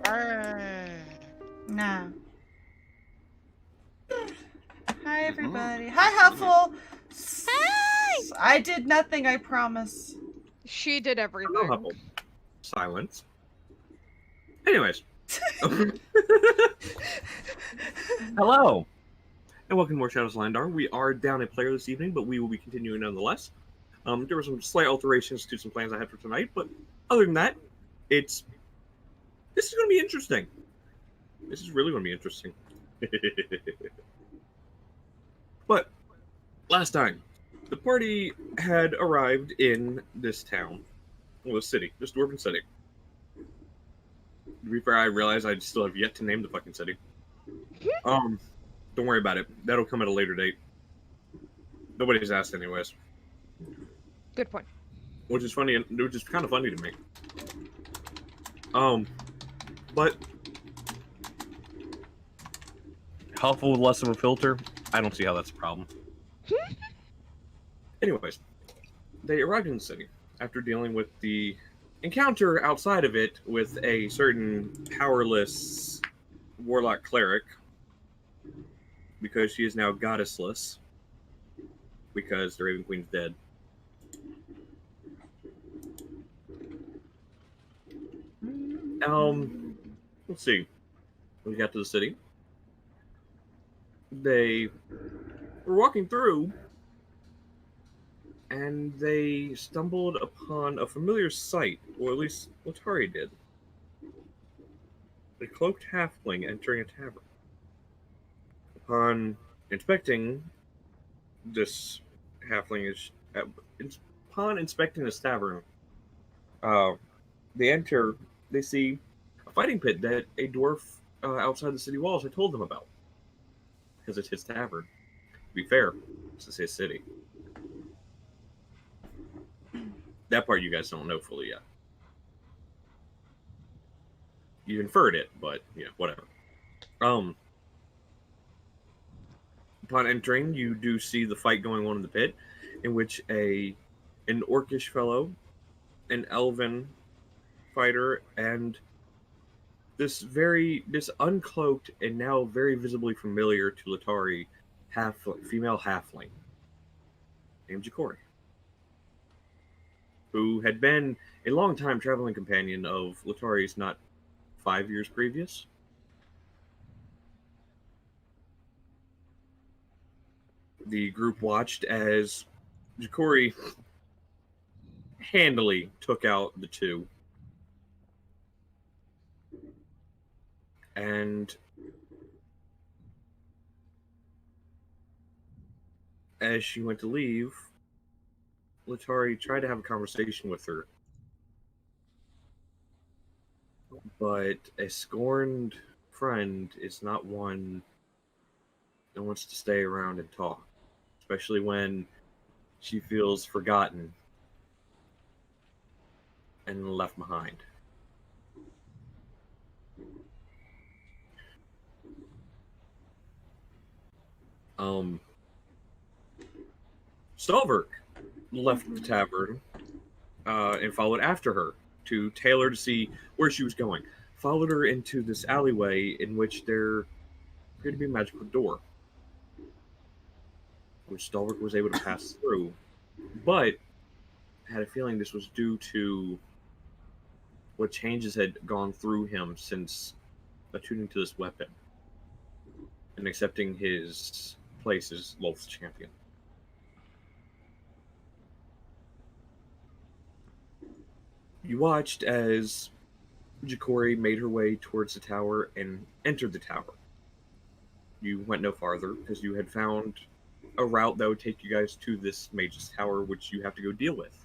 Nah. Hi, everybody. Hi, Huffle. Hi! I did nothing, I promise. She did everything. Hello, Huffle. Silence. Anyways. Hello! And welcome to more Shadows of Landar. We are down a player this evening, but we will be continuing nonetheless. There were some slight alterations to some plans I had for tonight, but other than that, this is going to be interesting. This is really going to be interesting. But, last time, the party had arrived in this town. Well, this city. This dwarven city. To be fair, I realize I still have yet to name the fucking city. Don't worry about it. That'll come at a later date. Nobody's asked anyways. Good point. Which is funny, which is kind of funny to me. But Huffle with less of a filter, I don't see how that's a problem. Anyways, they arrived in the city after dealing with the encounter outside of it with a certain powerless warlock cleric, because she is now goddessless, because the Raven Queen's dead. Let's see. When we got to the city, they were walking through, and they stumbled upon a familiar sight, or at least Letari did. A cloaked halfling entering a tavern. Upon inspecting this halfling, upon inspecting this tavern, they enter. They see a fighting pit that a dwarf outside the city walls had told them about, because it's his tavern. To be fair, this is his city. That part you guys don't know fully yet. You inferred it, but yeah, whatever. Upon entering, you do see the fight going on in the pit, in which an orcish fellow, an elven fighter, and this uncloaked and now very visibly familiar to Letari female halfling named Jacori, who had been a long-time traveling companion of Letari's not 5 years previous. The group watched as Jacori handily took out the two. And as she went to leave, Letari tried to have a conversation with her. But a scorned friend is not one that wants to stay around and talk, especially when she feels forgotten and left behind. Stalverk left the tavern and followed after her to Taylor to see where she was going. Followed her into this alleyway in which there appeared to be a magical door, which Stalverk was able to pass through, but had a feeling this was due to what changes had gone through him since attuning to this weapon and accepting his place as Lolth's champion. You watched as Jacori made her way towards the tower and entered the tower. You went no farther because you had found a route that would take you guys to this mage's tower, which you have to go deal with.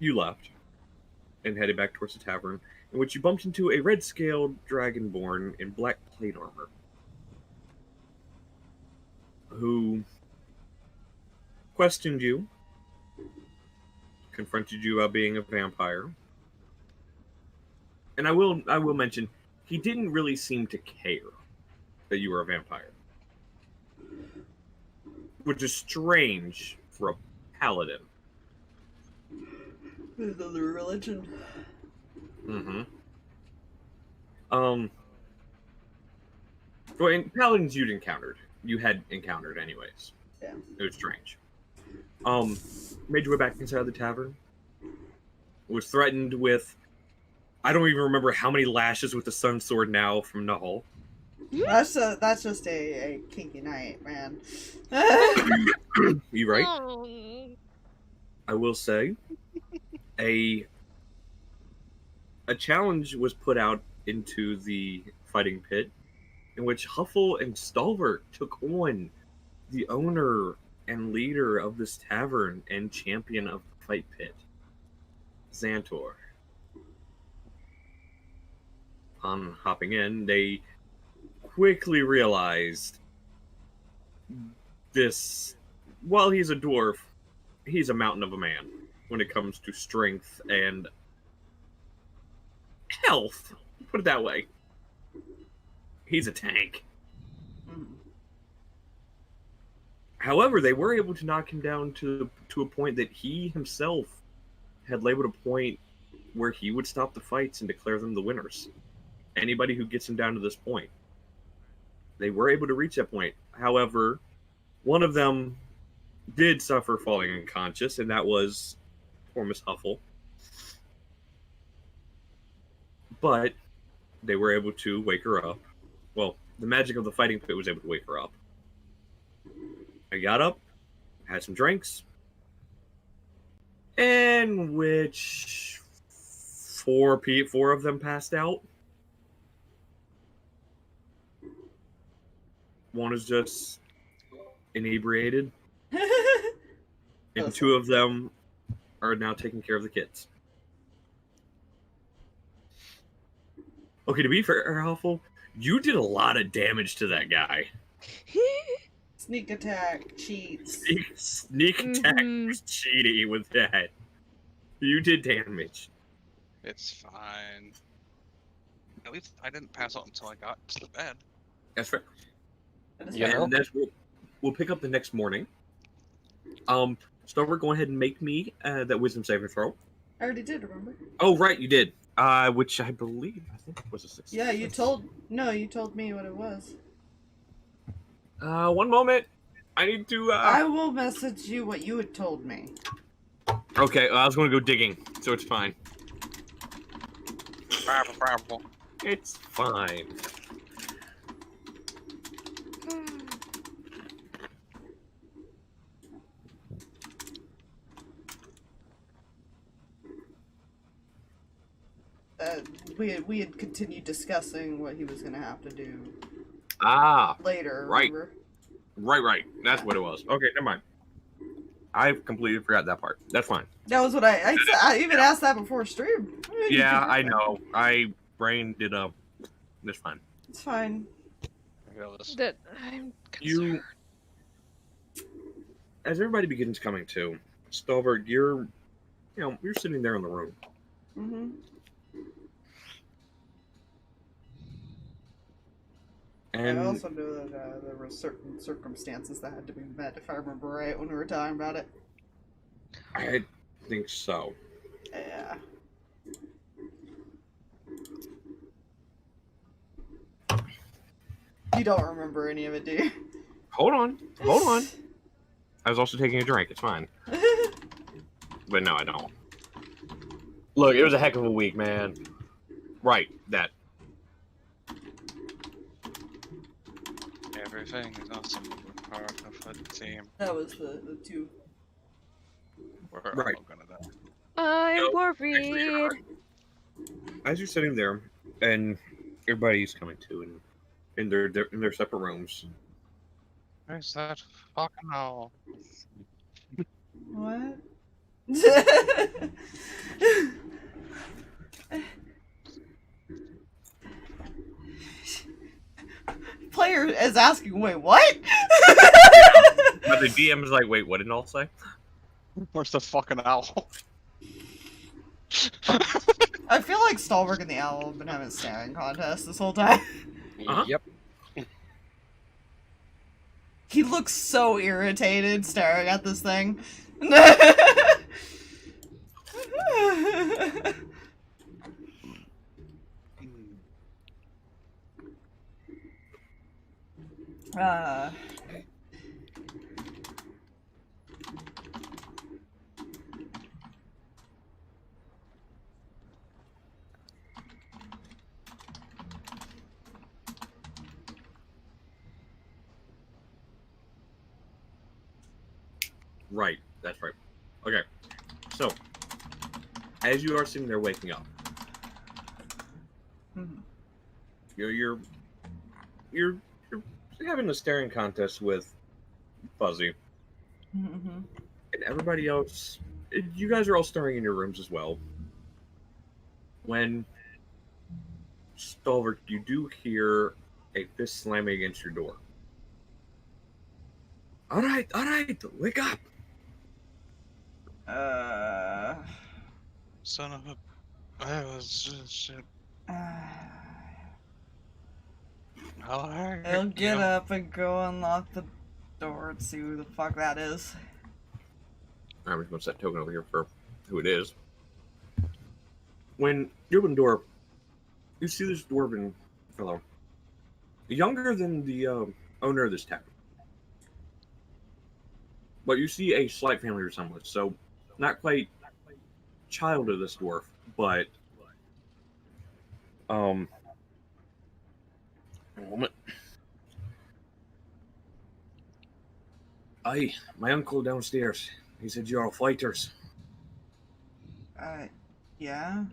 You left and headed back towards the tavern, in which you bumped into a red-scaled dragonborn in black plate armor, who questioned you, confronted you about being a vampire, and I will mention, he didn't really seem to care that you were a vampire, which is strange for a paladin. Another religion. Mm-hmm. Well, in paladins you had encountered anyways. Yeah. It was strange. Made your way back inside the tavern. Was threatened with, I don't even remember how many lashes with the sun sword now from Null. That's just a kinky night, man. You right? Oh. I will say, a challenge was put out into the fighting pit, in which Huffle and Stalverk took on the owner and leader of this tavern and champion of the fight pit, Xantor. On hopping in, they quickly realized this. While he's a dwarf, he's a mountain of a man when it comes to strength and health. Put it that way. He's a tank. However, they were able to knock him down to a point that he himself had labeled a point where he would stop the fights and declare them the winners. Anybody who gets him down to this point. They were able to reach that point. However, one of them did suffer falling unconscious, and that was poor Miss Huffle. But they were able to wake her up. Well, the magic of the fighting pit was able to wake her up. I got up, had some drinks, in which four of them passed out. One is just inebriated, and two of them are now taking care of the kids. Okay, to be fair, Huffle, you did a lot of damage to that guy. Sneak attack, cheats. Sneak attack was cheaty with that. You did damage. It's fine. At least I didn't pass out until I got to the bed. That's fair. Yeah. And we'll pick up the next morning. Stalverk, go ahead and make me that wisdom saving throw. I already did, remember? Oh, right, you did. Which I believe, was a 6. Yeah, you told me what it was. One moment. I need to, I will message you what you had told me. Okay, I was going to go digging, so it's fine. It's fine. We had continued discussing what he was going to have to do later. Right. Remember? Right. That's what it was. Okay, never mind. I completely forgot that part. That's fine. That was what I even asked that before stream. Yeah, I know. I brained it up. It's fine. It's fine. That I'm concerned. As everybody begins coming to, Stalverk, you're sitting there in the room. Mm-hmm. And I also know that there were certain circumstances that had to be met, if I remember right, when we were talking about it. I think so. Yeah. You don't remember any of it, do you? Hold on. I was also taking a drink. It's fine. But no, I don't. Look, it was a heck of a week, man. Right, that. Everything is awesome. We're part of a team. That was the two. We're Right. all gonna die. I'm worried. As you're sitting there, and everybody's coming to, and in their separate rooms. Where's that fucking owl? What? Player is asking, wait, what? But the DM is like, wait, what did Null say? Where's the fucking owl? I feel like Stalverk and the Owl have been having a staring contest this whole time. Uh-huh. Yep. He looks so irritated staring at this thing. Right, that's right. Okay, so as you are sitting there waking up, you're having a staring contest with Fuzzy, and everybody else. You guys are all stirring in your rooms as well. When Stalverk, you do hear a fist slamming against your door. All right, wake up! Son of a... I was... shit. I'll get up and go unlock the door and see who the fuck that is. I'm just going to set token over here for who it is. When you open the door, you see this dwarven fellow. Younger than the owner of this tavern. But you see a slight family resemblance, so not quite child of this dwarf, but a moment. Aye, my uncle downstairs. He said you're all fighters. Yeah?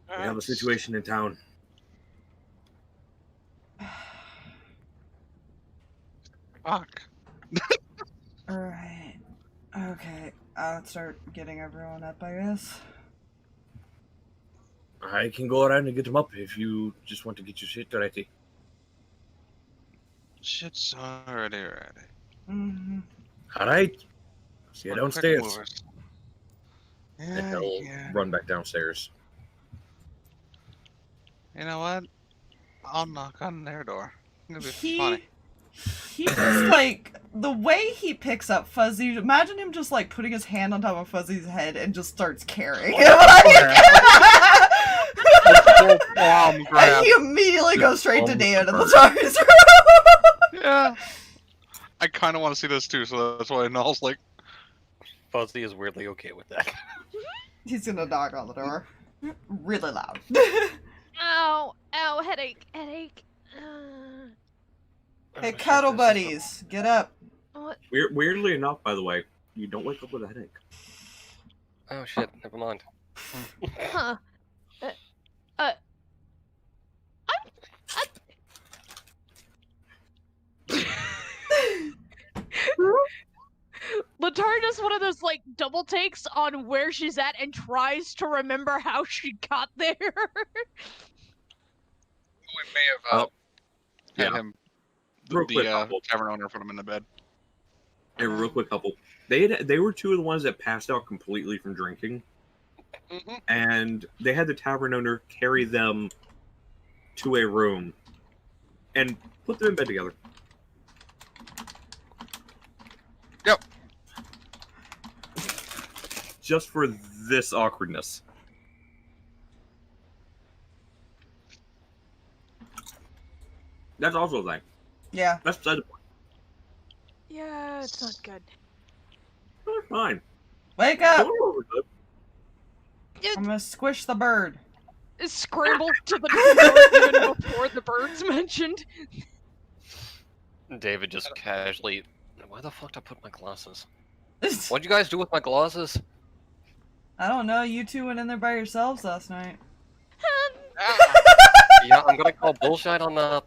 We have a situation in town. Fuck. Alright. Okay, I'll start getting everyone up, I guess. I can go around and get them up if you just want to get your shit ready. Shit's already ready. Alright. See you downstairs. Yeah, And he'll run back downstairs. You know what? I'll knock on their door. It's gonna be funny. He just, like, the way he picks up Fuzzy, imagine him just, like, putting his hand on top of Fuzzy's head and just starts carrying him. And he immediately goes straight to David in the Letari's room. Yeah. I kind of want to see this too, so that's why Null's like... Fuzzy is weirdly okay with that. He's gonna knock on the door. Really loud. Ow, ow, headache. Hey, cuddle buddies, get up. What? Weirdly enough, by the way, you don't wake up with a headache. Oh shit, never mind. Huh. Letari does one of those, like, double takes on where she's at and tries to remember how she got there. We may have had him, the tavern owner, put him in the bed. Hey, real quick, couple. They were two of the ones that passed out completely from drinking, and they had the tavern owner carry them to a room and put them in bed together. Yep. Just for this awkwardness. That's also a thing. Yeah. That's beside the point. Yeah, it's not good. They're fine. Wake up! It I'm gonna squish the bird. scrambled to the door even before the bird's mentioned. David just casually... Why the fuck did I put my glasses? What'd you guys do with my glasses? I don't know, you two went in there by yourselves last night. Yeah, I'm gonna call bullshit on the...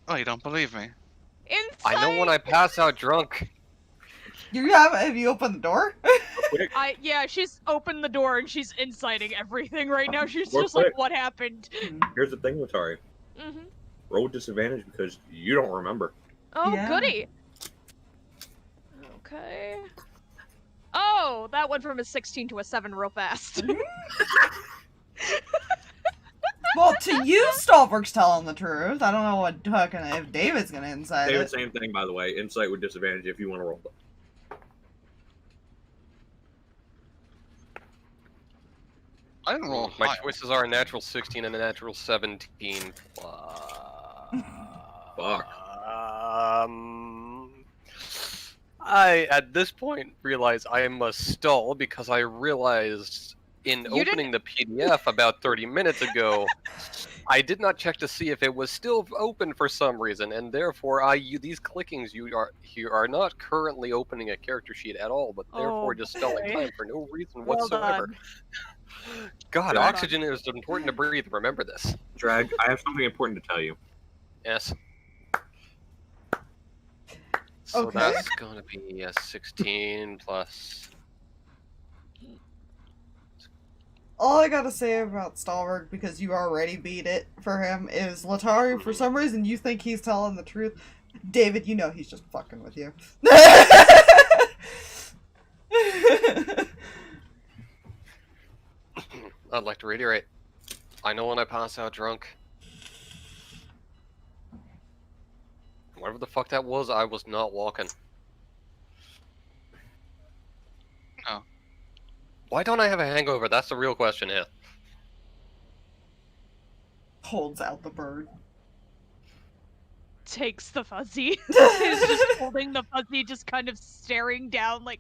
Oh, you don't believe me? Inside. I know when I pass out drunk. Have you opened the door? Yeah, she's opened the door and she's inciting everything right now. She's Real just quick. like, what happened? Here's the thing, Letari. Roll with disadvantage because you don't remember. Oh, Yeah. goody. Okay. Oh, that went from a 16 to a 7 real fast. Well, to you, Stalverk's telling the truth. I don't know what if David's gonna incite David, it. same thing, by the way. Insight with disadvantage if you want to roll them. I didn't roll My high. choices are a natural 16 and a natural 17. Fuck. I, at this point, realize I must stall because I realized in You opening the PDF about 30 minutes ago, I did not check to see if it was still open for some reason, and therefore these clickings you are not currently opening a character sheet at all, but therefore just stalling boy. time for no reason Well whatsoever. done. God, Well oxygen is important to breathe. Remember this. Drag, I have something important to tell you. Yes. So Okay. that's gonna be a 16 plus. All I gotta say about Stalverk, because you already beat it for him, is Letari, for some reason you think he's telling the truth. David, you know he's just fucking with you. I'd like to reiterate. I know when I pass out drunk. Whatever the fuck that was, I was not walking. Oh. Why don't I have a hangover? That's the real question here. Holds out the bird. Takes the fuzzy. Is just holding the fuzzy, just kind of staring down like.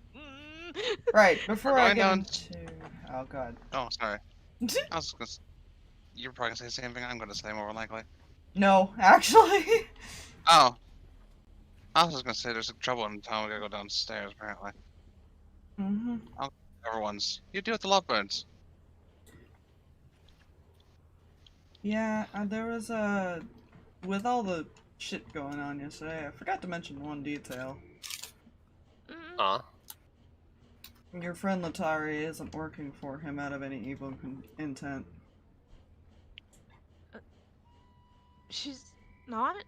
Right, before We're I going get down. into... Oh god. Oh, sorry. I was gonna. You're probably gonna say the same thing I'm gonna say, more likely. No, actually. Oh. I was just gonna say there's trouble in town. We gotta go downstairs, apparently. Mm-hmm. Everyone's. You deal with the lovebirds. Yeah, there was a... With all the shit going on yesterday, I forgot to mention one detail. Huh? Your friend Letari isn't working for him out of any evil intent. She's not?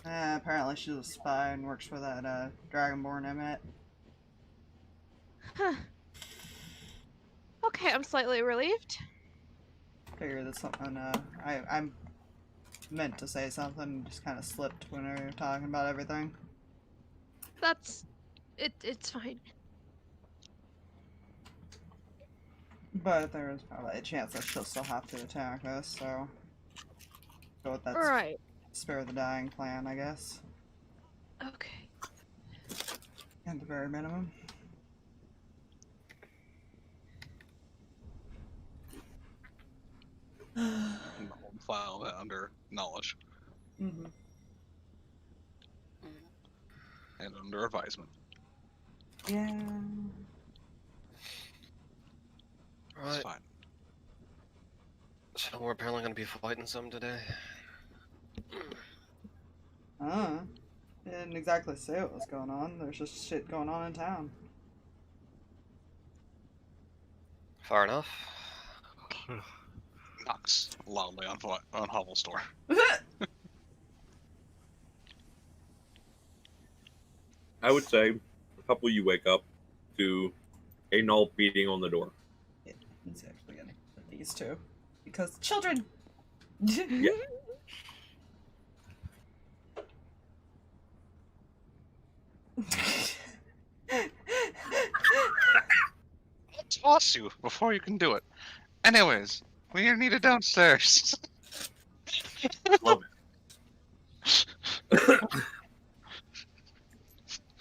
Apparently she's a spy and works for that, Dragonborn I met. Huh. Okay, I'm slightly relieved. Figured that's something, I'm meant to say something, just kind of slipped when we were talking about everything. That's... It's fine. But there is probably a chance that she'll still have to attack us, so... Go with that Alright. spare the dying plan, I guess. Okay. At the very minimum. File that under knowledge Mm-hmm. and under advisement. Yeah... It's Right. fine. So we're apparently gonna be fighting some today. They didn't exactly say what was going on. There's just shit going on in town. Far enough. Knocks loudly on Huffle's door. I would say a couple you wake up to a null beating on the door. Yeah, he's actually gonna put these two. Because children! Yeah. I'll toss you before you can do it. Anyways, we are needed downstairs. Love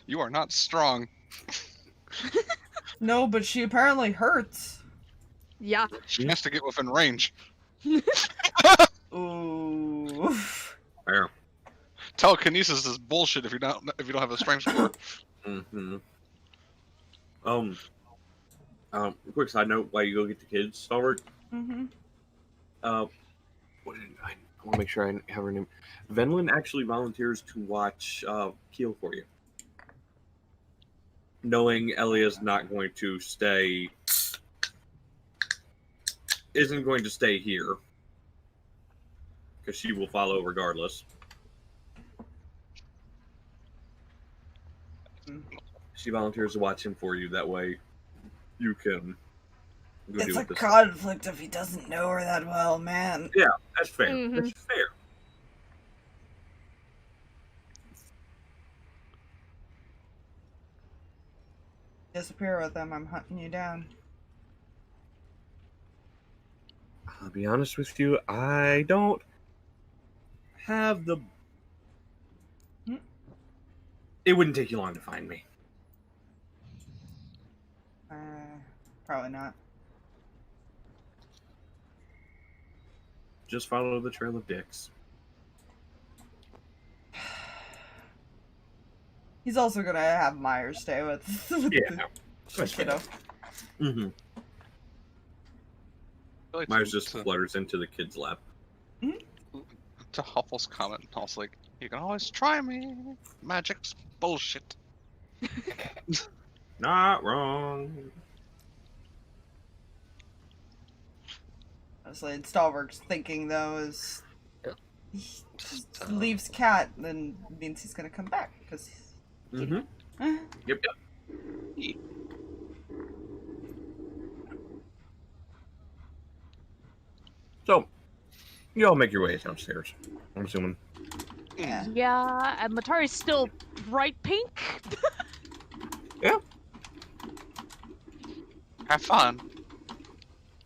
You are not strong. No, but she apparently hurts. Yeah. She has to get within range. Ooh. Fair. Telekinesis is bullshit if you don't have a strength score. Mm-hmm. Quick side note, while you go get the kids, Stalverk, Mm-hmm. I want to make sure I have her name. Venlin actually volunteers to watch Keel for you. Knowing Elia's not going to stay... isn't going to stay here. Because she will follow regardless. She volunteers to watch him for you, that way you can go It's do a it this conflict if he doesn't know her that well, man. Yeah, that's fair. Mhm. That's fair. Disappear with them, I'm hunting you down. I'll be honest with you, I don't have the It wouldn't take you long to find me. Probably not. Just follow the trail of dicks. He's also gonna have Myers stay with Yeah. the kiddo. Mm-hmm. I like Myers to- just flutters into the kid's lap. To Huffle's comment, I was like, "You can always try me. Magic's bullshit." Not wrong. Honestly, Stalverk's thinking though is Yeah. he just leaves Cat, then means he's gonna come back because. Mm-hmm. Yep. So, you all make your way downstairs. I'm assuming. Yeah. Yeah, and Letari's still bright pink. Have fun.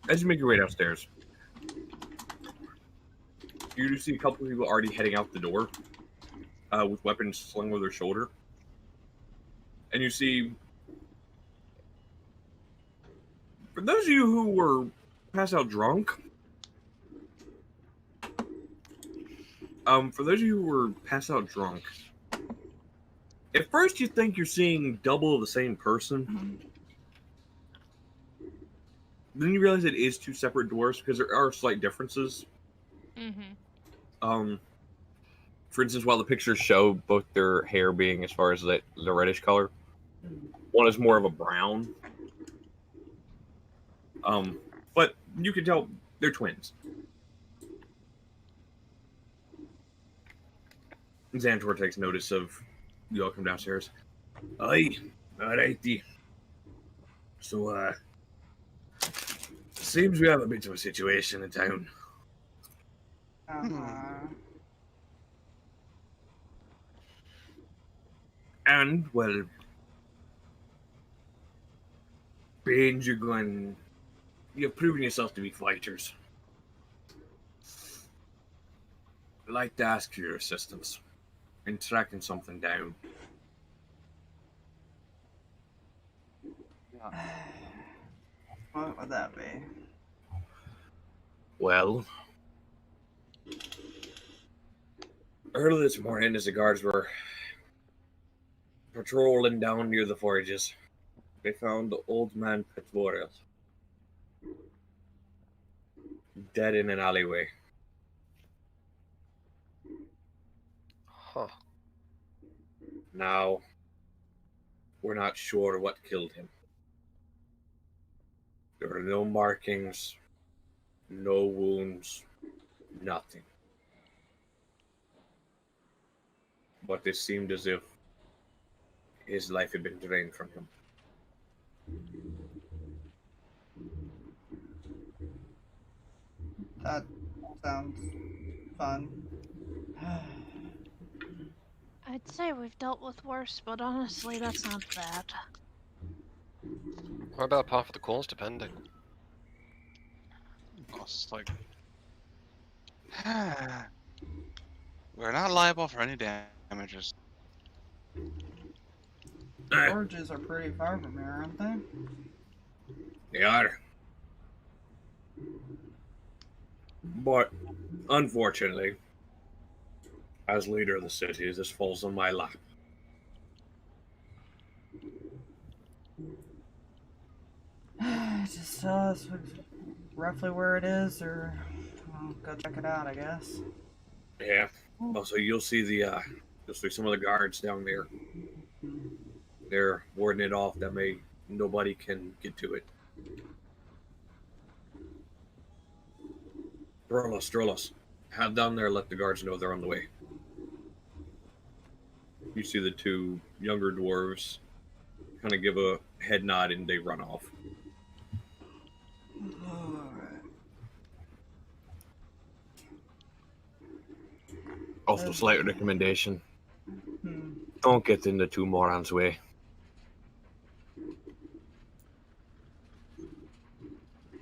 As you make your way downstairs, you do see a couple of people already heading out the door with weapons slung over their shoulder. And you see, for those of you who were passed out drunk, at first you think you're seeing double the same person. Then you realize it is two separate doors because there are slight differences. Mm-hmm. For instance, while the pictures show both their hair being as far as the reddish color, one is more of a brown. But you can tell they're twins. Xantor takes notice of you all come downstairs. Aye, alrighty. So, seems we have a bit of a situation in town. And, well, being you've proven yourself to be fighters. I'd like to ask for your assistance in tracking something down. What would that be? Well, early this morning as the guards were patrolling down near the forages, they found the old man Petvorius dead in an alleyway. Huh. Now, we're not sure what killed him. There are no markings, no wounds, nothing. But it seemed as if his life had been drained from him. That sounds fun. I'd say we've dealt with worse, but honestly, that's not bad. What about par for the course, depending? It's like, we're not liable for any damages. Origins are pretty far from here, aren't they? They are. But, unfortunately, as leader of the city, this falls on my lap. Just tell us roughly where it is, or I'll go check it out, I guess. Yeah. Also, you'll see some of the guards down there. They're warding it off that nobody can get to it. Drolos. Have down there, let the guards know they're on the way. You see the two younger dwarves kind of give a head nod and they run off. Also, slight recommendation. Don't get in the two morons' way.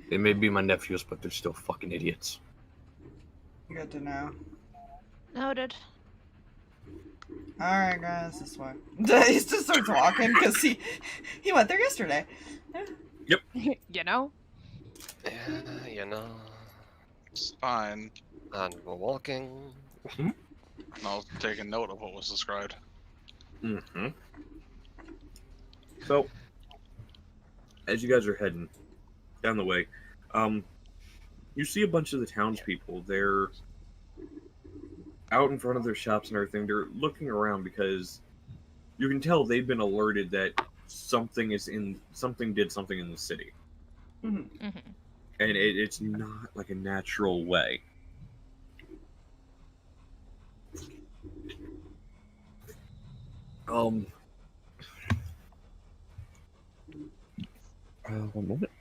They may be my nephews, but they're still fucking idiots. Good to know. Noted. Alright, guys, this way. He just starts walking because he went there yesterday. You know? Yeah, you know. It's fine. And we're walking. And I'll take a note of what was described. Mm-hmm. So, as you guys are heading down the way, you see a bunch of the townspeople. They're out in front of their shops and everything. They're looking around because you can tell they've been alerted that something did something in the city, Mm-hmm. Mm-hmm. and it's not like a natural way. One moment.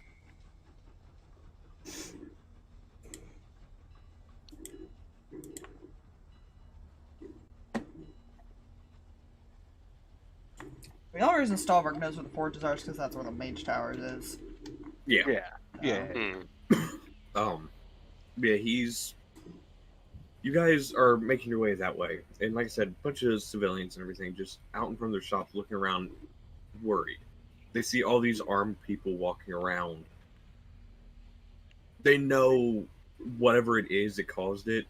The only reason Stalverk knows where the forges are is because that's where the mage tower is. Yeah. Yeah. Hmm. Yeah, you guys are making your way that way. And like I said, a bunch of civilians and everything just out in front of their shops looking around, worried. They see all these armed people walking around. They know whatever it is that caused it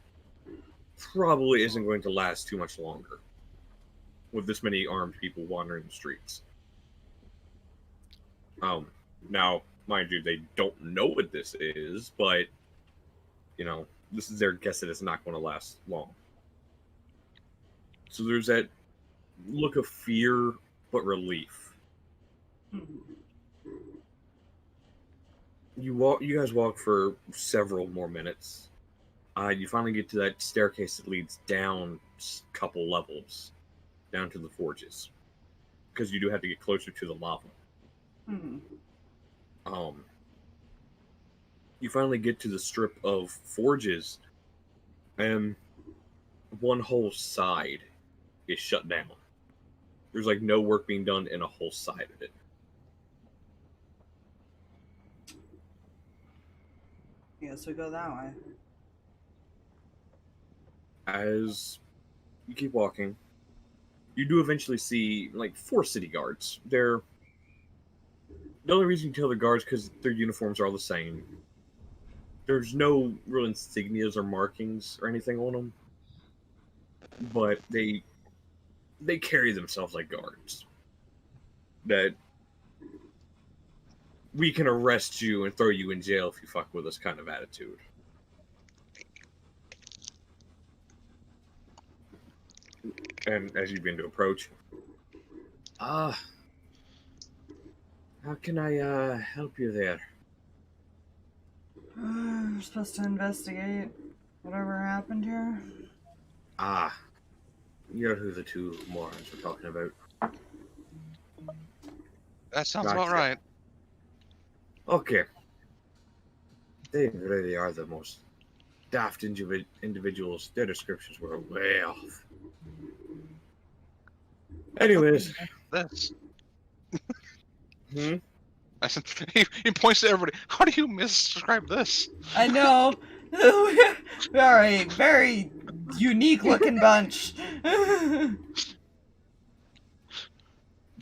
probably isn't going to last too much longer with this many armed people wandering the streets. Now, mind you, they don't know what this is, but, you know, this is their guess that it's not going to last long. So there's that look of fear, but relief. Mm-hmm. You guys walk for several more minutes. You finally get to that staircase that leads down a couple levels, down to the forges. Because you do have to get closer to the lava. Mm-hmm. You finally get to the strip of forges, and one whole side is shut down. There's like no work being done in a whole side of it. Yes, we go that way. As you keep walking, you do eventually see like 4 city guards. The only reason you can tell they're guards because their uniforms are all the same. There's no real insignias or markings or anything on them, but they carry themselves like guards. That we can arrest you and throw you in jail if you fuck with us kind of attitude. And as you begin to approach, how can I help you there? We're supposed to investigate whatever happened here. You're who the 2 morons were talking about. That sounds Gotcha. about right. Okay. They really are the most daft individuals. Their descriptions were way off. Anyways. This. Hmm? I said, he points to everybody. How do you misdescribe this? I know. We are a very unique looking bunch. To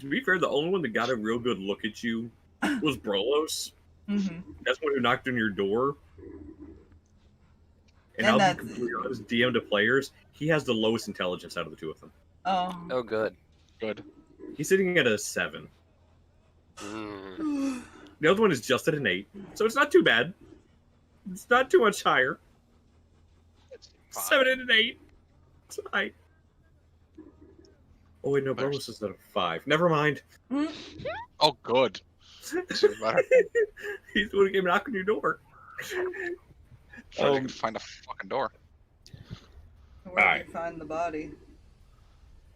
be fair, the only one that got a real good look at you was Brolos. Mm-hmm. That's the one who knocked on your door. And And I'll be completely honest, DM to players, he has the lowest intelligence out of the 2 of them. Oh. Oh, good. Good. He's sitting at a 7. Mm. The other one is just at an 8, so it's not too bad. It's not too much higher. It's fine. 7 and an 8. It's fine. Oh wait, no, There's- Brolos is at a 5. Never mind. Oh, good. Doesn't matter. He's the one who came knocking your door. Sure, you can find a fucking door. Where did Alright. you find the body?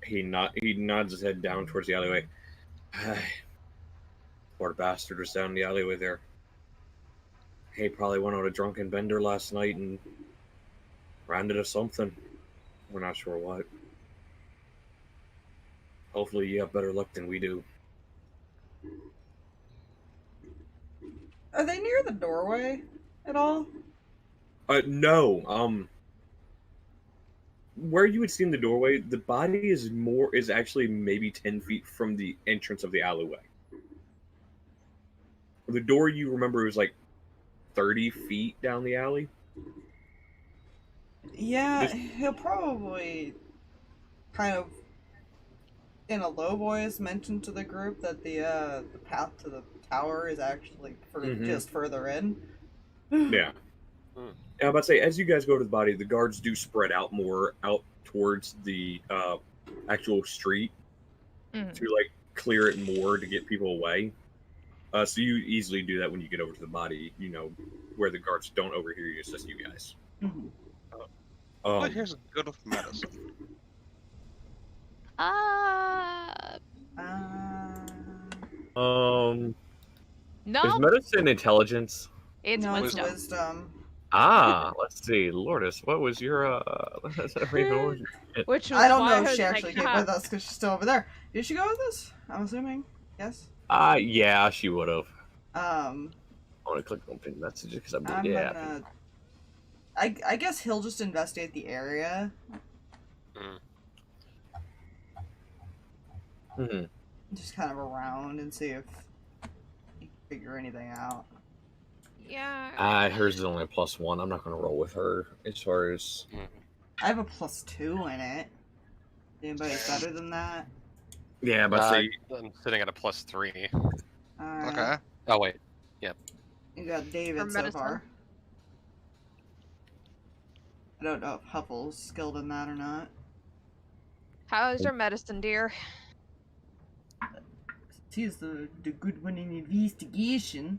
He nods his head down towards the alleyway. Poor bastard was down the alleyway there. He probably went on a drunken bender last night and ran into something. We're not sure what. Hopefully you have better luck than we do. Are they near the doorway at all? No. where you would see in the doorway, the body is actually maybe 10 feet from the entrance of the alleyway. The door you remember was like 30 feet down the alley. Yeah, he'll probably kind of, in a low voice, mention to the group that the path to the tower is actually just further in. Yeah. Hmm. I'm about to say, as you guys go to the body, the guards do spread out more out towards the actual street to like clear it more to get people away. So you easily do that when you get over to the body, you know, where the guards don't overhear you. It's just you guys. Here's a good of medicine. No, Is medicine intelligence? it's No, it's wisdom. wisdom. Ah, let's see, Lourdes, what was your Which was I don't why know I if was she like, actually came "Ha." with us because she's still over there. Did she go with us? I'm assuming. Yes. Yeah, she would have. I Um, want to click on pin messages because I'm gonna. I guess he'll just investigate the area. Mm-hmm. Just kind of around and see if you can figure anything out. Yeah. Hers is only a +1. I'm not going to roll with her as far as. I have a +2 in it. Anybody better than that? Yeah, but see, I'm sitting at a +3. Okay. Oh wait, You got David For so medicine? far. I don't know if Huffle's skilled in that or not. How's your medicine, dear? He's the good one in investigation.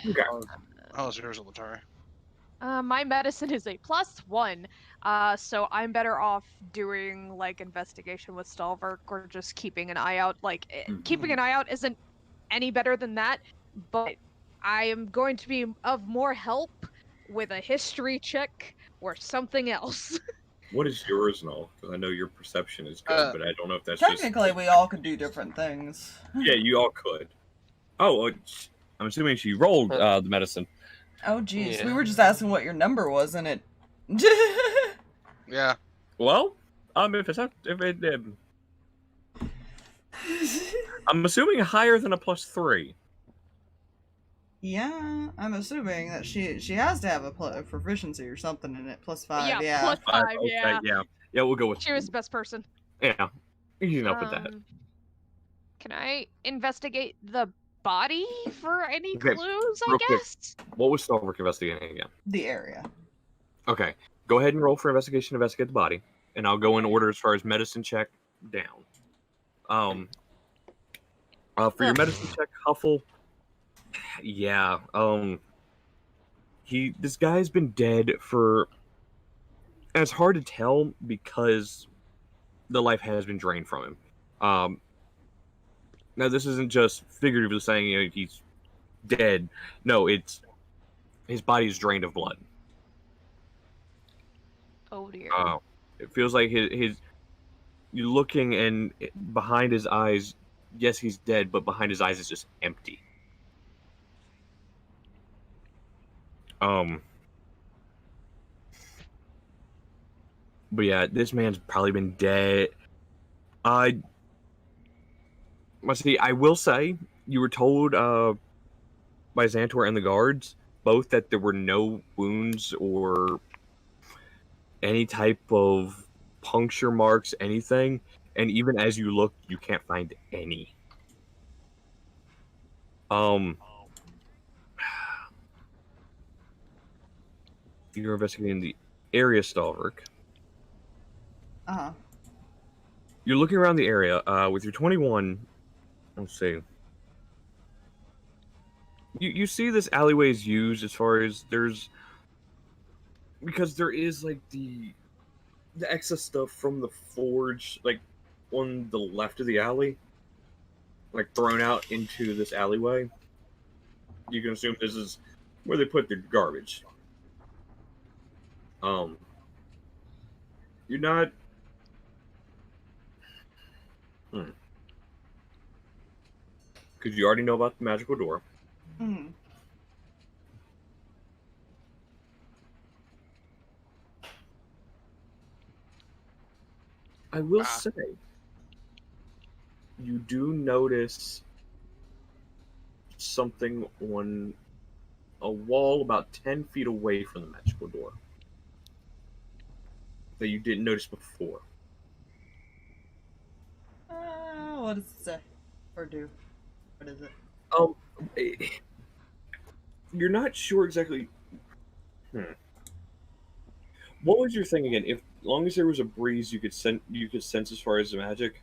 Okay. How's yours, Letari? My medicine is a +1. So I'm better off doing like investigation with Stalverk or just keeping an eye out. Like keeping an eye out isn't any better than that, but I am going to be of more help with a history check or something else. What is yours and all? Because I know your perception is good, but I don't know if that's Technically, just... we all could do different things. Yeah, you all could. Oh, I'm assuming she rolled the medicine. Oh, geez. Yeah. We were just asking what your number was, and it... Yeah. Well, I'm assuming higher than a +3. Yeah, I'm assuming that she has to have a proficiency or something in it. +5, yeah. +5, Okay, yeah. yeah, we'll go with. She was the best person. Yeah, easy enough with that. Can I investigate the body for any Okay, clues, I real quick. guess? What was Stalverk investigating again? The area. Okay, go ahead and roll for investigation. Investigate the body, and I'll go in order as far as medicine check down. For your medicine check, Huffle. Yeah. This guy's been dead for. And it's hard to tell because the life has been drained from him. Now this isn't just figuratively saying he's dead. No, it's his body's drained of blood. Oh dear. It feels like his you're looking and behind his eyes. Yes, he's dead, but behind his eyes is just empty. But yeah, this man's probably been dead. I will say, you were told by Xantor and the guards both that there were no wounds or any type of puncture marks, anything. And even as you look, you can't find any. You're investigating the area, Stalverk. Uh-huh. You're looking around the area with your 21. Let's see. You see this alleyway is used as far as because there is like the excess stuff from the forge like on the left of the alley, like thrown out into this alleyway. You can assume this is where they put their garbage. You're not. Because you already know about the magical door. Mm. I will say, you do notice something on a wall about 10 feet away from the magical door that you didn't notice before. What does it say? Or do? What is it? Eh, you're not sure exactly. What was your thing again? If long as there was a breeze, you could sense as far as the magic,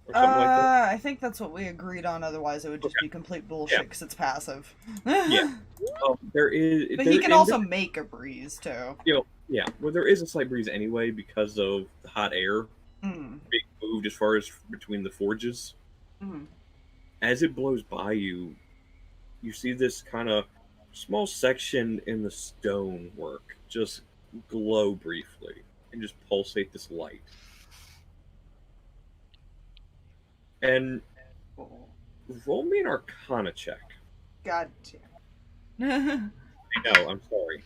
or something like that. I think that's what we agreed on. Otherwise, it would just be complete bullshit because it's passive. Yeah. There is. But he can also make a breeze too. Yeah. Well, there is a slight breeze anyway because of the hot air being moved as far as between the forges. As it blows by you, you see this kind of small section in the stonework just glow briefly and just pulsate this light. And roll me an Arcana check. God damn. I know, I'm sorry.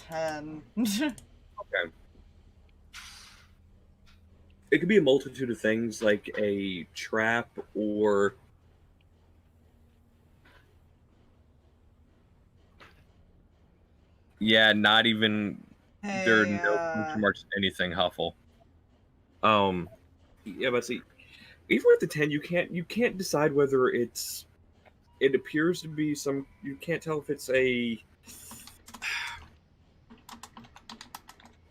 10. Okay. It could be a multitude of things, like a trap or... Yeah, not even... Hey, there are no question marks in anything, Huffle. Yeah, but see, even with the 10, you can't decide whether it appears to be some... You can't tell if it's a...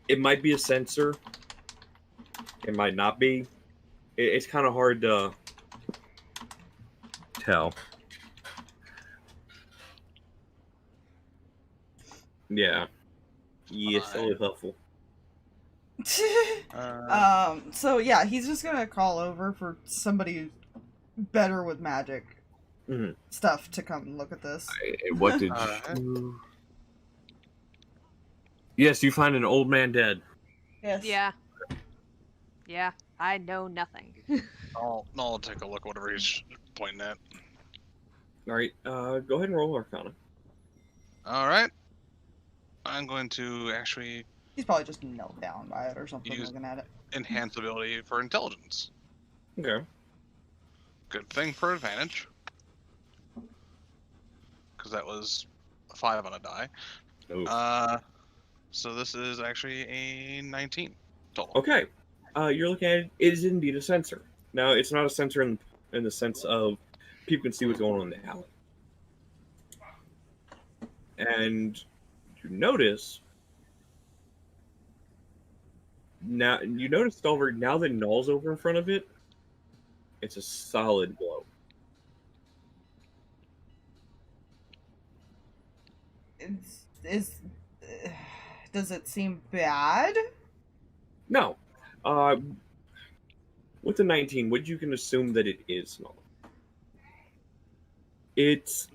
It might be a sensor. It might not be. It's kind of hard to tell. Yeah. Yes, so helpful. So yeah, he's just gonna call over for somebody better with magic stuff to come look at this. What did you... Yes, you find an old man dead. Yes. Yeah. Yeah, I know nothing. I'll take a look whatever he's pointing at. Alright, go ahead and roll Arcana. Alright. I'm going to actually He's probably just knelt down by it or something Use- looking at it. enhance ability for intelligence. Okay. Good thing for advantage. Because that was a 5 on a die. Oof. So this is actually a 19 total. Okay. You're looking at it. It is indeed a sensor. Now, it's not a sensor in the sense of people can see what's going on in the alley. And you notice Stalverk, now that Null's over in front of it, it's a solid glow. Does it seem bad? No. With the 19, what you can assume that it is Null. It's...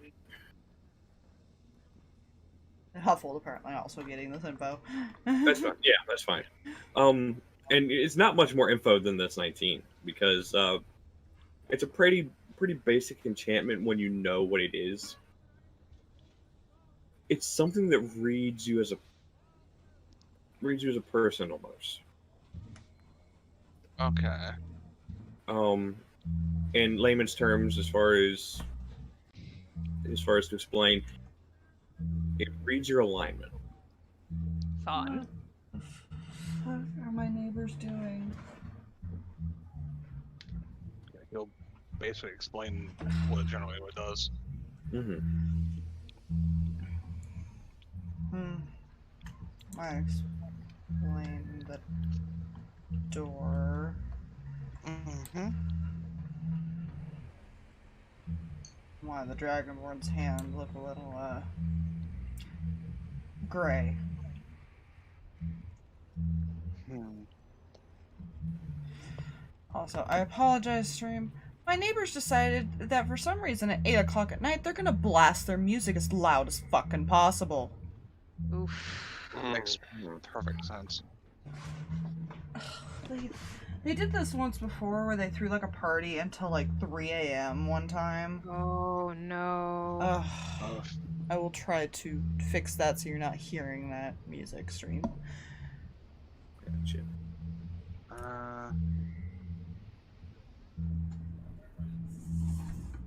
Huffle apparently also getting this info. That's fine. Yeah, that's fine. And it's not much more info than this 19 because it's a pretty basic enchantment when you know what it is. It's something that reads you as a person almost. Okay. In layman's terms, as far as to explain, it reads your alignment. Fun. What are my neighbors doing? He'll basically explain what it does. I explain the door. Why the Dragonborn's hand look a little gray. Also, I apologize, stream. My neighbors decided that for some reason at 8 o'clock at night, they're gonna blast their music as loud as fucking possible. Oof. Makes perfect sense. They did this once before where they threw like a party until like 3 a.m. one time. Oh no. Ugh. I will try to fix that so you're not hearing that music stream. Gotcha.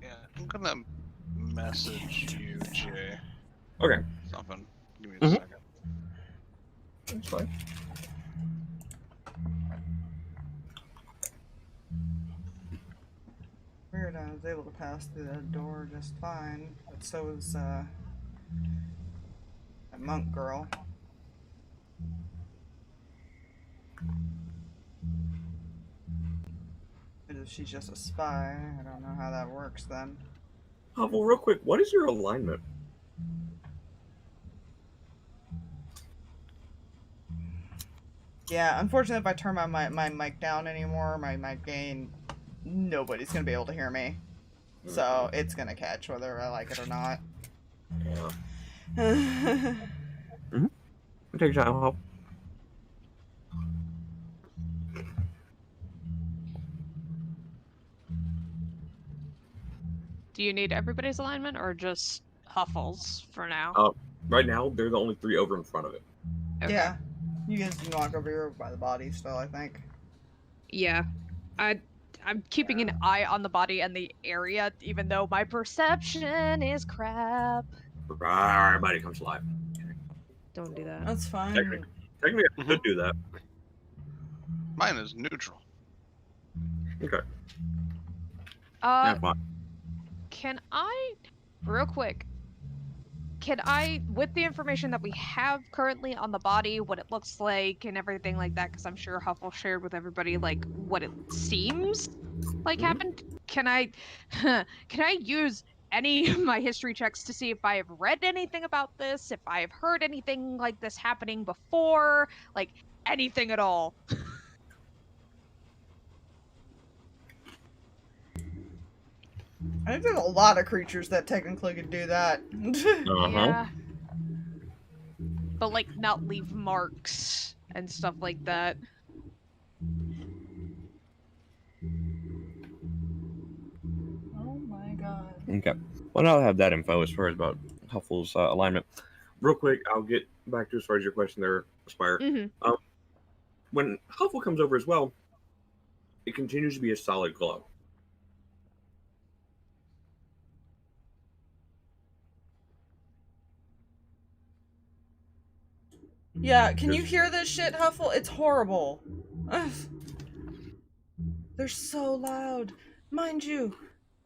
Yeah, I'm gonna message you, Jay. Okay. Something. Give me a second. That's fine. Weird, I was able to pass through that door just fine, but so was that monk girl. But if she's just a spy, I don't know how that works then. Huffle, real quick, what is your alignment? Yeah, unfortunately if I turn my mic down anymore, my mic gain, nobody's gonna be able to hear me. So it's gonna catch whether I like it or not. Yeah. Take your time, Huffle. Do you need everybody's alignment or just Huffle's for now? Right now, they're the only 3 over in front of it. Okay. Yeah. You guys can walk over here by the body still, I think. Yeah. I'm keeping an eye on the body and the area, even though my perception is crap. Everybody comes alive. Don't do that. That's fine. Technically, I could do that. Mine is neutral. Okay. Uh, fine. can I, real quick, can I, with the information that we have currently on the body, what it looks like and everything like that, because I'm sure Huffle shared with everybody, like, what it seems like happened, can I use any of my history checks to see if I have read anything about this, if I have heard anything like this happening before, like, anything at all? I think there's a lot of creatures that technically could do that. Yeah. But, like, not leave marks and stuff like that. Oh my god. Okay. Well, now I have that info as far as about Huffle's alignment. Real quick, I'll get back to as far as your question there, Aspire. Mm-hmm. When Huffle comes over as well, it continues to be a solid glow. Yeah, can you hear this shit, Huffle? It's horrible. Ugh. They're so loud. Mind you,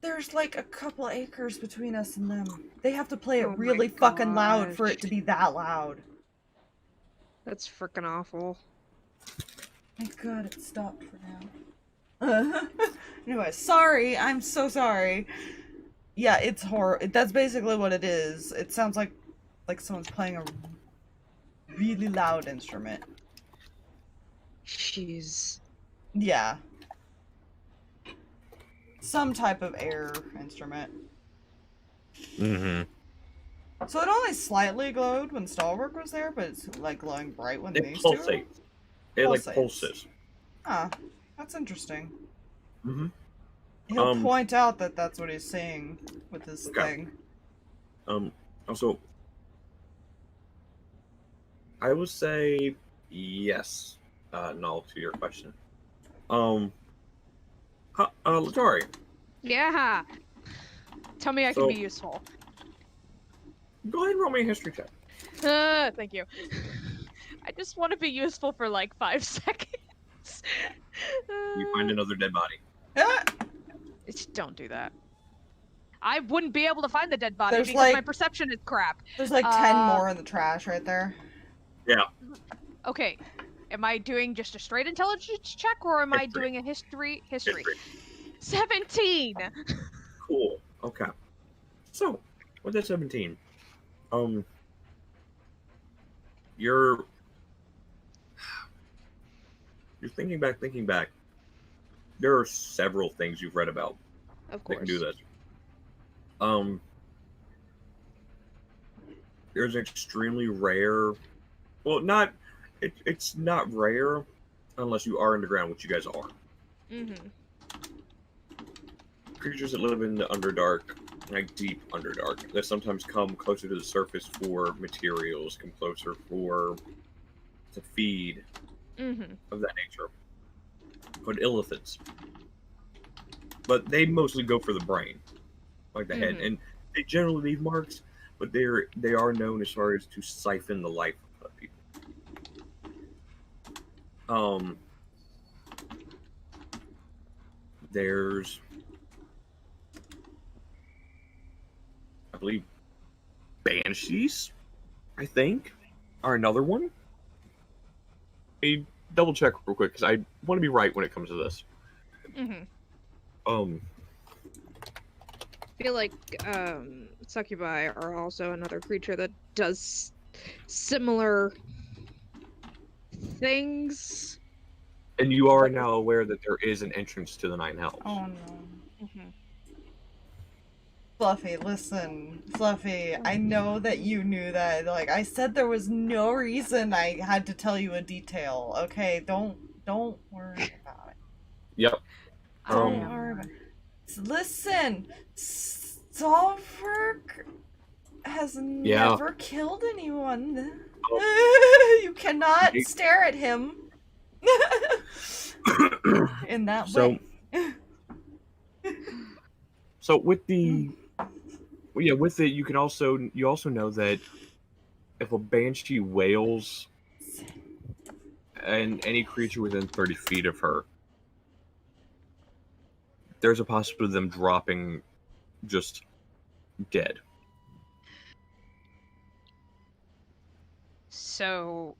there's like a couple acres between us and them. They have to play it Oh my really fucking loud for gosh. it to be that loud. That's freaking awful. Thank god it stopped for now. Anyway, sorry. I'm so sorry. Yeah, it's horror. That's basically what it is. It sounds like someone's playing a really loud instrument. Jeez. Yeah. Some type of air instrument. Mm-hmm. So it only slightly glowed when Stalverk was there, but it's like glowing bright when It these two are? pulsates. It like Pulsates. pulses. Huh. That's interesting. Mm-hmm. He'll point out that that's what he's seeing with this thing. Also, I would say yes, Null, to your question. Letari. Yeah. Tell me I can So- be useful. Go ahead and roll me a history check. Thank you. I just want to be useful for like 5 seconds. You find another dead body. Ah! Don't do that. I wouldn't be able to find the dead body There's, because like- my perception is crap. There's like 10 more in the trash right there. Yeah. Okay. Am I doing just a straight intelligence check or am I History. doing a history? History. 17! Cool. Okay. So, with that 17, you're thinking back. There are several things you've read about Of They course. can do this. There's an extremely rare. Well, not. It's not rare, unless you are underground, which you guys are. Mm-hmm. Creatures that live in the Underdark, like deep Underdark, that sometimes come closer to the surface for materials, come closer to feed, of that nature. Called illithids. But they mostly go for the brain, like the head, and they generally leave marks. But they are known as far as to siphon the life of people. There's, I believe, banshees, I think, are another one. A double check real quick because I want to be right when it comes to this. I feel like succubi are also another creature that does similar things. And you are now aware that there is an entrance to the Nine Hells. Oh no. Fluffy, listen. Fluffy, I know that you knew that. Like, I said there was no reason I had to tell you a detail, okay? Don't worry about it. Yep. Don't worry about it. Listen, Stalverk has never killed anyone. You cannot stare at him in that way. So with the with it, you also know that if a banshee wails, and any creature within 30 feet of her, there's a possibility of them dropping just dead. So,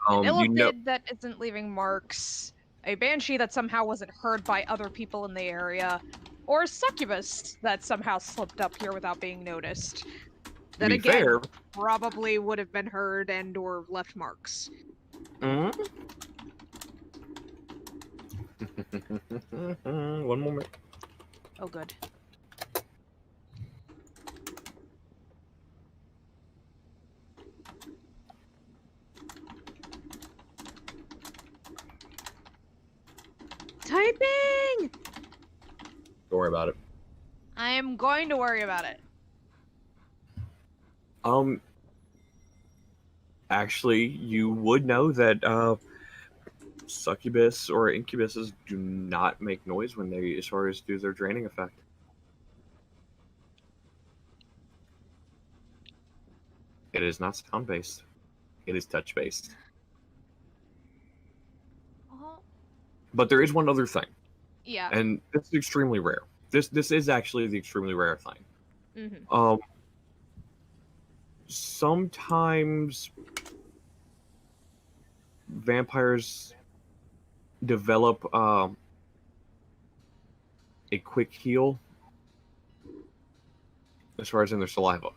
an illithid you know, that isn't leaving marks, a banshee that somehow wasn't heard by other people in the area, or a succubus that somehow slipped up here without being noticed. That again, fair, probably would have been heard and or left marks. One moment. Oh, good. Typing! Don't worry about it. I am going to worry about it. Actually, you would know that succubus or incubuses do not make noise when they, as far as do their draining effect. It is not sound based. It is touch based. But there is one other thing. Yeah. And this is extremely rare. This is actually the extremely rare thing. Sometimes vampires develop a quick heal as far as in their saliva.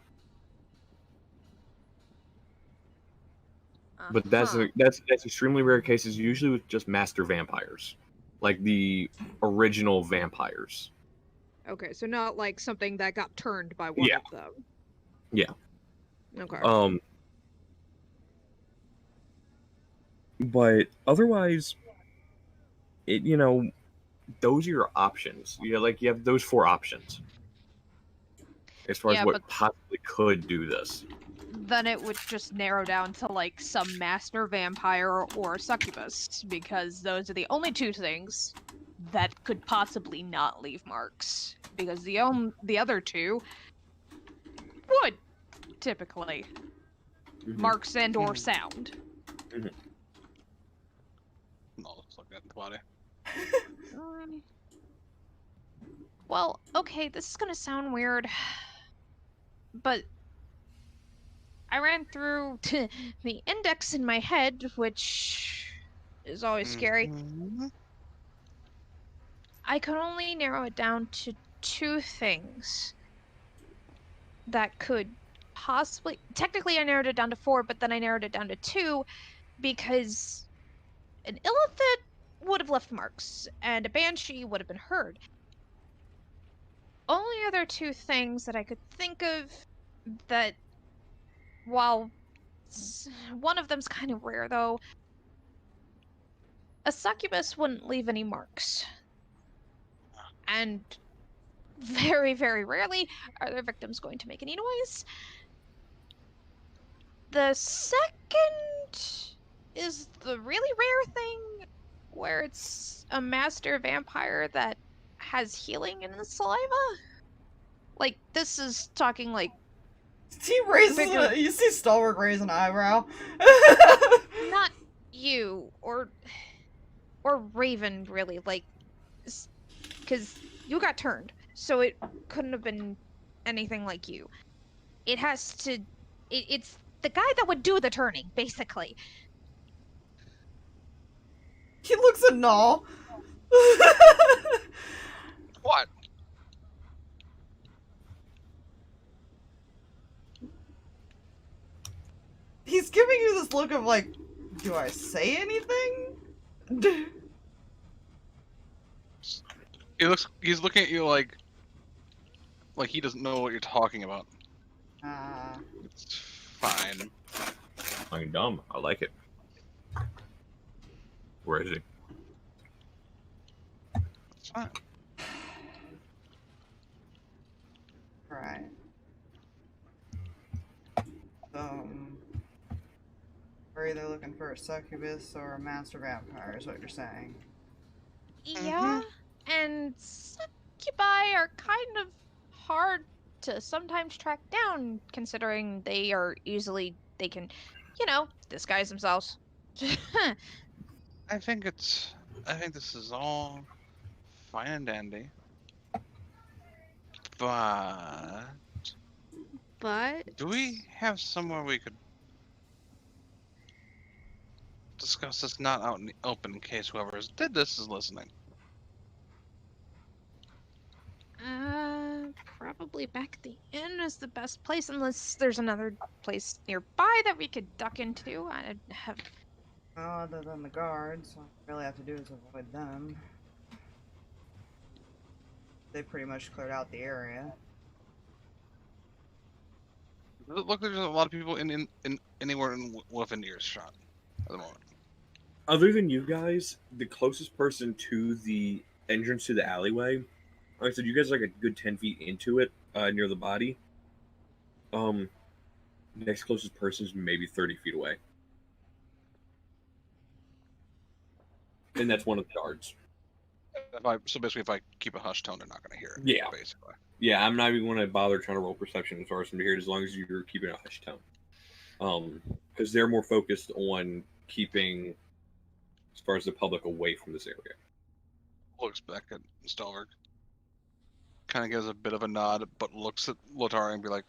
But that's extremely rare cases, usually with just master vampires, like the original vampires. Okay, so not like something that got turned by one of them. Yeah. Okay. But otherwise, those are your options. You have those 4 options as far as what possibly could do this. Then it would just narrow down to like some master vampire or succubus, because those are the only 2 things that could possibly not leave marks, because the other 2 would typically marks and or sound. No, let's look at the body. Well, okay, this is gonna sound weird, but I ran through the index in my head, which is always scary. I could only narrow it down to 2 things that could possibly... Technically, I narrowed it down to 4, but then I narrowed it down to 2 because an illithid would have left marks, and a banshee would have been heard. only other two things that I could think of that, while one of them's kind of rare though, a succubus wouldn't leave any marks. And very, very rarely are their victims going to make any noise. The second is the really rare thing where it's a master vampire that has healing in the saliva. Like, this is talking like... You see Stalverk raise an eyebrow. Not you, or Raven, really, like, because you got turned, so it couldn't have been anything like you. It has to... It's the guy that would do the turning, basically. He looks at Null. What? He's giving you this look of like, do I say anything? He's looking at you like he doesn't know what you're talking about. It's fine. I'm dumb. I like it. Where is he? It's fine. Right. We're either looking for a succubus or a master vampire, is what you're saying. Yeah, and succubi are kind of hard to sometimes track down, considering they can, disguise themselves. I think this is all fine and dandy. But do we have somewhere we could discuss this not out in the open in case whoever did this is listening? Probably back at the inn is the best place, unless there's another place nearby that we could duck into. I have... Other than the guards, all we really have to do is avoid them. They pretty much cleared out the area. Look, there's a lot of people in anywhere within earshot at the moment. Other than you guys, the closest person to the entrance to the alleyway, like I said, you guys are like a good 10 feet into it, near the body. Next closest person is maybe 30 feet away. And that's one of the guards. So basically, if I keep a hush tone, they're not going to hear it. Yeah. Basically. Yeah, I'm not even going to bother trying to roll perception as far as them to hear it, as long as you're keeping a hush tone. Because they're more focused on keeping, as far as the public, away from this area. Looks back at Stalverk. Kind of gives a bit of a nod, but looks at Letari and be like,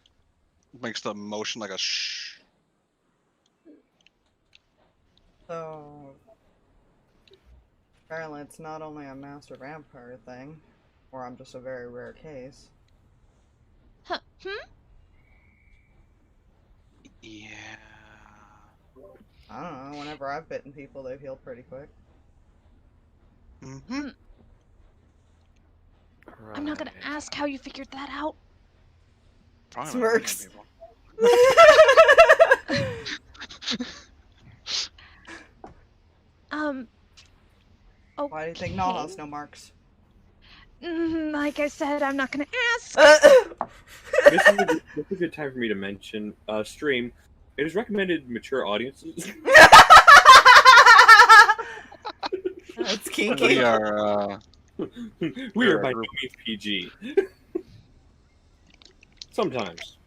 makes the motion like a shh. So, apparently it's not only a master vampire thing, or I'm just a very rare case. Huh? Yeah. I don't know, whenever I've bitten people, they've healed pretty quick. Mm-hmm. Right. I'm not gonna ask how you figured that out. Probably Smirks. Okay. Why do you think Null has no marks? Like I said, I'm not gonna ask. This is a good time for me to mention, stream. It is recommended mature audiences. That's kinky. We are, We are by no means PG. Sometimes.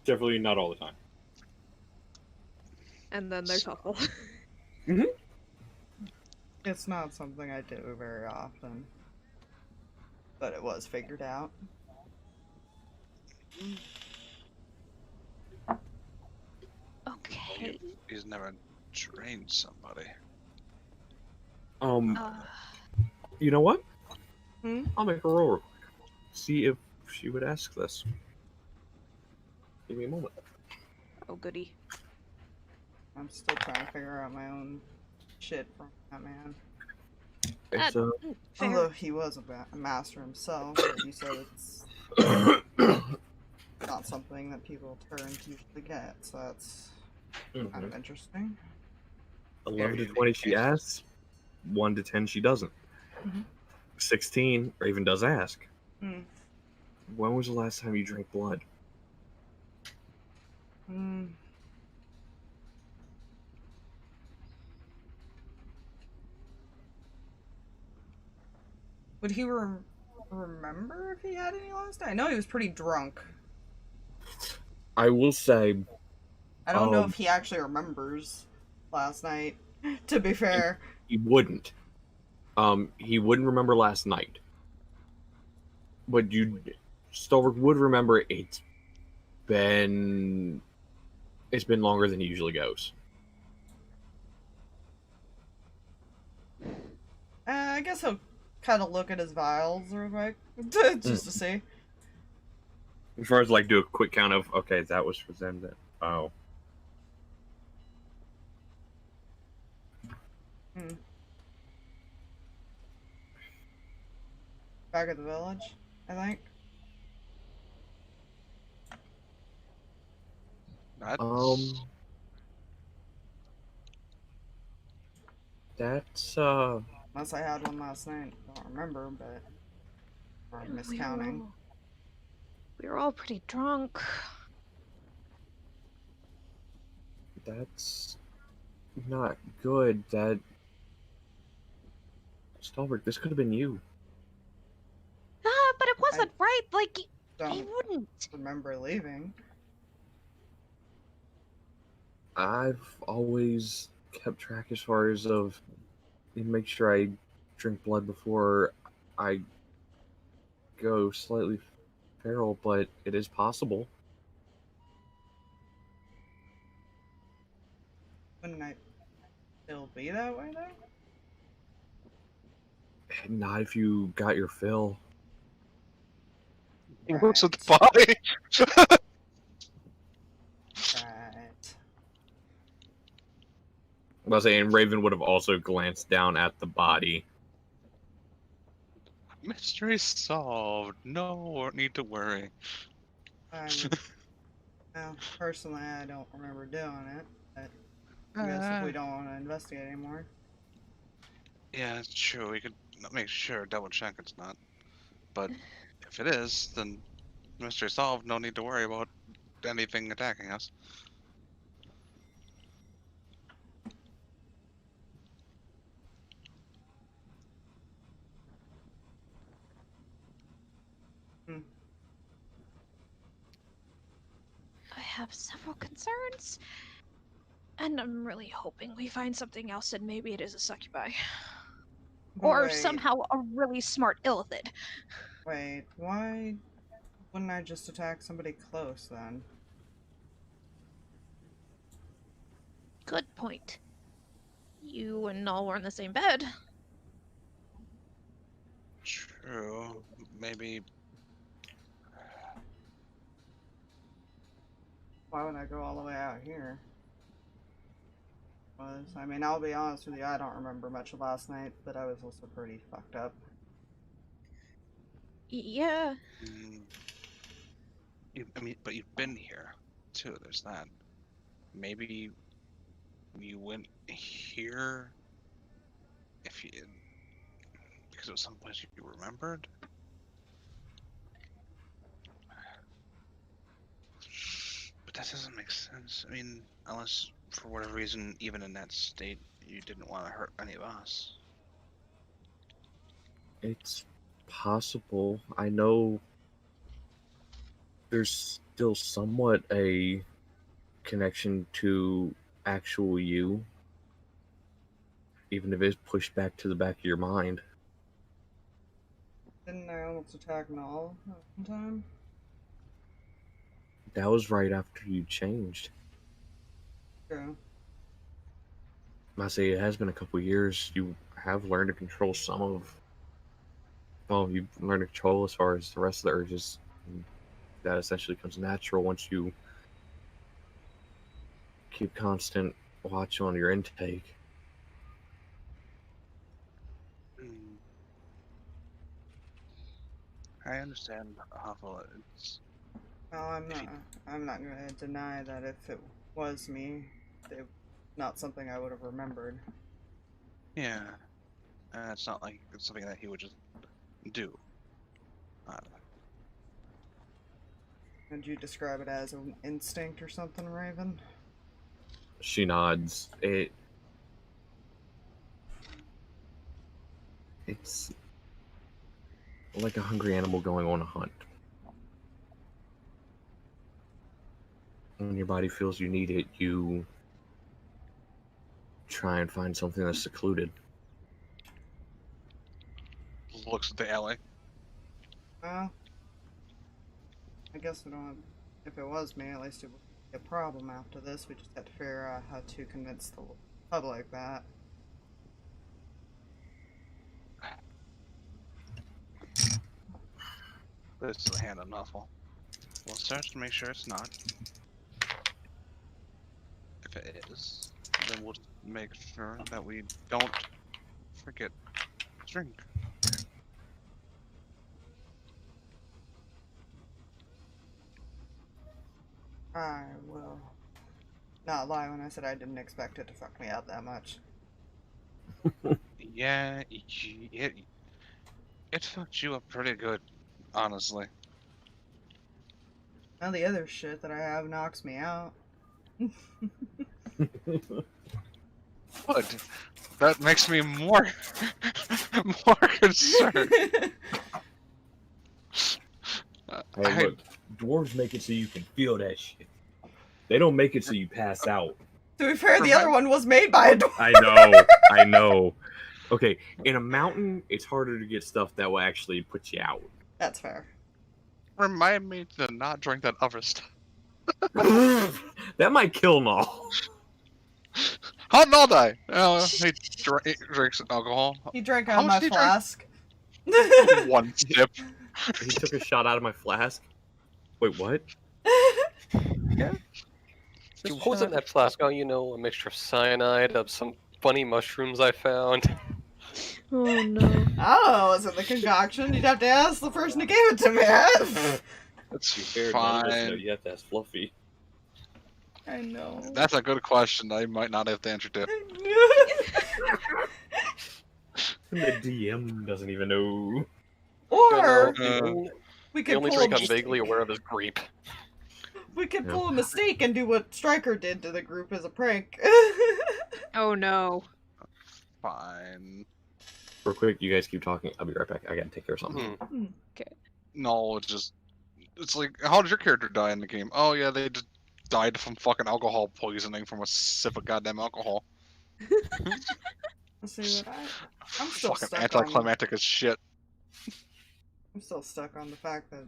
Definitely not all the time. And then there's Huffle. It's not something I do very often. But it was figured out. Okay. he's never trained somebody. You know what? Hmm? I'll make a roll real quick. See if she would ask this. Give me a moment. Oh, goody. I'm still trying to figure out my own shit from that man. It's Fair. Although he was a master himself, but you said it's Not something that people turns usually get, so that's kind Mhm. of interesting. 11 to Very 20 she unique. asks. 1 to 10 she doesn't. Mhm. 16 Raven does ask. Hmm. When was the last time you drank blood? Hmm. Would he remember if he had any last night? I know he was pretty drunk. I will say, I don't know if he actually remembers last night, to be fair. he wouldn't. He wouldn't remember last night. But Stalverk would remember been it's been longer than he usually goes. I guess he'll kind of look at his vials real quick, just to see. As far as like do a quick count of, okay, that was for them then. Oh. Hmm. Back at the village, I think. That's That's Unless I had one last night. Don't remember, but... Or I'm We miscounting. we were all pretty drunk. that's not good. That Stalverk, this could have been you. But it wasn't right. Like, he Don't wouldn't. remember leaving. I've always kept track as far as of make sure I drink blood before I go slightly feral, but it is possible. Wouldn't I still be that way, though? Not if you got your fill. he looks at the Right. body. Right. I was saying Raven would have also glanced down at the body. Mystery solved. No need to worry. I would... Well, personally, I don't remember doing it, but I guess if we don't want to investigate anymore. Yeah, it's true. We could make sure, double check it's not. But if it is, then mystery solved. No need to worry about anything attacking us. I have several concerns. And I'm really hoping we find something else and maybe it is a succubi. Or Wait, somehow a really smart illithid. wait, why wouldn't I just attack somebody close, then? Good point. You and Null were in the same bed. True. Maybe. Why would I go all the way out here? I mean, I'll be honest with you, I don't remember much of last night, but I was also pretty fucked up. Yeah. I mean, but you've been here too. There's that. Maybe you went here if you because it was someplace you remembered. But that doesn't make sense. I mean, unless for whatever reason, even in that state, you didn't want to hurt any of us. It's possible. I know there's still somewhat a connection to actual you, even if it's pushed back to the back of your mind. Didn't I almost attack Null at one time? That was right after you changed. True. I say it has been a couple of years. You have learned to control some of. Well, you've learned to control as far as the rest of the urges. That essentially comes natural once you keep constant watch on your intake. I understand, Huffle. It's Well, I'm not going to deny that if it was me, it's not something I would have remembered. yeah. It's not like it's something that he would just do. Would you describe it as an instinct or something, Raven? She nods. It's like a hungry animal going on a hunt. When your body feels you need it, you try and find something that's secluded. Looks at the alley. Well, I guess we don't. If it was me, at least it would be a problem after this. We just had to figure out how to convince the public that. This is a hand on Huffle. We'll search to make sure it's not. If it is, then we'll make sure that we don't forget to drink. I will not lie when I said I didn't expect it to fuck me up that much. Yeah, it fucked you up pretty good, honestly. Now the other shit that I have knocks me out. Good. That makes me more concerned. Hey, look, dwarves make it so you can feel that shit. They don't make it so you pass out. To be fair, the other one was made by a dwarf. I know. Okay, in a mountain, it's harder to get stuff that will actually put you out. That's fair. Remind me to not drink that other stuff. That might kill Null. How'd Null die? He drinks alcohol. He drank How out of much my did he drink? flask. One sip. He took a shot out of my flask. Wait, what? What was in that flask? Oh, you know, a mixture of cyanide, of some funny mushrooms I found. Oh no. Oh, was it the concoction? You'd have to ask the person who gave it to me. It's Fair, none of us know. fine. You have to ask Fluffy. I know. That's a good question. I might not have to answer to. The DM doesn't even know. Or we The could only pull drink a I'm vaguely aware of is grape. We could pull a mistake and do what Stryker did to the group as a prank. Oh no. Fine. Real quick, you guys keep talking. I'll be right back. I gotta take care of something. No, it's just. It's like, how did your character die in the game? Oh, yeah, they just died from fucking alcohol poisoning from a sip of goddamn alcohol. Let's see what I'm still Fucking stuck anticlimactic as shit. I'm still stuck on the fact that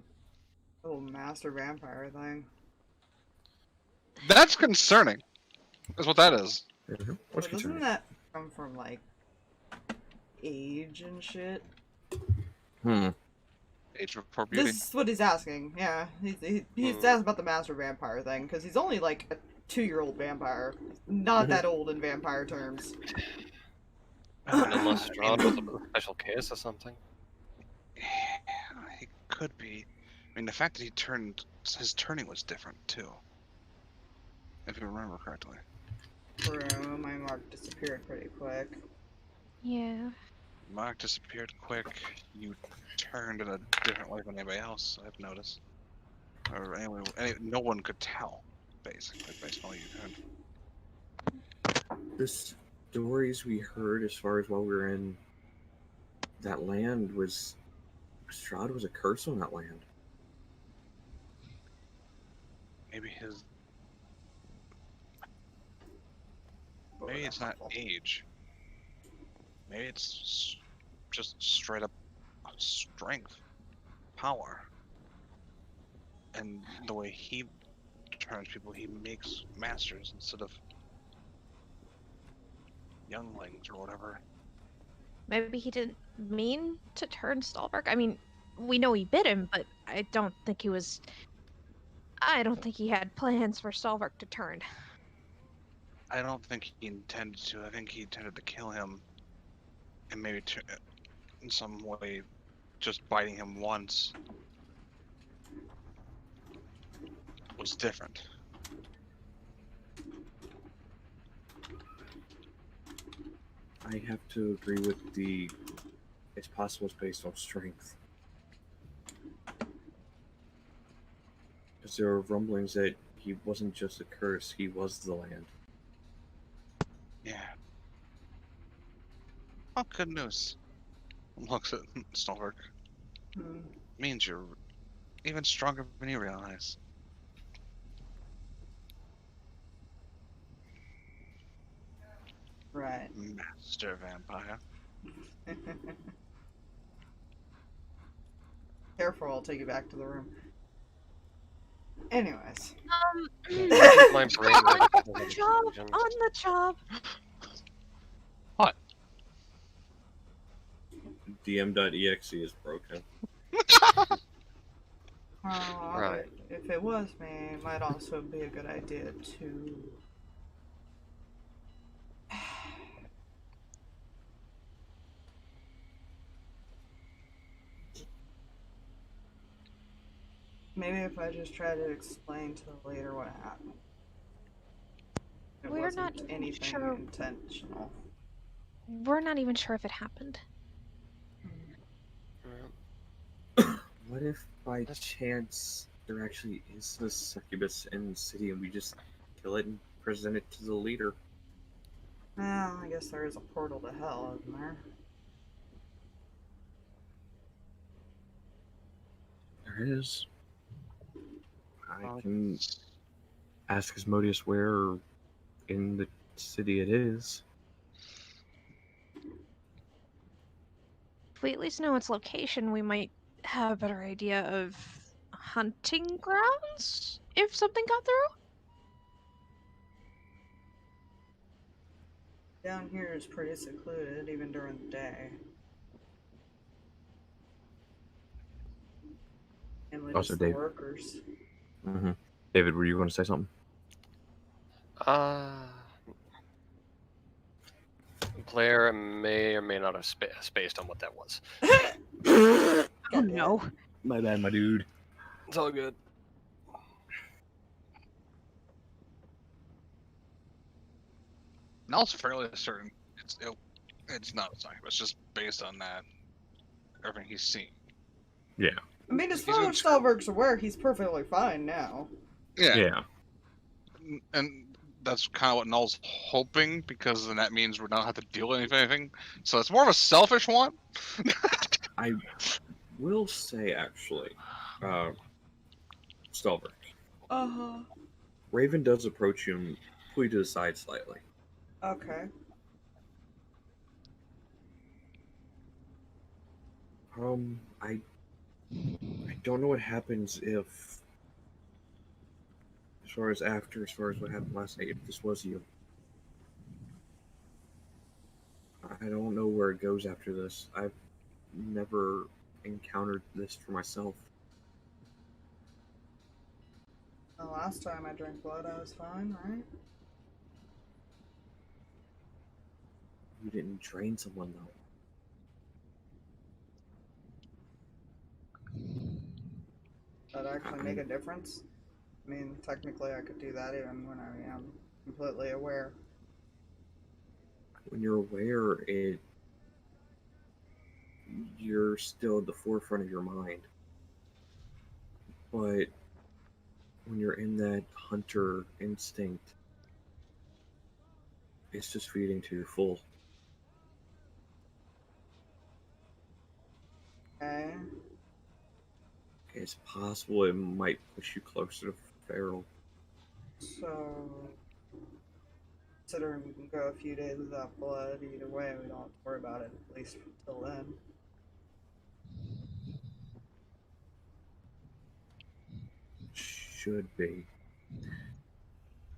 the little master vampire thing. That's concerning. Is what that is. Mm-hmm. But What's doesn't concerning? that come from like age and shit? Age for beauty. This is what he's asking. Yeah, he's asking about the master vampire thing because he's only like a 2-year-old vampire, not that old in vampire terms. Unless Strahd was a special case or something. He could be. I mean, the fact that his turning was different too. If you remember correctly. Bro, my mark disappeared pretty quick. Yeah. Mark disappeared quick. You turned in a different way than anybody else, I've noticed. Or anyway, no one could tell, basically, based on what you turned. The stories we heard as far as while we were in that land was Strahd was a curse on that land. Maybe maybe it's not age. Maybe it's just straight up strength, power, and the way he turns people. He makes masters instead of younglings or whatever. Maybe he didn't mean to turn Stalverk. I mean, we know he bit him, but I don't think he had plans for Stalverk to turn. I don't think he intended to. I think he intended to kill him, and maybe in some way just biting him once was different. I have to agree with the. It's possible it's based on strength. Because there are rumblings that he wasn't just a curse; he was the land. Yeah. Oh, good news. Looks at Stalverk. Hmm. Means you're even stronger than you realize. Right. Master vampire. Careful, I'll take you back to the room. Anyways. My brain On went the job. On the job. DM.exe is broken. Right. But if it was me, it might also be a good idea to. Maybe if I just try to explain to the leader what happened. It We're wasn't not even anything sure. intentional. We're not even sure if it happened. What if by chance there actually is a succubus in the city and we just kill it and present it to the leader? Well, I guess there is a portal to hell, isn't there? There is. I can ask Asmodeus where in the city it is. If we at least know its location, we might have a better idea of hunting grounds if something got through. Down here is pretty secluded, even during the day. Mainly Also, just the Dave. workers. Mm-hmm. David, were you going to say something? Player may or may not have spaced on what that was. Oh no. My bad, my dude. It's all good. And I was fairly certain it's not a succubus, it's just based on that. Everything he's seen. Yeah. I mean, as He's far in as Stalverk's aware, he's perfectly fine now. Yeah. And that's kind of what Null's hoping, because then that means we don't have to deal with anything. So it's more of a selfish one. I will say, actually, Stalverk, Uh-huh. Raven does approach you and pull you to the side slightly. Okay. I don't know what happens if, as far as what happened last night, if this was you. I don't know where it goes after this. I've never encountered this for myself. The last time I drank blood, I was fine, right? You didn't drain someone, though. That actually make a difference? I mean, technically I could do that even when I am completely aware. When you're aware, you're still at the forefront of your mind. But when you're in that hunter instinct, it's just feeding to your full. Okay. It's possible it might push you closer to feral. So, considering we can go a few days without blood, either way, we don't have to worry about it, at least until then. Should be.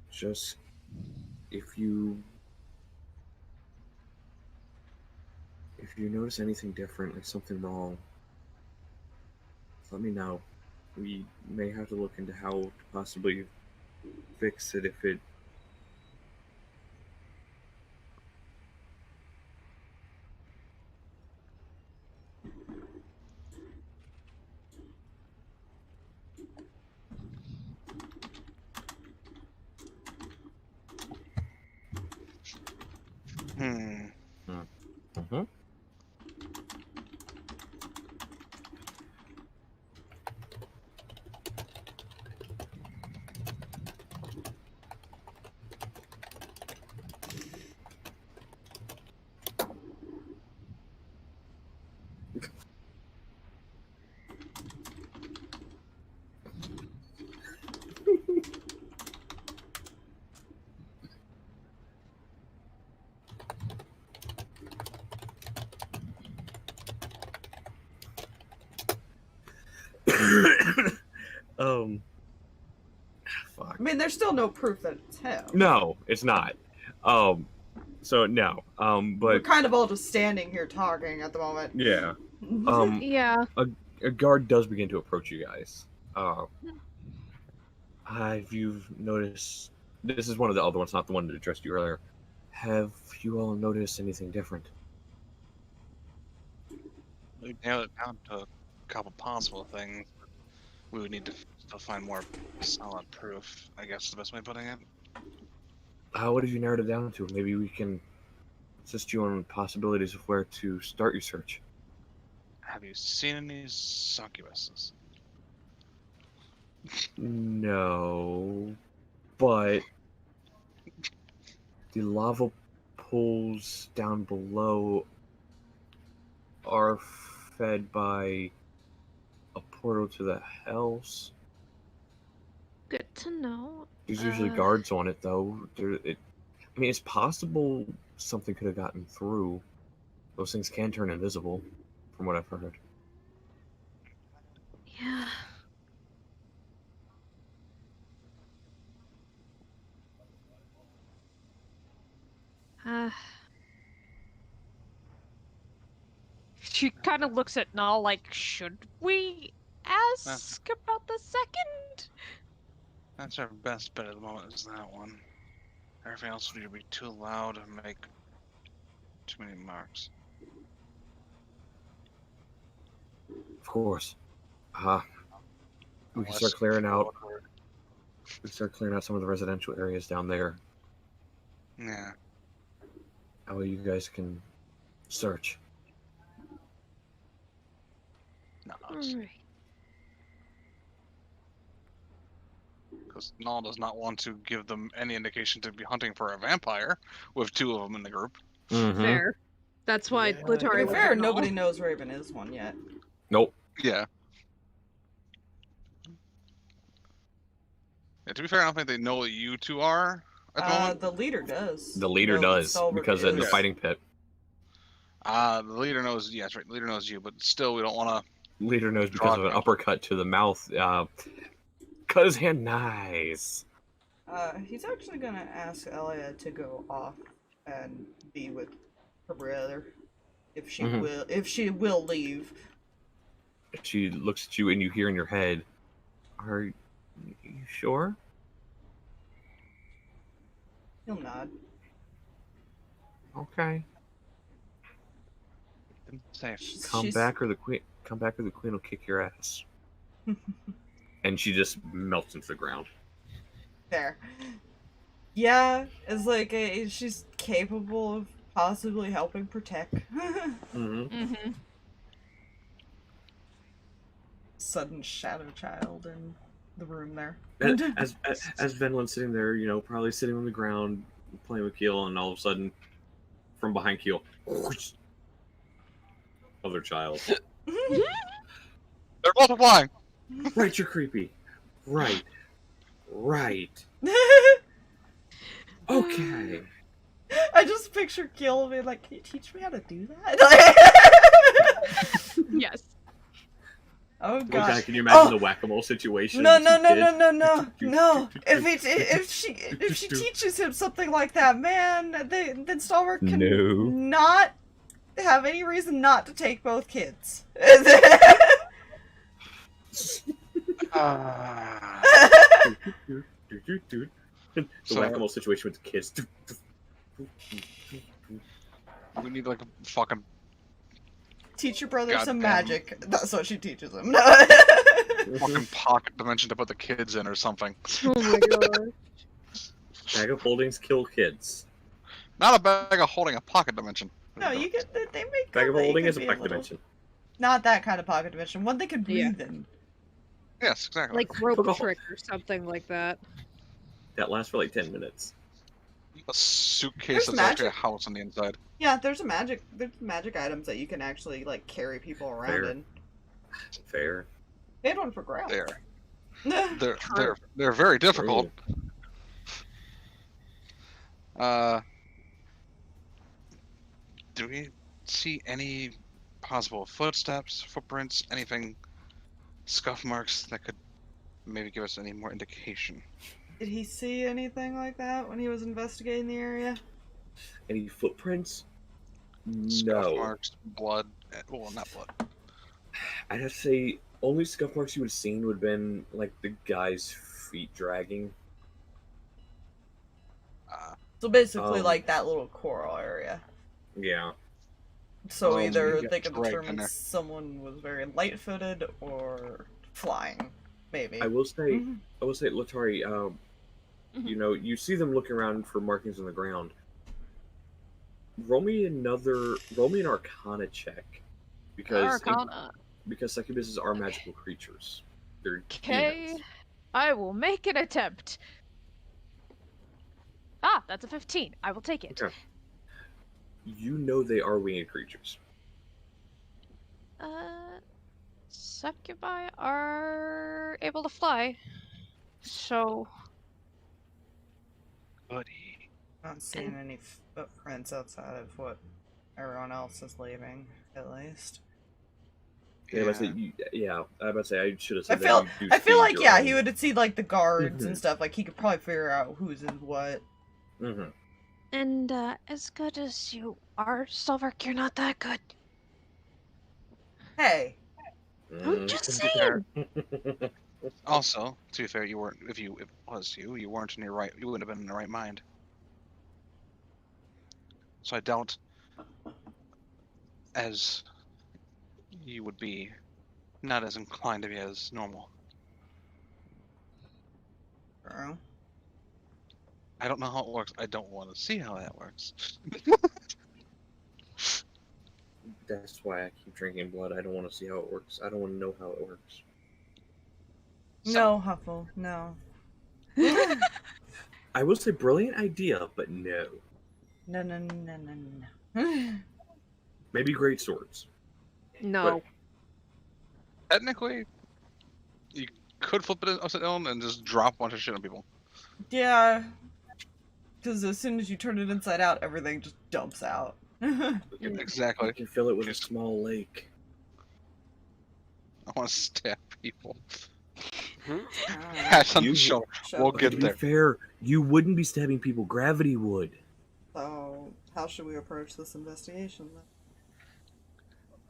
Just if you notice anything different, like something wrong, let me know. We may have to look into how to possibly fix it if it. Fuck. I mean, there's still no proof that it's him. No, it's not. So no. We're But kind of all just standing here talking at the moment. yeah. Yeah. A guard does begin to approach you guys. Have you noticed? This is one of the other ones, not the one that addressed you earlier. Have you all noticed anything different? We nailed it down to a couple possible things. We would need to still find more solid proof, I guess is the best way of putting it. What have you narrowed it down to? Maybe we can assist you on possibilities of where to start your search. Have you seen any succubuses? No, but the lava pools down below are fed by a portal to the hells. Good to know. There's usually guards on it, though. I mean, it's possible something could have gotten through. Those things can turn invisible, from what I've heard. Yeah. She kind of looks at Nall like, should we ask about the second? That's our best bet at the moment, is that one. Everything else would either be too loud and make too many marks. Of course. We can start clearing out. We can start clearing out some of the residential areas down there. Yeah. That way you guys can search. No, Alright. because Null does not want to give them any indication to be hunting for a vampire with two of them in the group. Mm-hmm. Fair. That's why To Letari be was fair, with Null. nobody knows Raven is one yet. Nope. Yeah. Yeah. To be fair, I don't think they know what you two are at the moment. The leader does. The leader does, Stalverk because in the is. fighting pit. The leader knows. Yeah, that's right. The leader knows you, but still, we don't want to. Leader knows because of an uppercut to the mouth. Cut his hand nice. He's actually gonna ask Elia to go off and be with her brother, if she will. If she will leave. She looks at you and you hear in your head, "Are you sure?" He'll nod. Okay. Safe. Come back or the queen will kick your ass. And she just melts into the ground. There. Yeah, it's like she's capable of possibly helping protect. Mm-hmm. Sudden shadow child in the room there. As Venlin's sitting there, probably sitting on the ground playing with Keel, and all of a sudden, from behind Keel, whoosh, other child. They're multiplying. Right, you're creepy. Right. Okay. I just picture Gil being like, "Can you teach me how to do that?" Yes. Oh Oh god. god, can you imagine the whack-a-mole situation? No. No. If she teaches him something like that, man, then Stalverk can No. not have any reason not to take both kids. The whack-a-mole situation with the kids. We need like a fucking. Teach your brother some Goddamn. magic. That's what she teaches him. Fucking pocket dimension to put the kids in or something. Oh my god. Bag of holdings kill kids. Not a bag of holding, a pocket dimension. No, you get they make Bag of them that you holding can is a be pocket little- dimension. Not that kind of pocket dimension. One they can Yeah. breathe in. Yes, exactly. Like rope Alcohol. trick or something like that. That lasts for like 10 minutes. a suitcase There's that's actually a magic. house on the inside. Yeah, there's magic items that you can actually like carry people around Fair. in. Fair. They had one for Grail. They're very difficult. Do we see any possible footsteps, footprints, anything, scuff marks that could maybe give us any more indication. Did he see anything like that when he was investigating the area? Any footprints? Scuff No. marks, blood. Well, not blood. I'd have to say only scuff marks you would have seen would have been like the guy's feet dragging. So basically, like that little coral area. Yeah. So Well, either you got they can dragged in determine there. someone was very light-footed or flying, maybe. I will say, Letari, you know, you see them looking around for markings on the ground. Roll me an Arcana check, because because succubuses are magical creatures. They're Okay, demons. I will make an attempt. Ah, that's a 15. I will take it. Okay. You know they are winged creatures. Succubi are able to fly, so Buddy. Not seeing any footprints outside of what everyone else is leaving, at least. Yeah, I about to say I should have I said feel, that you do I feel see like your yeah, own. he would see like the guards Mhm. and stuff. Like he could probably figure out who's in what. Mm-hmm. And as good as you are, Stalverk, you're not that good. Hey, I'm just To be fair, saying. also, to be fair, you weren't. If it was you weren't in your right. You wouldn't have been in the right mind. So I doubt, as you would be, not as inclined to be as normal. bro. I don't know how it works. I don't want to see how that works. That's why I keep drinking blood. I don't want to see how it works. I don't want to know how it works. No, Huffle, no. I will say brilliant idea, but no. No. Maybe great swords. No. Technically, you could flip it upside down and just drop a bunch of shit on people. Yeah, because as soon as you turn it inside out, everything just dumps out. Exactly. You can fill it with a small lake. I want to stab people. Hmm? Patch on You- the shoulder. Shut We'll up. get To be there. fair, you wouldn't be stabbing people. Gravity would. So, how should we approach this investigation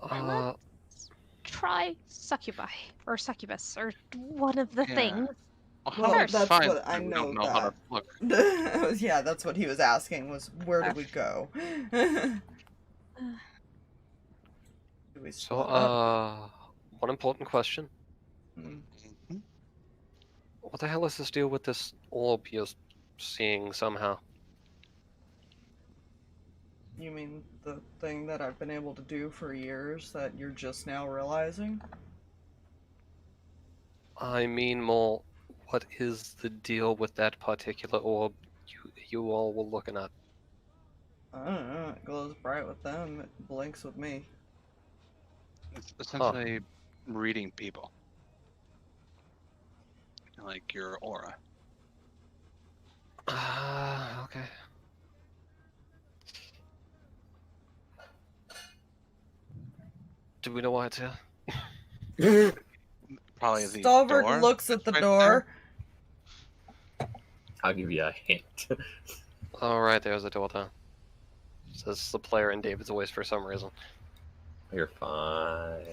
then? Try succubi or succubus or one of the Yeah. things. Well, Well, how do we that's find what I them? We know don't know how to that. look. Yeah, that's what he was asking, was where do we go? Do we So, split up? one important question. Hmm. Mhm. What the hell is this deal with this orb you're seeing somehow? You mean the thing that I've been able to do for years that you're just now realizing? I mean more, what is the deal with that particular orb you all were looking at? I don't know, it glows bright with them, it blinks with me. It's essentially reading people. Like your aura. Okay. Do we know why it's here? Probably the Stalverk door. looks at the right door. I'll give you a hint. Alright, there's the door then. Says the player in David's voice for some reason. You're fine.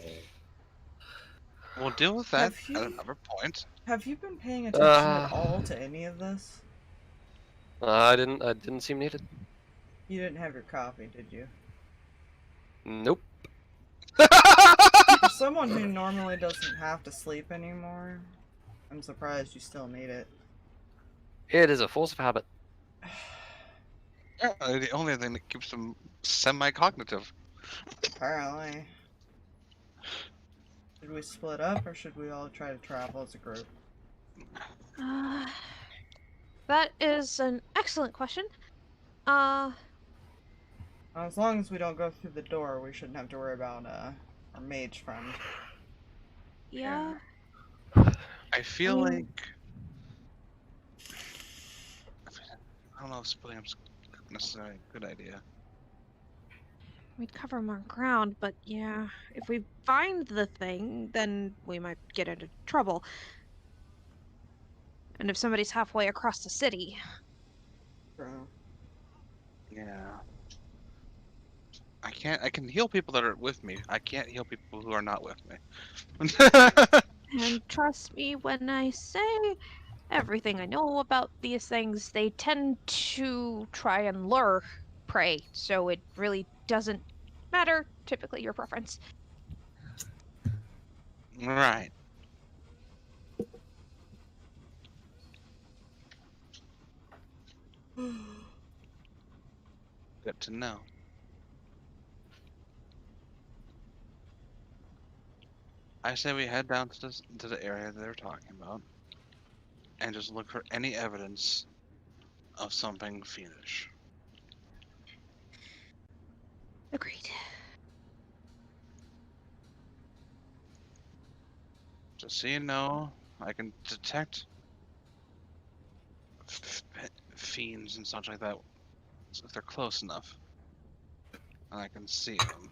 We'll deal with that Have you- at another point. Have you been paying attention at all to any of this? I didn't seem needed. You didn't have your coffee, did you? Nope. For someone who normally doesn't have to sleep anymore, I'm surprised you still need it. It is a force of habit. Yeah, the only thing that keeps them semi-cognitive. Apparently. Should we split up, or should we all try to travel as a group? That is an excellent question. As long as we don't go through the door, we shouldn't have to worry about our mage friend. Yeah. I feel Mm. like I don't know if splitting up's necessarily a good idea. We'd cover more ground, but yeah, if we find the thing, then we might get into trouble. And if somebody's halfway across the city, True. Yeah. I can heal people that are with me. I can't heal people who are not with me. and trust me when I say everything I know about these things, they tend to try and lure prey, so it really doesn't matter, typically, your preference. Right. Good to know. I say we head down to the area that they're talking about, and just look for any evidence of something fiendish. Agreed. Just so you know, I can detect fiends and such like that if they're close enough, and I can see them.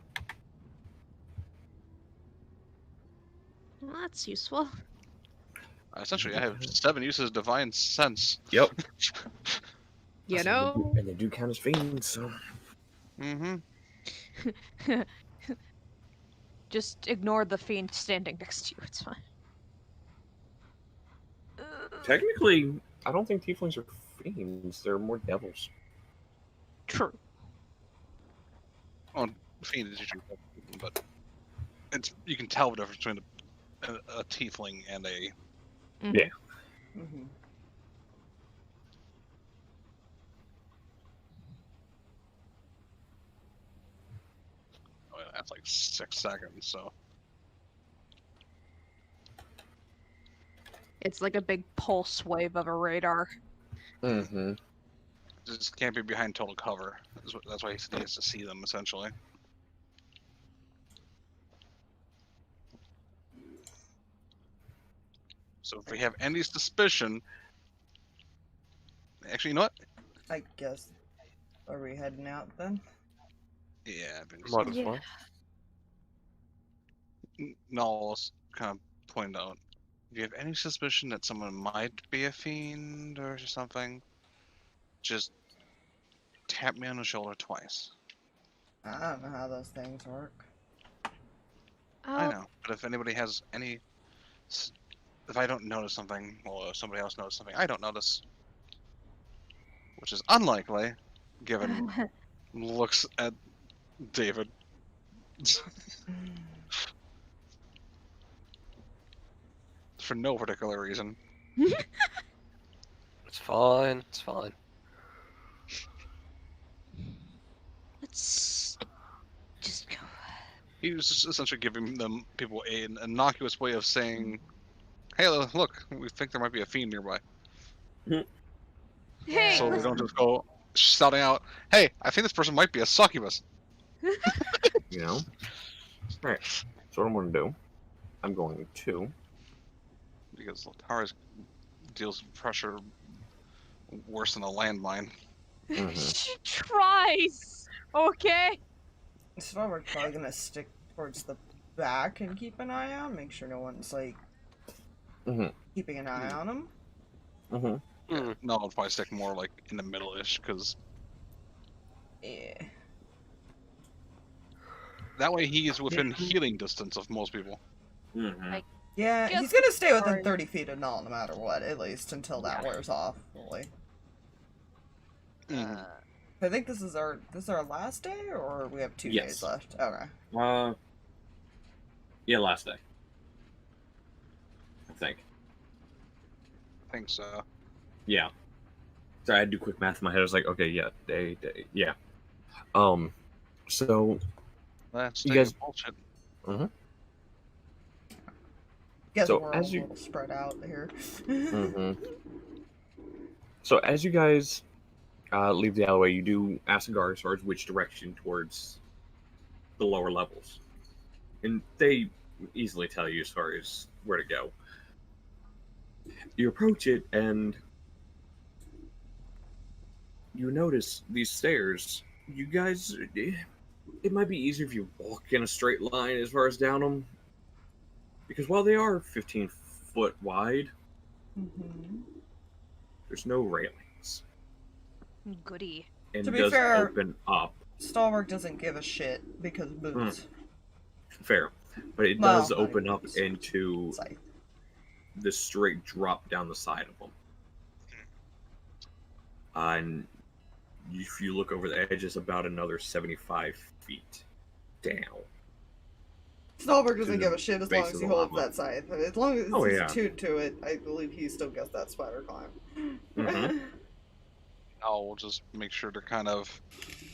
Well, that's useful. Essentially, I have 7 uses of divine sense. Yep. You And know? they do count as fiends, so. Mm-hmm. Just ignore the fiend standing next to you, it's fine. Technically, I don't think tieflings are fiends. They're more devils. True. Well, fiend is usually, but you can tell the difference between a tiefling and a. Mhm. Yeah. Mm-hmm. Oh, yeah, that's like 6 seconds. So It's like a big pulse wave of a radar. Mm-hmm. just can't be behind total cover. That's why he needs to see them essentially. So if we have any suspicion, actually, you know what? I guess. Are we heading out then? Yeah, I think Might so. as Yeah. well. Null's kind of pointed out. If you have any suspicion that someone might be a fiend or something, just tap me on the shoulder twice. I don't know how those things work. I know, but if anybody has any, if I don't notice something, or if somebody else notices something I don't notice, which is unlikely, given looks at David. For no particular reason. It's fine. It's fine. Let's just go. He was just essentially giving people an innocuous way of saying, "Hey, look, we think there might be a fiend nearby." Hey, So they listen. don't just go shouting out, "Hey, I think this person might be a succubus." You know? Alright. So what I'm going to do, I'm going to. Because Letari deals with pressure worse than a landmine. She tries. Okay. Stalverk's probably gonna stick towards the back and keep an eye out, make sure no one's like keeping an eye on him. Yeah, no, I'll probably stick more like in the middle-ish, because Yeah. that way he is within healing distance of most people. Yeah, Guess he's gonna stay within sorry. 30 feet of Null no matter what, at least until that wears off fully. I think this is our last day, or we have 2 Yes. days left. Okay. Yeah, last day. I think. I think so. Yeah. So I had to do quick math in my head. I was like, okay, yeah, day, yeah. So That's you guys. bullshit. Guess So, we're all as a you- little spread out here. So as you guys leave the alleyway, you do ask the guard as far as which direction towards the lower levels, and they easily tell you as far as where to go. You approach it, and you notice these stairs. You guys, it might be easier if you walk in a straight line as far as down them, because while they are 15 foot wide, There's no railings. Goody. And To it be does fair- open up. Stalverk doesn't give a shit because boots. Fair. But it Well, does open up boots. into Scythe. the straight drop down the side of them. And if you look over the edge, it's about another 75 feet down. Stalverk To doesn't the give a shit as base long of as he the holds lava. that scythe. As long as Oh, he's yeah. tuned to it, I believe he still gets that spider climb. Mhm. I'll just make sure to kind of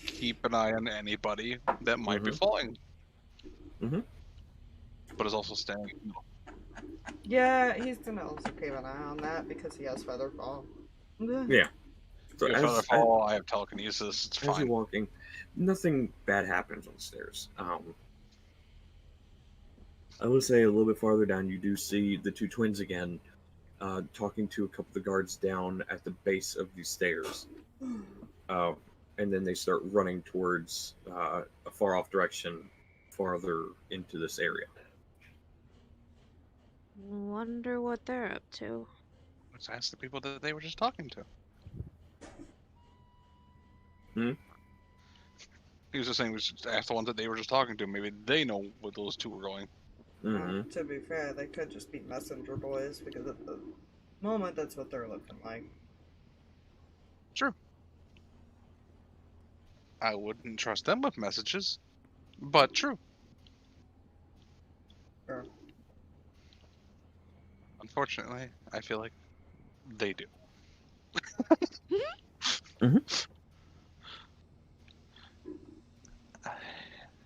keep an eye on anybody that might be Mhm. falling. Mhm. But is also staying. Yeah, he's gonna also keep an eye on that because he has featherfall. Yeah. So If I fall, I have telekinesis. It's as you're fine. walking, nothing bad happens on the stairs. I will say a little bit farther down, you do see the two twins again, talking to a couple of the guards down at the base of these stairs. And then they start running towards a far off direction, farther into this area. Wonder what they're up to. Let's ask the people that they were just talking to. Hmm? He was just saying, we should ask the ones that they were just talking to. Maybe they know where those two were going. Mm-hmm. To be fair, they could just be messenger boys because at the moment that's what they're looking like. True. I wouldn't trust them with messages, but true. Sure. Unfortunately, I feel like they do. Mhm.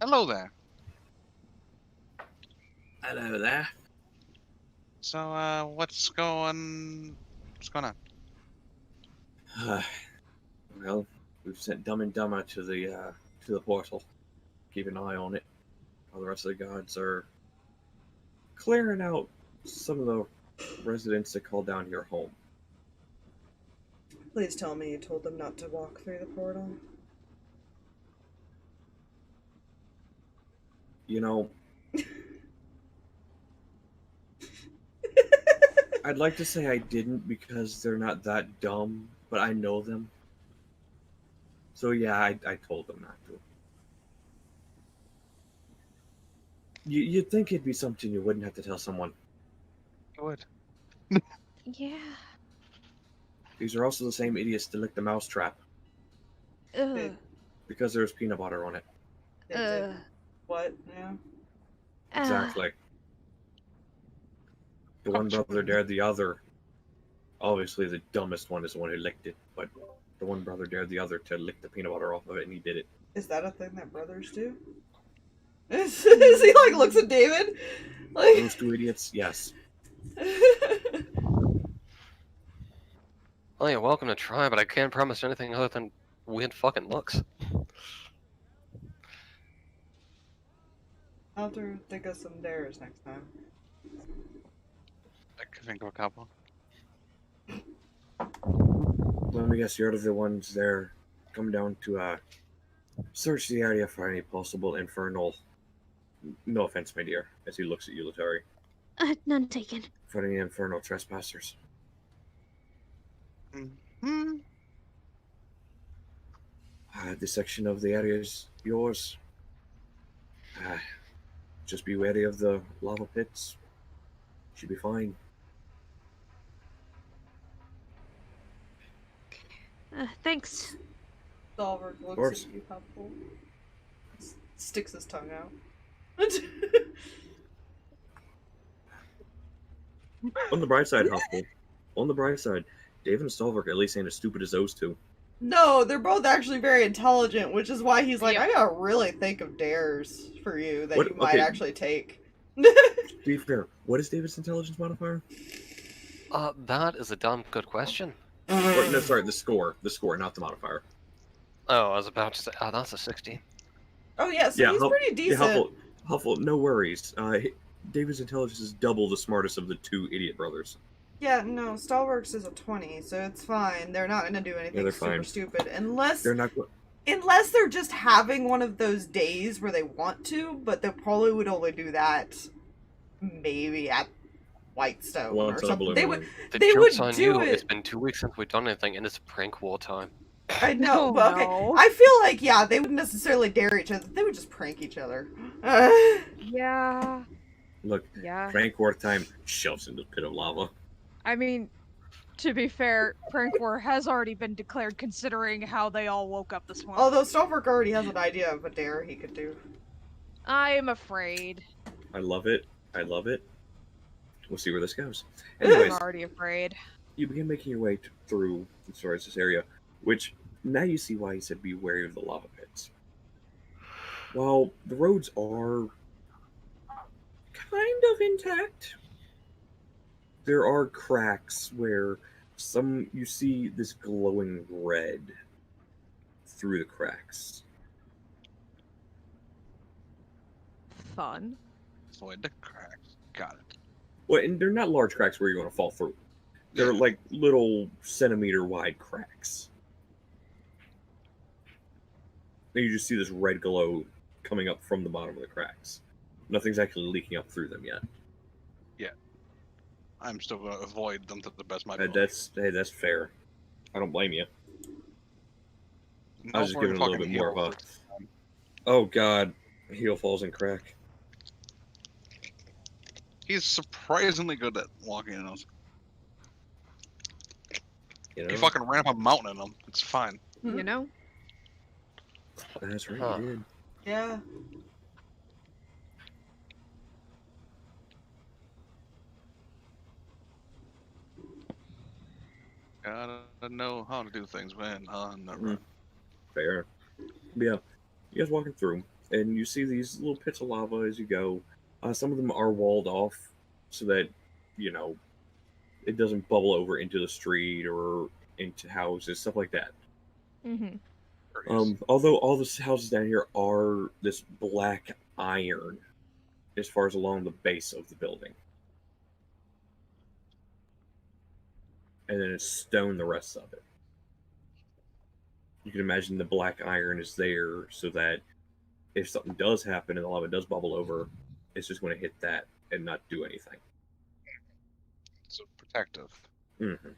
Hello there. Hello there. So, what's going on? Well, we've sent Dumb and Dumber to the portal. Keep an eye on it. While the rest of the guards are clearing out some of the residents that call down here home. Please tell me you told them not to walk through the portal. You know, I'd like to say I didn't because they're not that dumb, but I know them. So yeah, I told them not to. You'd think it'd be something you wouldn't have to tell someone. I would. Yeah. These are also the same idiots that licked the mousetrap Ugh. because there's peanut butter on it. They did what now? Exactly. The one brother dared the other. Obviously, the dumbest one is the one who licked it, but the one brother dared the other to lick the peanut butter off of it, and he did it. Is that a thing that brothers do? Is he like looks at David? Like Those two idiots, yes. Well, you're welcome to try, but I can't promise anything other than weird fucking looks. I'll have to think of some dares next time. I could think of a couple. Let me guess, you're the ones there come down to search the area for any possible infernal. No offense, my dear, as he looks at you, Letari. None taken. For any infernal trespassers. Mm-hmm. This section of the area is yours. Just be wary of the lava pits. Should be fine. Thanks. Stalverk looks course. at you, Huffle. Sticks his tongue out. On the bright side, Huffle. On the bright side, Dave and Stalverk at least ain't as stupid as those two. No, they're both actually very intelligent, which is why he's like, Yep. I gotta really think of dares for you that What- you might okay. actually take. To be fair, what is David's intelligence modifier? That is a damn good question. Or, no, sorry, the score. The score, not the modifier. Oh, I was about to say, that's a 60. Oh yeah, so Yeah, he's Huff- pretty Yeah, decent. Huffle, no worries. David's intelligence is double the smartest of the two idiot brothers. Yeah, no, Stalworks is a 20, so it's fine. They're not gonna do anything they're super fine. stupid unless They're not. they're just having one of those days where they want to, but they probably would only do that maybe at white stone Once or in a something. blue They moon. would. The They joke's would on do you. it. It's been 2 weeks since we've done anything, and it's prank war time. I know, Oh, but okay. no. I feel like, yeah, they wouldn't necessarily dare each other. They would just prank each other. Yeah. Look, Yeah. prank war time shoves into the pit of lava. I mean, to be fair, prank war has already been declared considering how they all woke up this morning. Although Stalverk already has an idea of a dare he could do. I'm afraid. I love it. I love it. We'll see where this goes. I'm Anyways, already afraid. you begin making your way through towards this area, which now you see why he said be wary of the lava pits. While the roads are kind of intact, there are cracks where you see this glowing red through the cracks. Fun. Avoid the cracks. Got it. Well, and they're not large cracks where you're going to fall through. They're Yeah. like little centimeter wide cracks. And you just see this red glow coming up from the bottom of the cracks. Nothing's actually leaking up through them yet. I'm still going to avoid them to the best of my ability. That's fair. I don't blame you. I was just No giving it a little fucking bit more of heal a. first time. Oh god, heel falls in crack. He's surprisingly good at walking in those. You know, He fucking ran up a mountain in them. It's fine. You know? that's right. Huh. You did. Yeah. Gotta know how to do things when on the run. Fair. But yeah, you guys walking through, and you see these little pits of lava as you go. Some of them are walled off so that, it doesn't bubble over into the street or into houses, stuff like that. Mm-hmm. Although all the houses down here are this black iron as far as along the base of the building. And then it's stone the rest of it. You can imagine the black iron is there so that if something does happen and the lava does bubble over, it's just going to hit that and not do anything. So protective. Mm-hmm.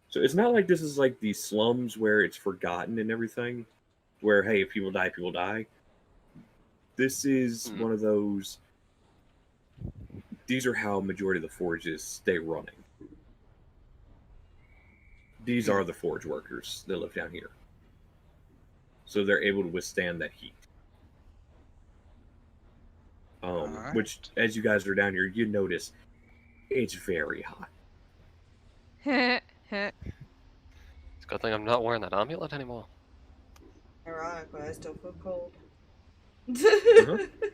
So it's not like this is like the slums where it's forgotten and everything, where, hey, if people die, people die. This is one of those, these are how majority of the forges stay running. These are the forge workers that live down here. So they're able to withstand that heat. Alright. Which, as you guys are down here, you notice it's very hot. It's a good thing I'm not wearing that amulet anymore. Ironically, I still feel cold.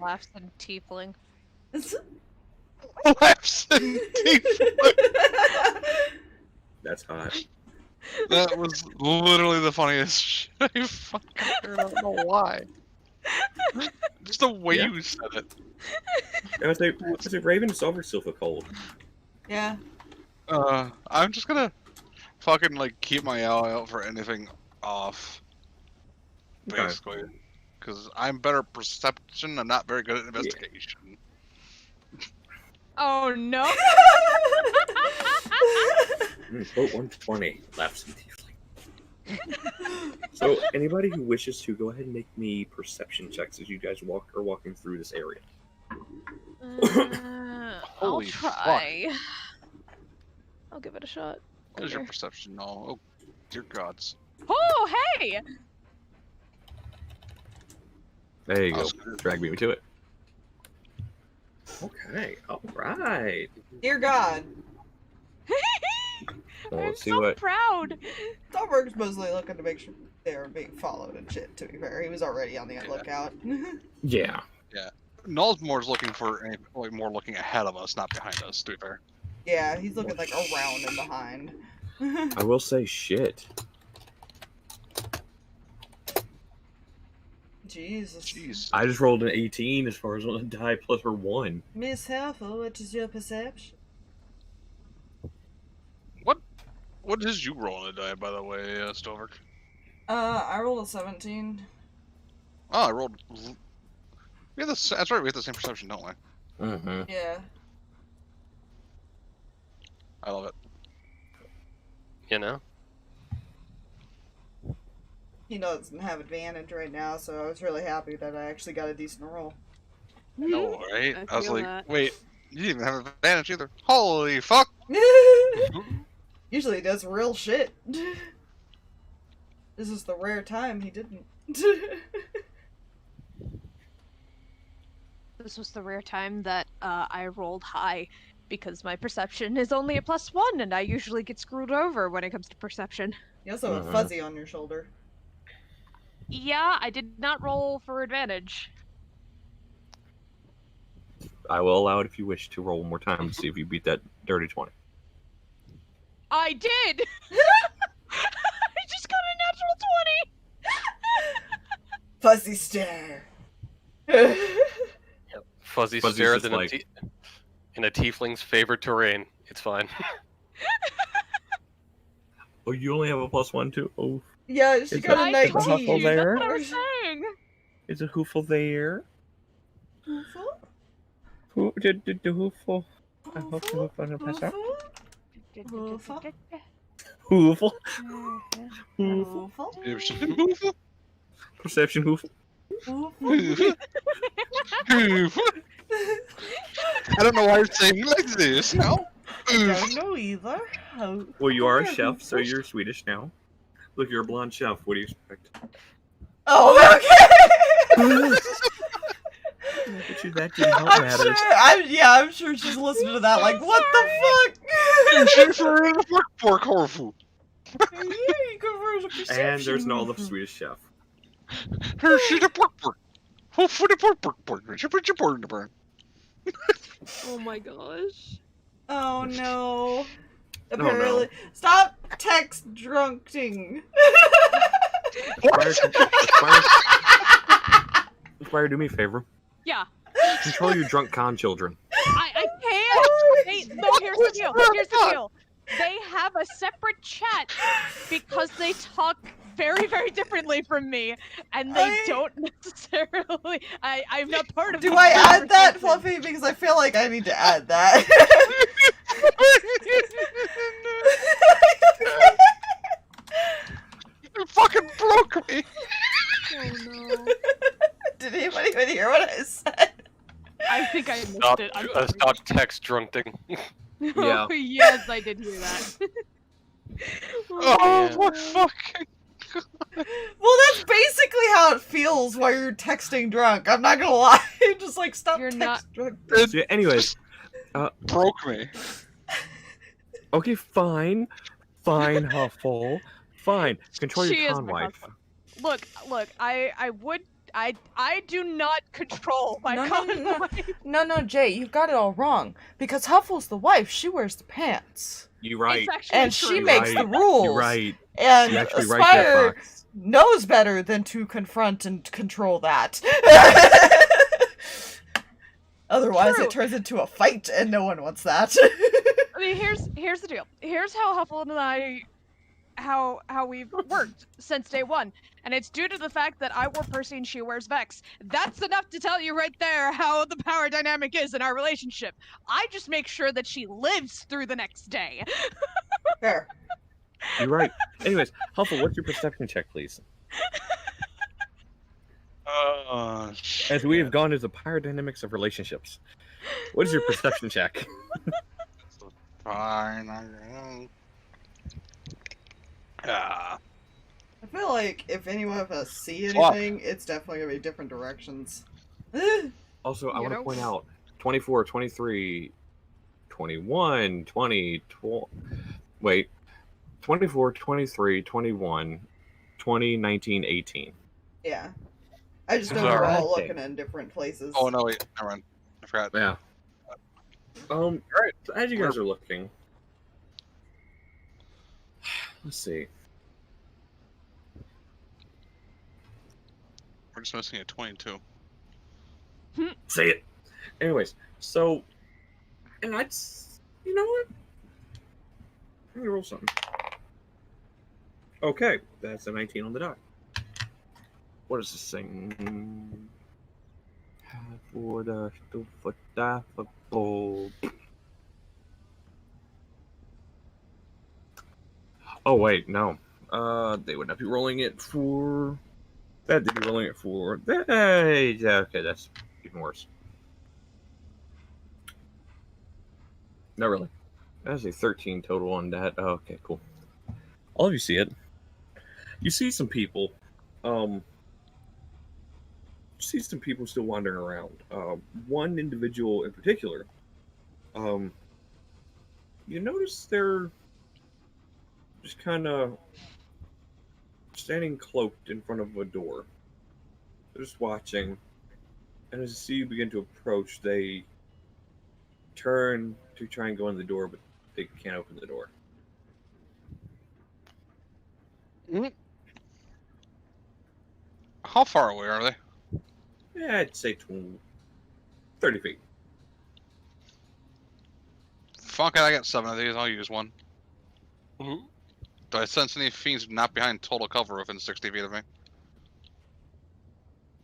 Laughs and tiefling. Laughs. That's hot. That was literally the funniest shit I fucking heard. I don't know why. Just the way Yeah. you said it. I would say Raven and Silver still feel cold. Yeah. I'm just gonna fucking like keep my eye out for anything off. Okay. Basically. Because I'm better at perception, I'm not very good at investigation. Oh no! Quote 120, laughs and tiefling. So, anybody who wishes to, go ahead and make me perception checks as you guys are walking through this area. I'll Holy try. I'll give it a shot. What is your Here. perception? No. Oh, dear gods. Oh, hey! There you I go. was good. Drag me to it. Okay, alright. Dear God. Well, I'm let's see so what. proud. Stalverk's mostly looking to make sure they're being followed and shit, to be fair. He was already on the lookout. Yeah. Nullsmore's looking for more looking ahead of us, not behind us, to be fair. Yeah, he's looking like around and behind. I will say shit. Jesus. Jeez. I just rolled an 18 as far as on a die plus her 1. Miss Huffle, what is your perception? What did you roll on a die, by the way, Stalverk? I rolled a 17. Oh, I rolled. That's right, we have the same perception, don't we? Mm-hmm. Yeah. I love it. You know? He doesn't have advantage right now, so I was really happy that I actually got a decent roll. No, right? I I was feel like, that. wait, you didn't even have advantage either. Holy fuck! Usually he does real shit. This is the rare time he didn't. This was the rare time that I rolled high because my perception is only a +1, and I usually get screwed over when it comes to perception. You also have a fuzzy on your shoulder. Yeah, I did not roll for advantage. I will allow it if you wish to roll one more time to see if you beat that dirty 20. I did! I just got a natural 20! Fuzzy stare. Fuzzy Fuzzy's stares just in, like- in a tiefling's favorite terrain. It's fine. Oh, you only have a +1 too? Oh, Yeah, she Is got a I 19. told you, there? that's what I was saying! is a Huffle there? Huffle? Who did the Huffle? I hope the Huffle? Huffle doesn't pass out. Huffle? Huffle? Huffle? Huffle? Perception Huffle? Huffle? I don't know why you're saying it like this. No. I don't know either. Well, you are a chef, so you're Swedish now. Look, you're a blonde chef. What do you expect? Oh, okay! Look at you, that didn't help I'm matters. sure, I'm sure she's listening to that like, what the fuck? Pork horfu. Yeah, you go for a perception. And there's an olive Swedish chef. She's a pork. Who for the pork? Oh my gosh. Oh no. no. Apparently, stop text drunking. Fire, do me a favor. Yeah. Control your drunk con children. I can't! No, here's the deal. Here's the deal. They have a separate chat because they talk very, very differently from me, and they don't necessarily. I'm not part of. Do the I add that, conversation. Fluffy? Because I feel like I need to add that. You fucking broke me. Oh no. Did anybody even hear what I said? I think I missed Stop, it. I'm sorry. stop text drunting. Yeah. Oh, yes, I did hear that. Oh Yeah. my fucking. Well, that's basically how it feels while you're texting drunk. I'm not gonna lie. Just like stop You're text not- drunk. So, anyways, Broke me. okay, fine, Huffle, fine. Control She your is con my wife. Look, I do not control my convoy. No, Jay, you got it all wrong. Because Huffle's the wife, she wears the pants. You right. It's actually And true. she makes right. the rules. You're right. And You're actually right there, Aspire Fox. knows better than to confront and control that. Otherwise, True. it turns into a fight, and no one wants that. I mean, here's the deal. Here's how Huffle and I, how we've worked since day one, and it's due to the fact that I wore Percy and she wears Vex. That's enough to tell you right there how the power dynamic is in our relationship. I just make sure that she lives through the next day. Fair. You're right. Anyways, Huffle, what's your perception check, please? As we have gone into the power dynamics of relationships, what is your perception check? Fine. I I feel like if any one of us see anything, it's definitely gonna be different directions. Also, I You want to know? point out 24, 23, 21, 20, wait, 24, 23, 21, 20, 19, 18. Yeah. I just know Sorry. we're all looking in different places. Oh no, wait, never mind. I forgot. Yeah. Right. So as you guys are looking, let's see. We're just missing a 22. Say it. Anyways, so, and you know what? I'm gonna roll something. Okay, that's a 19 on the die. What is this thing? for the football. Oh wait, no. They would not be rolling it for. They'd be rolling it for. Hey, yeah, okay, that's even worse. Not really. That's a 13 total on that. Oh, okay, cool. All of you see it. You see some people. You see some people still wandering around. One individual in particular. You notice they're just kind of standing cloaked in front of a door. They're just watching, and as you see you begin to approach, they turn to try and go in the door, but they can't open the door. How far away are they? Yeah, I'd say 30 feet. Fuck it, I got 7 of these. I'll use one. Mhm. Do I sense any fiends not behind total cover within 60 feet of me?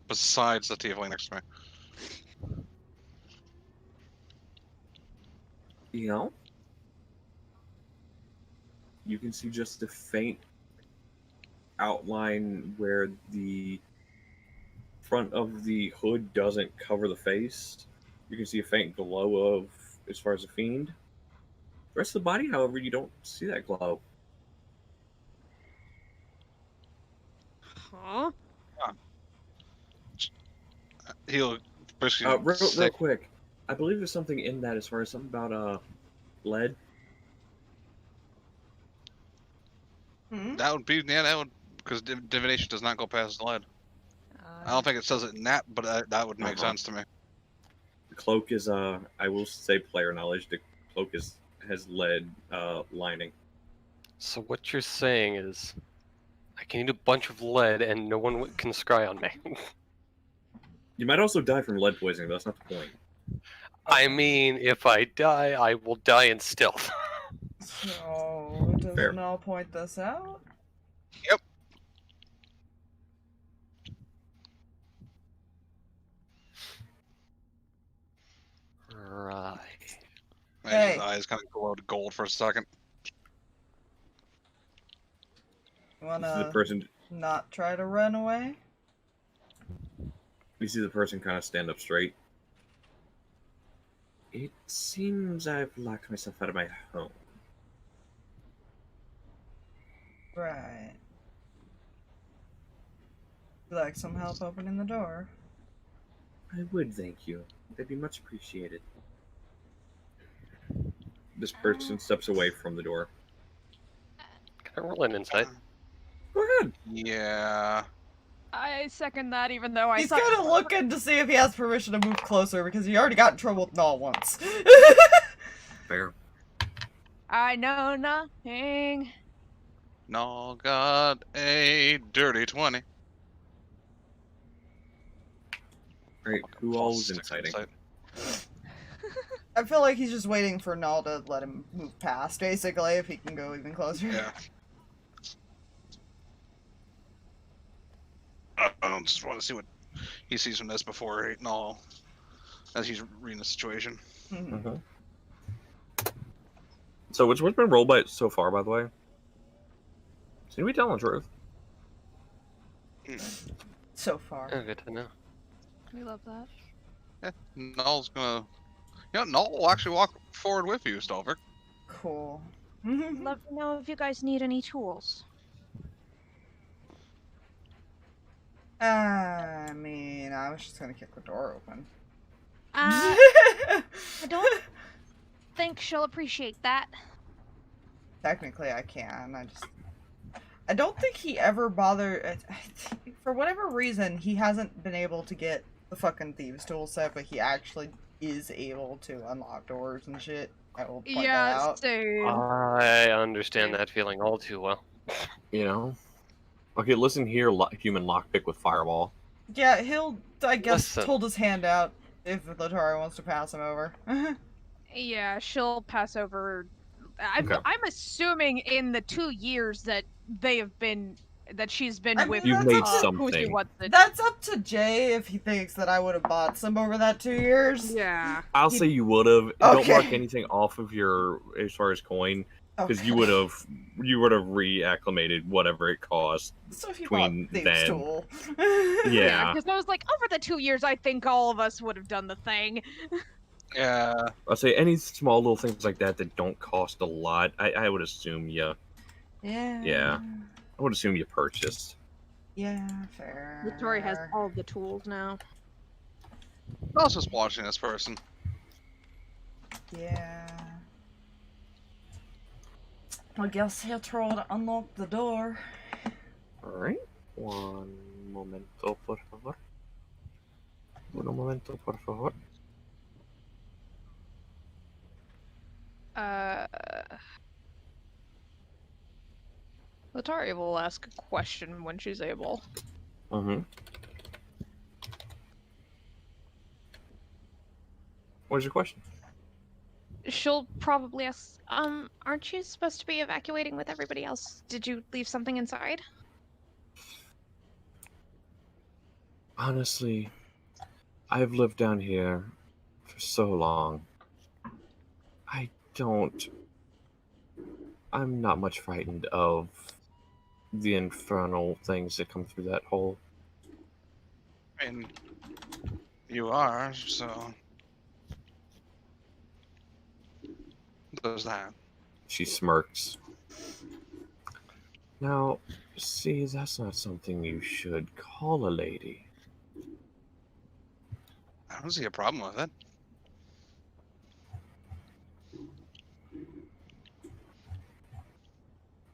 Besides the tiefling next to me. You know? You can see just a faint outline where the front of the hood doesn't cover the face. You can see a faint glow of, as far as a fiend. The rest of the body, however, you don't see that glow. Huh? He'll basically Real quick, I believe there's something in that as far as something about lead. That would be, yeah, that would, because divination does not go past lead. I don't think it says it in that, but that would make sense to me. The cloak is I will say player knowledge. The cloak has lead lining. So what you're saying is, I can eat a bunch of lead and no one can scry on me. You might also die from lead poisoning, but that's not the point. I mean, if I die, I will die in stealth. So, does Fair. Null point this out? Yep. Right. Hey. His eyes kind of glowed gold for a second. You You see the wanna person. not try to run away? You see the person kind of stand up straight. It seems I've locked myself out of my home. Right. Would you like some help opening the door? I would, thank you. That'd be much appreciated. This person steps away from the door. Can I roll an insight? Go ahead. Yeah. I second that, even though I He's thought- kind of looking to see if he has permission to move closer because he already got in trouble with Null once. Fair. I know nothing. No, got a dirty 20. Alright, who all is inciting? I feel like he's just waiting for Null to let him move past, basically, if he can go even closer. Yeah. I just want to see what he sees from this before no, as he's reading the situation. Mhm. So, what's been rolled by so far, by the way? Seem to be telling the truth. So far. Oh, good to know. We love that. Yeah, Null's gonna. Null will actually walk forward with you, Stalverk. Cool. Love to know if you guys need any tools. I mean, I was just gonna kick the door open. I don't think she'll appreciate that. Technically, I can. I don't think he ever bothered. For whatever reason, he hasn't been able to get the fucking thieves tool set, but he actually is able to unlock doors and shit. I will point that out. Same. I understand that feeling all too well. You know? Okay, listen here, human lockpick with fireball. Yeah, he'll, I guess, Listen. hold his hand out if Letari wants to pass him over. Yeah, she'll pass over. Okay. I'm assuming in the 2 years that they have been that she's been I mean, with. You've made Who she something. wants it. That's up to Jay if he thinks that I would have bought some over that 2 years. Yeah. I'll say you would have. Don't Okay. mark anything off of your as far as coin, because Okay. you would have reacclimated whatever it cost. So if you between bought Thieves' then. Tool. Yeah. Because I was like, over the 2 years, I think all of us would have done the thing. Yeah. I'll say any small little things like that that don't cost a lot. I would assume you. Yeah. Yeah. I would assume you purchased. Yeah, fair. Letari has all the tools now. I was just watching this person. Yeah. I guess he'll try to unlock the door. All right. Un momento, por favor. Un momento, por favor. Letari will ask a question when she's able. Mm-hmm. What is your question? She'll probably ask, aren't you supposed to be evacuating with everybody else? Did you leave something inside? Honestly, I've lived down here for so long. I'm not much frightened of the infernal things that come through that hole. I mean, you are, so. There's that. She smirks. Now, see, that's not something you should call a lady. I don't see a problem with it.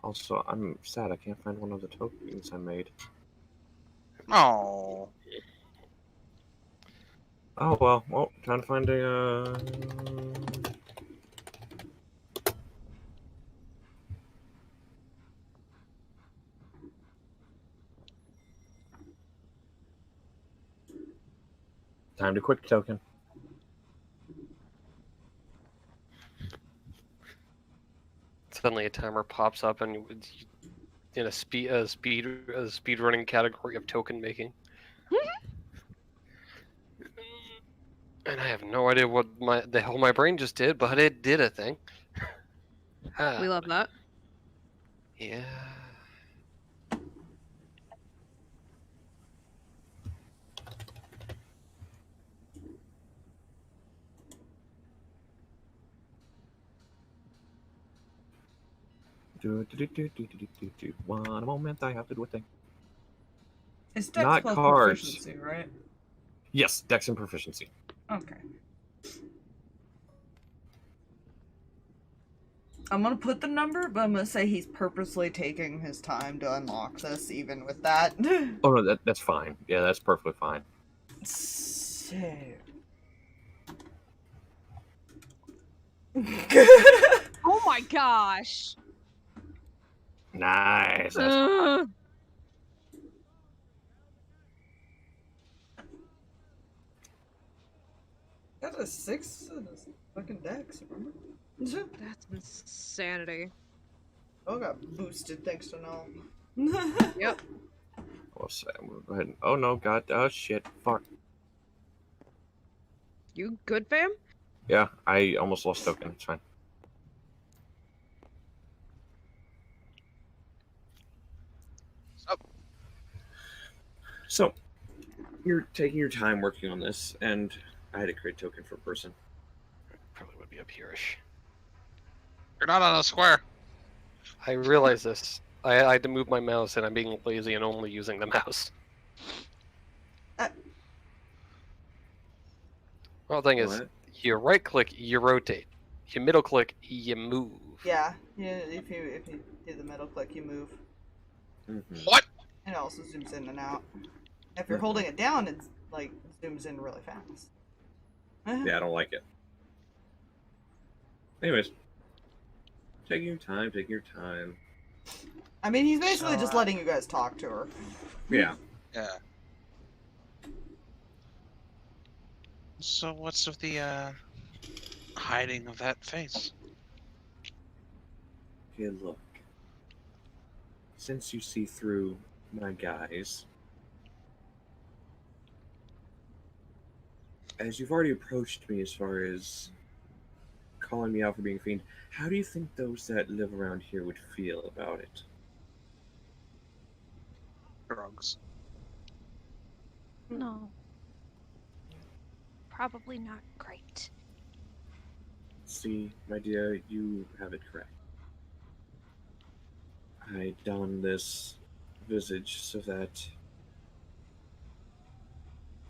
Also, I'm sad I can't find one of the tokens I made. Oh. Oh, well, trying to find a, Time to quit token. Suddenly a timer pops up and in a speed running category of token making. And I have no idea what the hell my brain just did, but it did a thing. We love that. Yeah. One moment, I have to do a thing. It's Dex Not plus cards. proficiency, right? Yes, Dex and proficiency. Okay. I'm gonna put the number, but I'm gonna say he's purposely taking his time to unlock this, even with that. Oh no, that's fine. Yeah, that's perfectly fine. So... Oh my gosh! Nice. That's Got a 6 and a fucking Dex, remember? That's insanity. Oh, got boosted thanks to Null. Yep. We'll say, we'll go ahead and, oh no, God, oh shit, fuck. You good, fam? Yeah, I almost lost token. It's fine. So, you're taking your time working on this, and I had to create a token for a person. Probably would be up here-ish. You're not on a square. I realize this. I had to move my mouse, and I'm being lazy and only using the mouse. Well, the thing is, What? you right-click, you rotate. You middle-click, you move. Yeah, if you do the middle click, you move. Mm-hmm. What? And it also zooms in and out. If you're holding it down, it like zooms in really fast. Yeah, I don't like it. Anyways, taking your time. I mean, he's basically So, just letting you guys talk to her. Yeah. Yeah. So what's with the hiding of that face? Okay, look. since you see through my guise, as you've already approached me as far as calling me out for being a fiend, how do you think those that live around here would feel about it? Drugs. No. Probably not great. See, my dear, you have it correct. I don this visage so that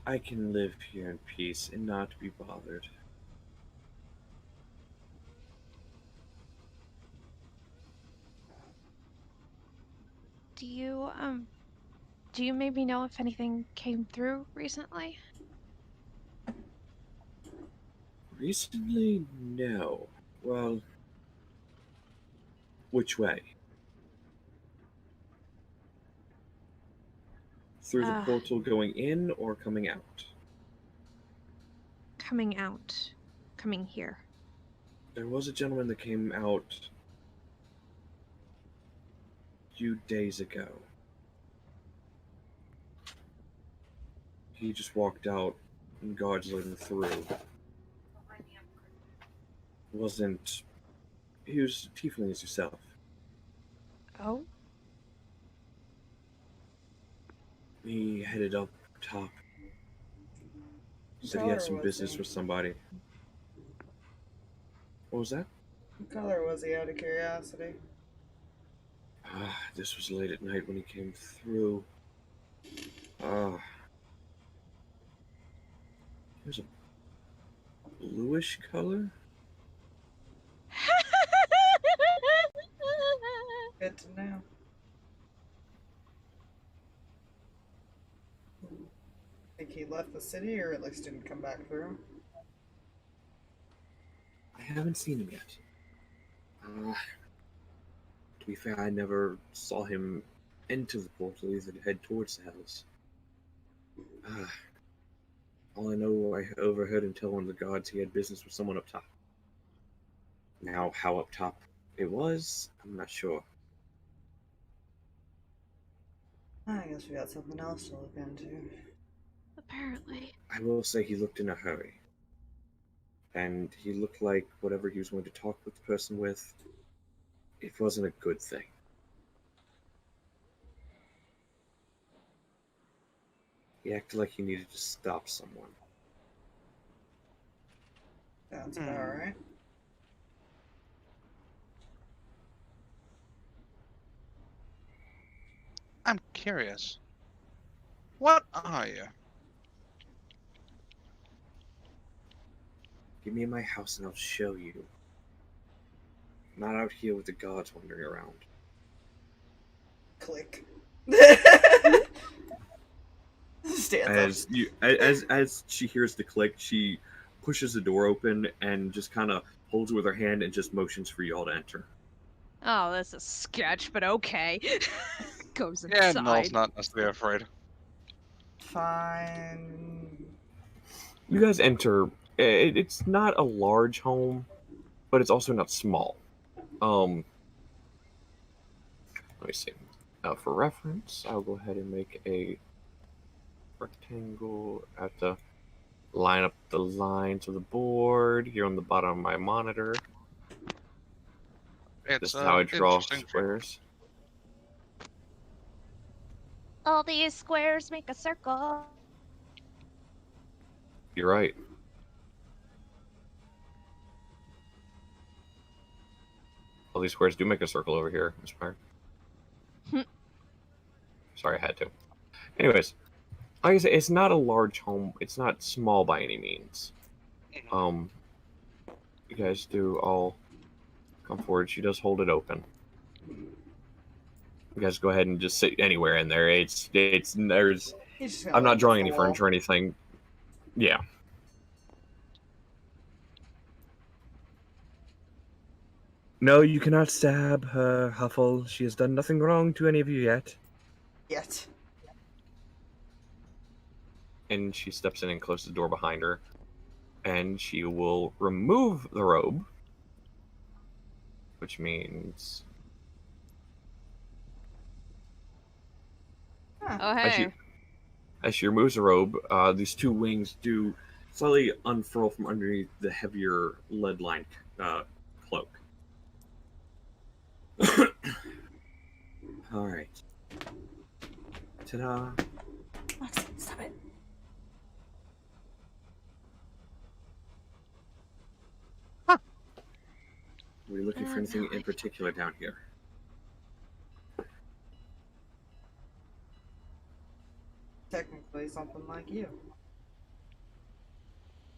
I can live here in peace and not be bothered. Do you maybe know if anything came through recently? Recently, no. Well, which way? Through the portal going in or coming out? Coming out. Coming here. There was a gentleman that came out a few days ago. He just walked out and guards let him through. Wasn't... He was tiefling as yourself. Oh? He headed up top. Said he had some business with somebody. What was that? What color was he, out of curiosity? This was late at night when he came through. He was a bluish color? Good to know. Think he left the city, or at least didn't come back through? I haven't seen him yet. To be fair, I never saw him enter the portal, either to head towards the house. All I know, I overheard him tell one of the guards he had business with someone up top. Now, how up top it was, I'm not sure. I guess we got something else to look into. Apparently. I will say he looked in a hurry. And he looked like whatever he was going to talk with the person with, it wasn't a good thing. He acted like he needed to stop someone. Sounds about right. I'm curious. What are you? Get me in my house and I'll show you. I'm not out here with the gods wandering around. Click. As she hears the click, she pushes the door open and just kind of holds it with her hand and just motions for y'all to enter. Oh, that's a sketch, but okay. Goes Yeah, inside. Null's not necessarily afraid. Fine. You guys enter. It's not a large home, but it's also not small. Let me see. For reference, I'll go ahead and make a rectangle. I have to line up the lines of the board here on the bottom of my monitor. This is how I draw squares. All these squares make a circle. You're right. All these squares do make a circle over here, Miss Park. Sorry, I had to. Anyways, like I said, it's not a large home. It's not small by any means. You guys do all come forward. She does hold it open. You guys go ahead and just sit anywhere in there. I'm not drawing any furniture or anything. Yeah. No, you cannot stab her, Huffle. She has done nothing wrong to any of you yet. Yet. And she steps in and closes the door behind her. And she will remove the robe. Which means... Huh. Oh hey. As she removes the robe, these two wings do slightly unfurl from underneath the heavier lead-lined cloak. All right. Ta-da! Lexi, stop it. Were you looking for anything in particular down here? Technically, something like you.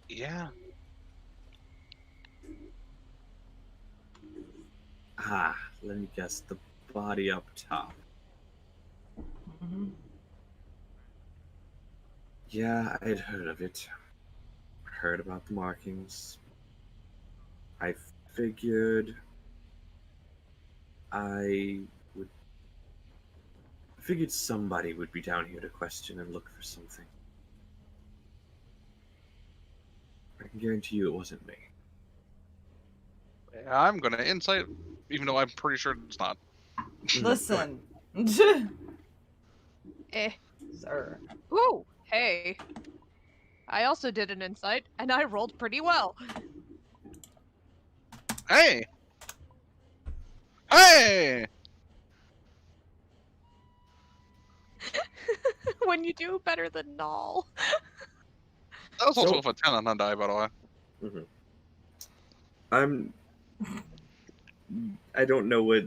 Yeah. Ah, let me guess. The body up top. Mm-hmm. Yeah, I'd heard of it. Heard about the markings. I figured somebody would be down here to question and look for something. I can guarantee you it wasn't me. I'm gonna insight, even though I'm pretty sure it's not. Listen. Eh. Sir. Ooh, hey. I also did an insight, and I rolled pretty well. Hey! Hey! When you do better than Null. That was also So- with a 10 on that die, by the way. I don't know what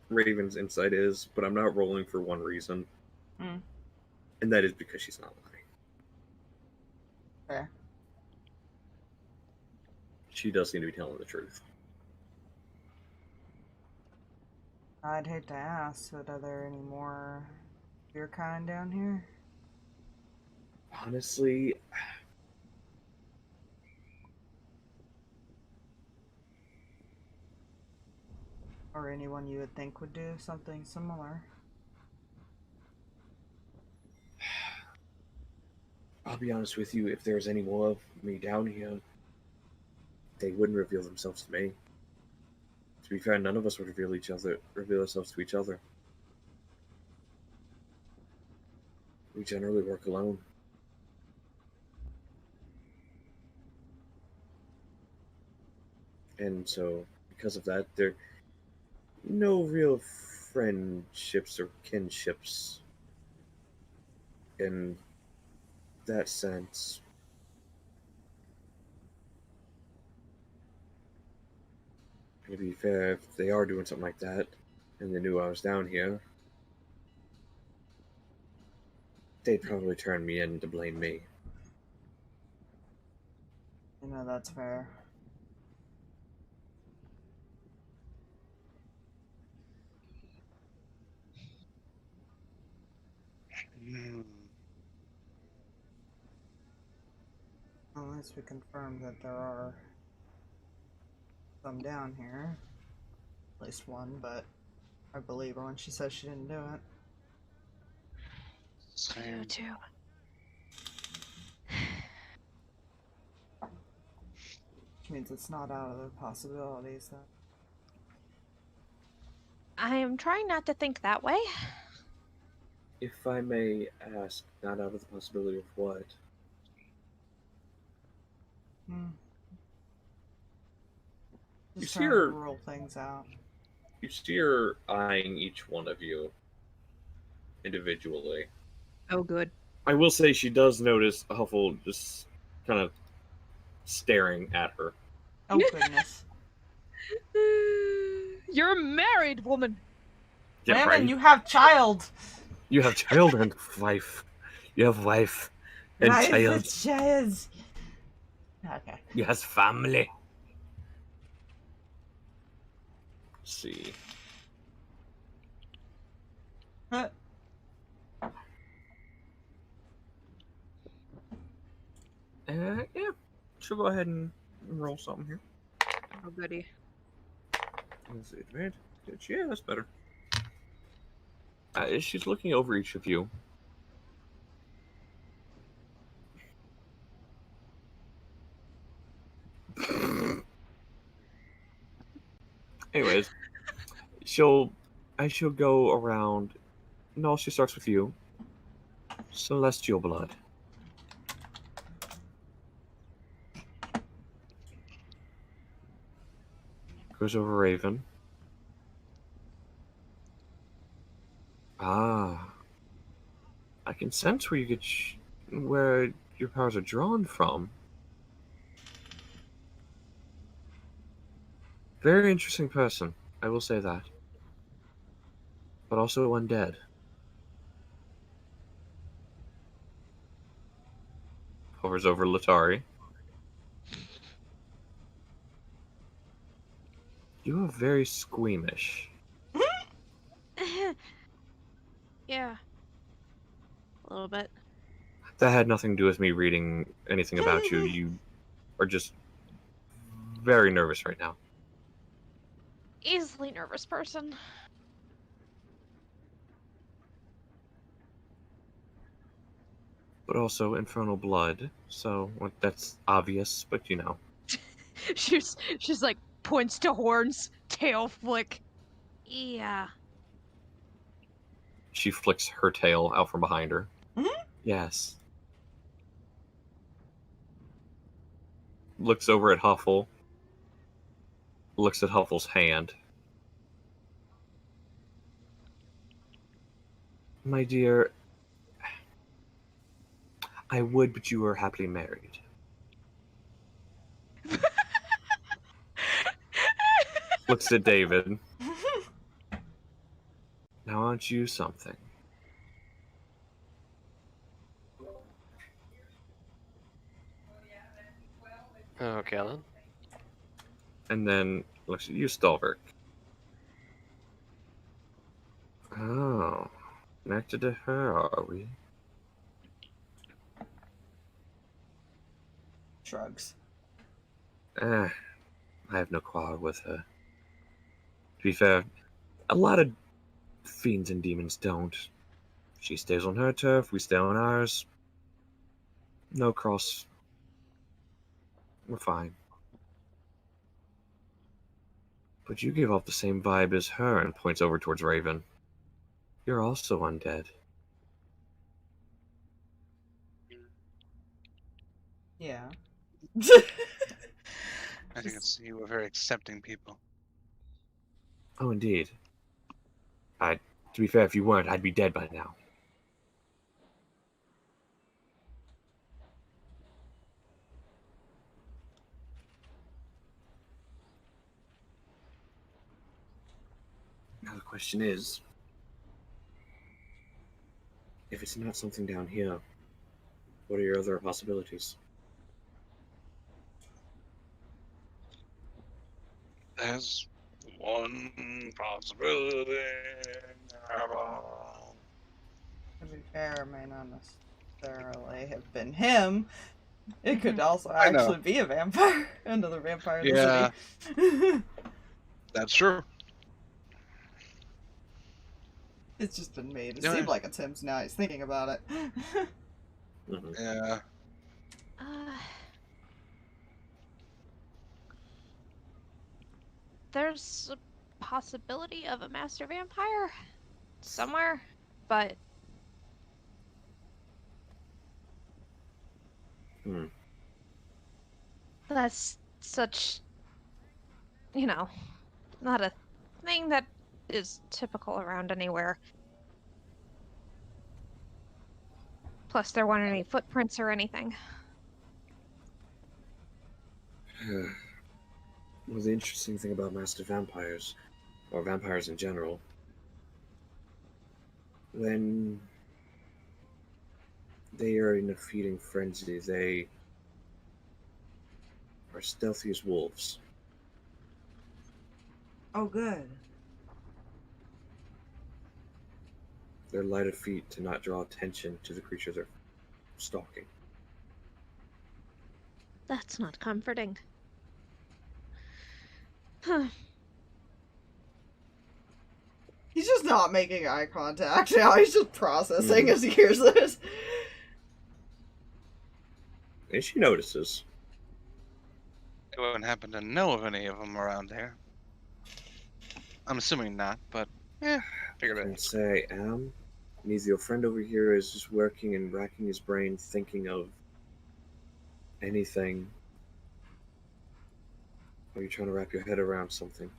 Raven's insight is, but I'm not rolling for one reason. Mm. And that is because she's not lying. Fair. She does seem to be telling the truth. I'd hate to ask, but are there any more of your kind down here? Honestly, Or anyone you would think would do something similar? I'll be honest with you, if there's any more of me down here, they wouldn't reveal themselves to me. To be fair, none of us would reveal ourselves to each other. We generally work alone. And so, because of that, there are no real friendships or kinships in that sense. To be fair, if they are doing something like that, and they knew I was down here, they'd probably turn me in to blame me. You know, that's fair. Unless we confirm that there are some down here. At least one, but I believe her when she says she didn't do it. Same. Too. Which means it's not out of the possibilities then. I am trying not to think that way. If I may ask, not out of the possibility of what? Just see trying to her- rule things out. You see her eyeing each one of you individually. Oh, good. I will say she does notice Huffle just kind of staring at her. Oh goodness. You're a married woman. Yeah, Raymond, right? you have child! You have child and wife. You have wife and Wife child. and child. Okay. You has family. Let's see. Yeah. She'll go ahead and roll something here. Oh, goody. Let's see, advantage. Yeah, that's better. She's looking over each of you. Anyways, she'll go around. No, she starts with you. Celestial blood. Goes over Raven. Ah. I can sense where you get where your powers are drawn from. Very interesting person, I will say that. But also undead. Hovers over Letari. You are very squeamish. Yeah. A little bit. That had nothing to do with me reading anything about you. You are just very nervous right now. Easily nervous person. But also infernal blood, so well, that's obvious, but you know. she's like points to horns, tail flick. Yeah. She flicks her tail out from behind her. Yes. Looks over at Huffle. Looks at Huffle's hand. My dear, I would, but you are happily married. Looks at David. Now aren't you something? Okay, then. And then looks at you, Stalverk. Oh, connected to her, are we? Shrugs. I have no quarrel with her. To be fair, a lot of fiends and demons don't. She stays on her turf, we stay on ours. No cross. We're fine. But you give off the same vibe as her, and points over towards Raven. You're also undead. Yeah. I think it's you were very accepting people. Oh, indeed. To be fair, if you weren't, I'd be dead by now. Now the question is, if it's not something down here, what are your other possibilities? There's one possibility. To be fair, may not necessarily have been him. It could also I know. actually be a vampire. Another vampire in Yeah. the city. That's true. It's just been made to Yeah. seem like it's him, so now he's thinking about it. Mm-hmm. Yeah. There's a possibility of a master vampire somewhere, but that's such, not a thing that is typical around anywhere. Plus, there weren't any footprints or anything. Well, the interesting thing about master vampires, or vampires in general, when they are in a feeding frenzy, they are stealthy as wolves. Oh, good. They're light of feet to not draw attention to the creature they're stalking. That's not comforting. Huh. He's just not making eye contact now. He's just processing as he hears this. And she notices. You wouldn't happen to know of any of them around here. I'm assuming not, but I can say, Neither your friend over here is just working and racking his brain thinking of anything. Or are you trying to wrap your head around something?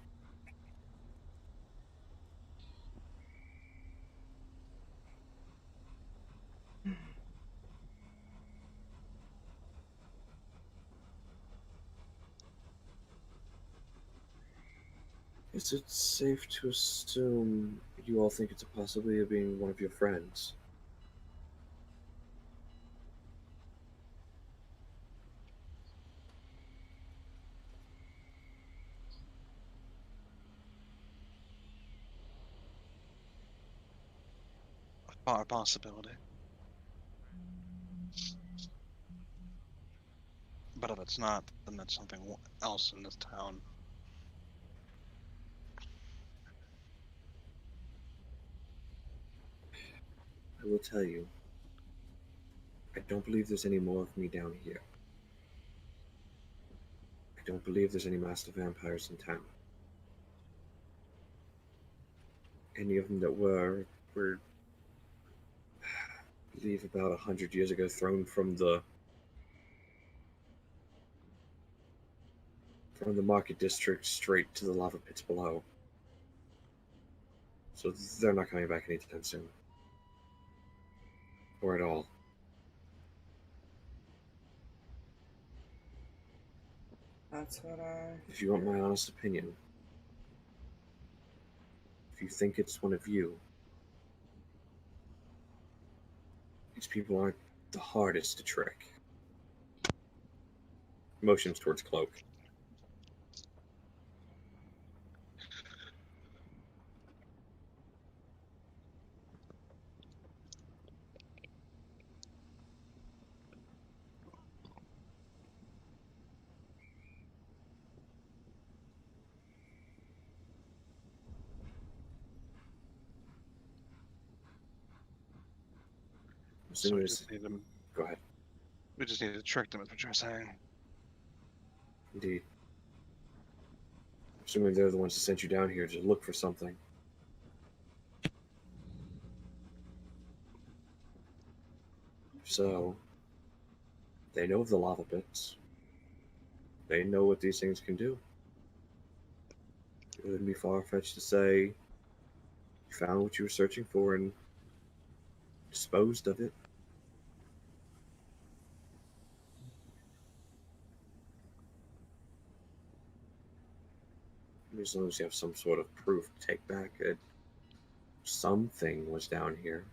Is it safe to assume you all think it's a possibility of being one of your friends? A possibility. But if it's not, then that's something else in this town. I will tell you, I don't believe there's any more of me down here. I don't believe there's any master vampires in town. Any of them that were, I believe, about 100 years ago, thrown from the market district straight to the lava pits below. So they're not coming back anytime soon. Or at all. That's what I... If you want my honest opinion, if you think it's one of you, these people aren't the hardest to trick. Motions towards Cloak. So we just need them. Go ahead. We just need to trick them, is what you're saying. Indeed. Assuming they're the ones that sent you down here to look for something. So, they know of the lava pits. They know what these things can do. It wouldn't be far-fetched to say you found what you were searching for and disposed of it. As long as you have some sort of proof to take back that something was down here.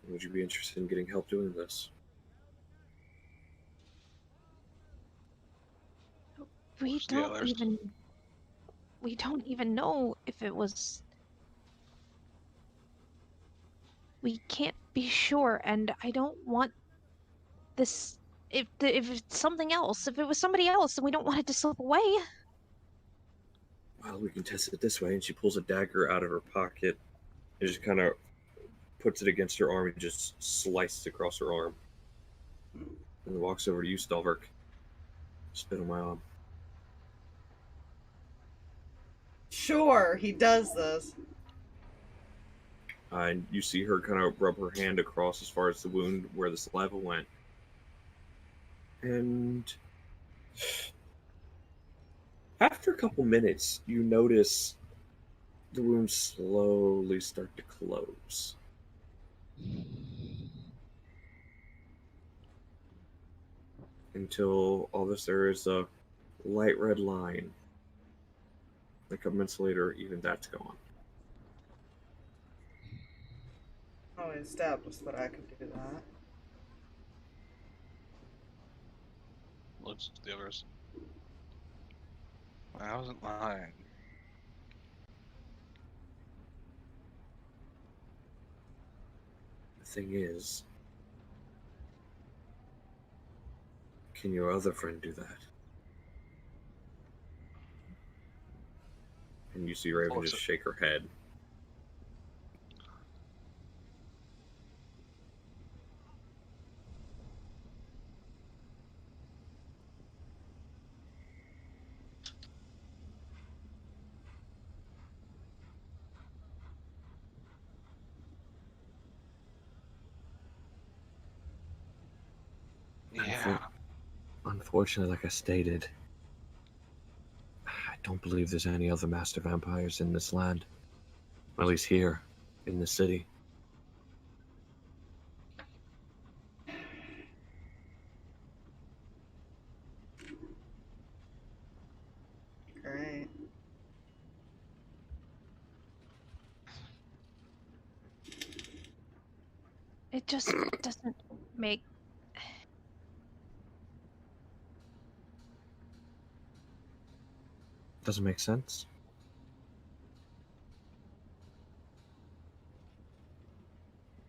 Would you be interested in getting help doing this? We Where's the don't others? we don't even know if it was. We can't be sure, and I don't want this. If it's something else, if it was somebody else, then we don't want it to slip away. Well, we can test it this way. And she pulls a dagger out of her pocket and just kind of puts it against her arm and just slices across her arm. And walks over to you, Stalverk. Spit on my arm. Sure, he does this. And you see her kind of rub her hand across as far as the wound where the saliva went. And after a couple minutes, you notice the wound slowly start to close. Until all of a sudden there is a light red line. Like a minute later, even that's gone. Oh, we established that I could do that. Looks at the others. I wasn't lying. thing is, can your other friend do that? And you see Raven just shake her head. Yeah. Unfortunately, like I stated, I don't believe there's any other master vampires in this land. At least here, in the city. Great. It just doesn't make... Doesn't make sense.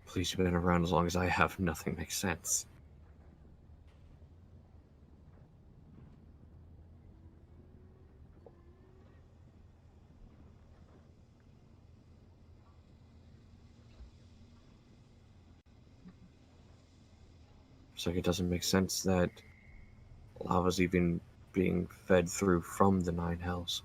Please, you've been around as long as I have. Nothing makes sense. It's like it doesn't make sense that lava's even being fed through from the Nine Hells.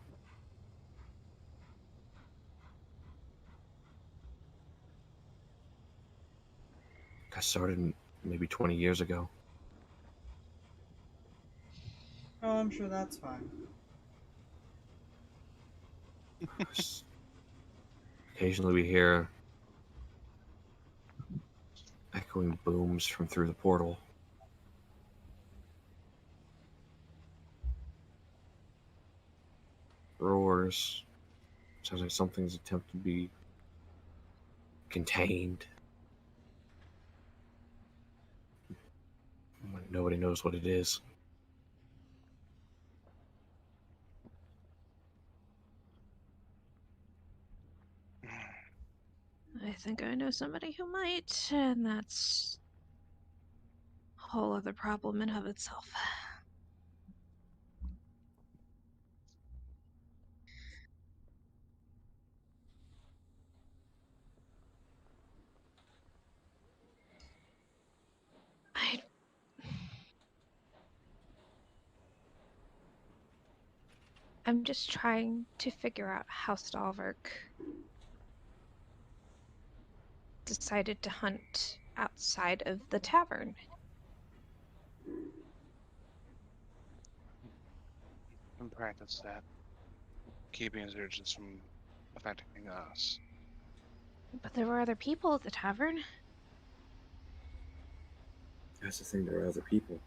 That started maybe 20 years ago. Oh, I'm sure that's fine. Occasionally we hear echoing booms from through the portal. Roars. Sounds like something's attempting to be contained. But nobody knows what it is. I think I know somebody who might, and that's a whole other problem in of itself. I'm just trying to figure out how Stalverk decided to hunt outside of the tavern. And practice that. Keeping his urges from affecting us. But there were other people at the tavern. That's the thing, there are other people.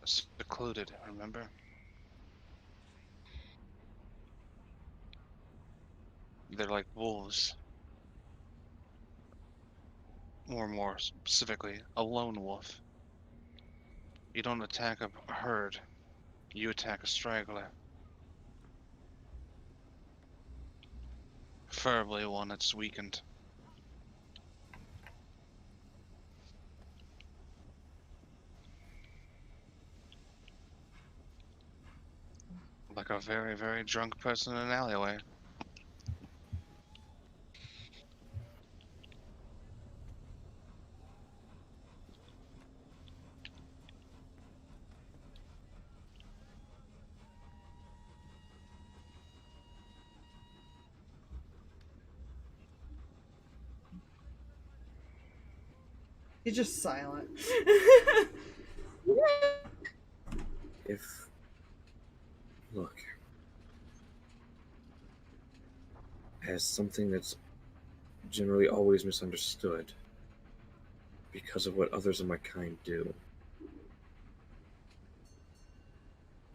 Secluded, remember? They're like wolves. Or more specifically, a lone wolf. You don't attack a herd, you attack a straggler. Preferably one that's weakened. Like a very, very drunk person in an alleyway. He's just silent. Look, as something that's generally always misunderstood because of what others of my kind do,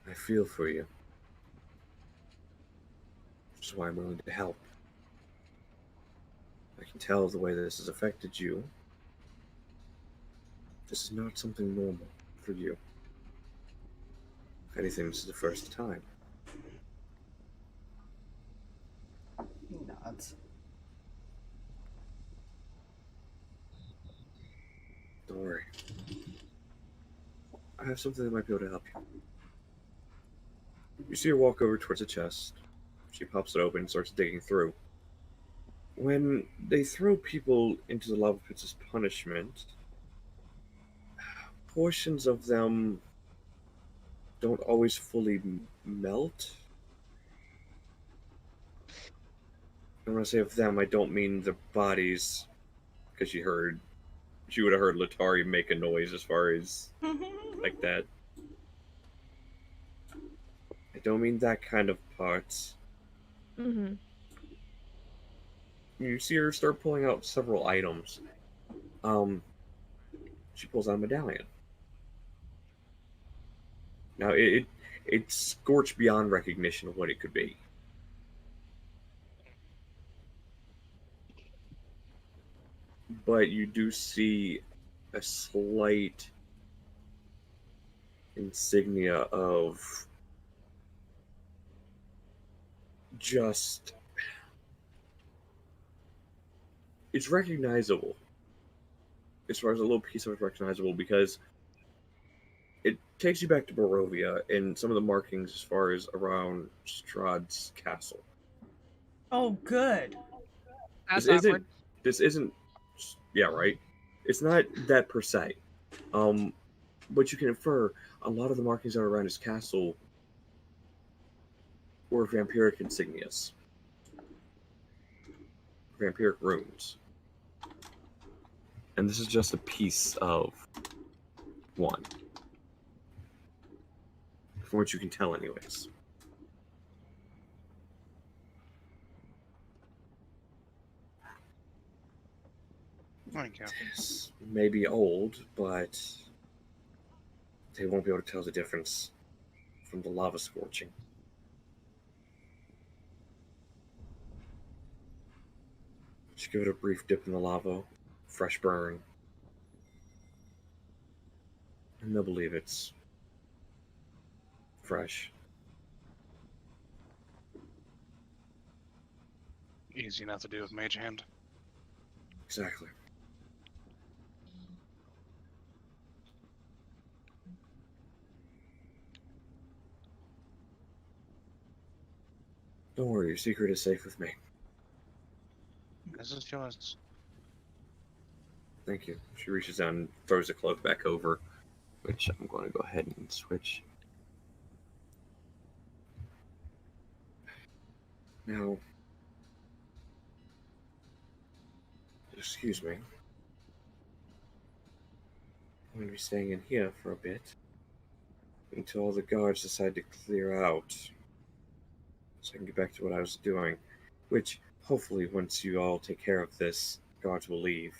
I feel for you. Which is why I'm willing to help. I can tell the way that this has affected you. This is not something normal for you. If anything, this is the first time. He nods. Don't worry. I have something that might be able to help you. You see her walk over towards a chest. She pops it open and starts digging through. When they throw people into the lava pits as punishment, portions of them don't always fully melt. And when I say of them, I don't mean the bodies, because she would have heard Letari make a noise as far as like that. I don't mean that kind of parts. Mm-hmm. You see her start pulling out several items. She pulls out a medallion. Now it's scorched beyond recognition of what it could be. But you do see a slight insignia of just... It's recognizable. As far as a little piece of it's recognizable, because it takes you back to Barovia and some of the markings as far as around Strahd's castle. Oh, good. That's This isn't... Yeah, right? It's not that per se. But you can infer a lot of the markings that are around his castle were vampiric insignias. Vampiric runes. And this is just a piece of one. From what you can tell anyways. Thank you. This may be old, but they won't be able to tell the difference from the lava scorching. Just give it a brief dip in the lava, fresh burn, and they'll believe it's fresh. Easy enough to do with Mage Hand. Exactly. Don't worry, your secret is safe with me. This is yours. Thank you. She reaches down and throws the cloak back over, which I'm going to go ahead and switch. Now, excuse me. I'm going to be staying in here for a bit until all the guards decide to clear out, so I can get back to what I was doing, which hopefully once you all take care of this, guards will leave.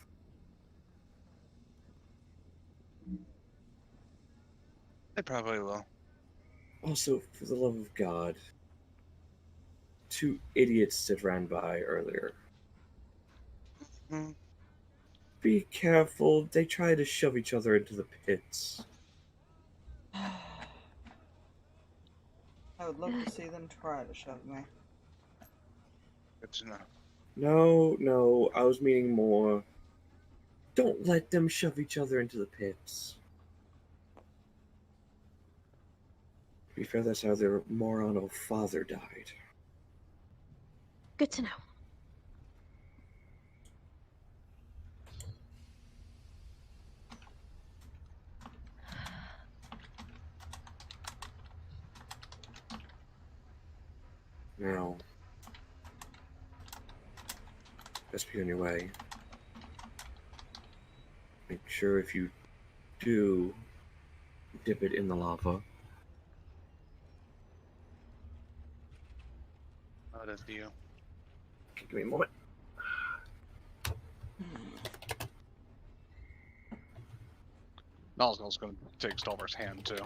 They probably will. Also, for the love of God, 2 idiots that ran by earlier. Hmm. Be careful, they try to shove each other into the pits. I would love to see them try to shove me. Good to know. No, I was meaning more. Don't let them shove each other into the pits. To be fair, that's how their moron of father died. Good to know. Now, best be on your way. Make sure if you do dip it in the lava, Oh, that's you. give me a moment. Nalsnell's gonna take Stalverk's hand too.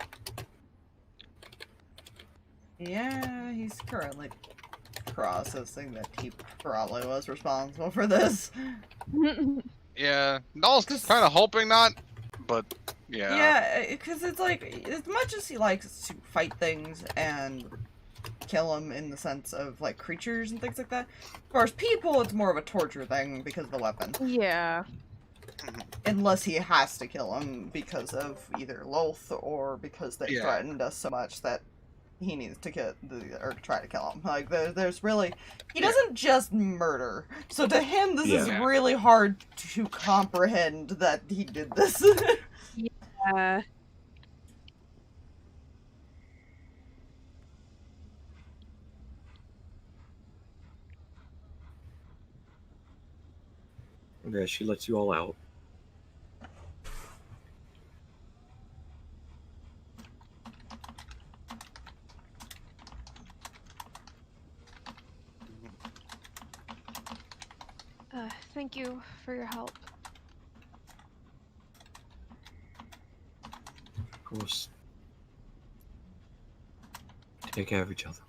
Yeah, he's currently processing that he probably was responsible for this. Yeah, Nal's kind of hoping not, but yeah. Yeah, because it's like, as much as he likes to fight things and kill them in the sense of, like, creatures and things like that, as far as people, it's more of a torture thing because of the weapon. Yeah. Unless he has to kill him because of either Loth or because they threatened us so much that he needs to get or try to kill him. Like there's really he doesn't just murder. So to him this is really hard to comprehend that he did this. Yeah. Okay, she lets you all out. Thank you for your help. Of course. Take care of each other.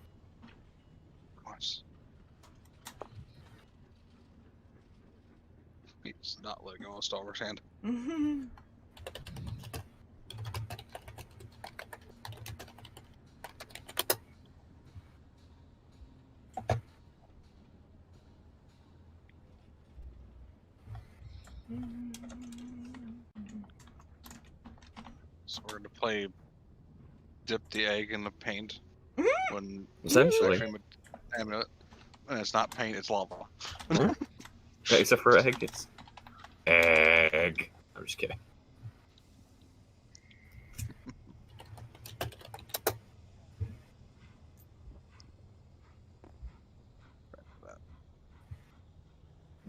Of course. He's not letting go of Stalverk's hand. So we're gonna play dip the egg in the paint when Essentially. when it's not paint, it's lava. Yeah, except for egg, it's egg. I'm just kidding.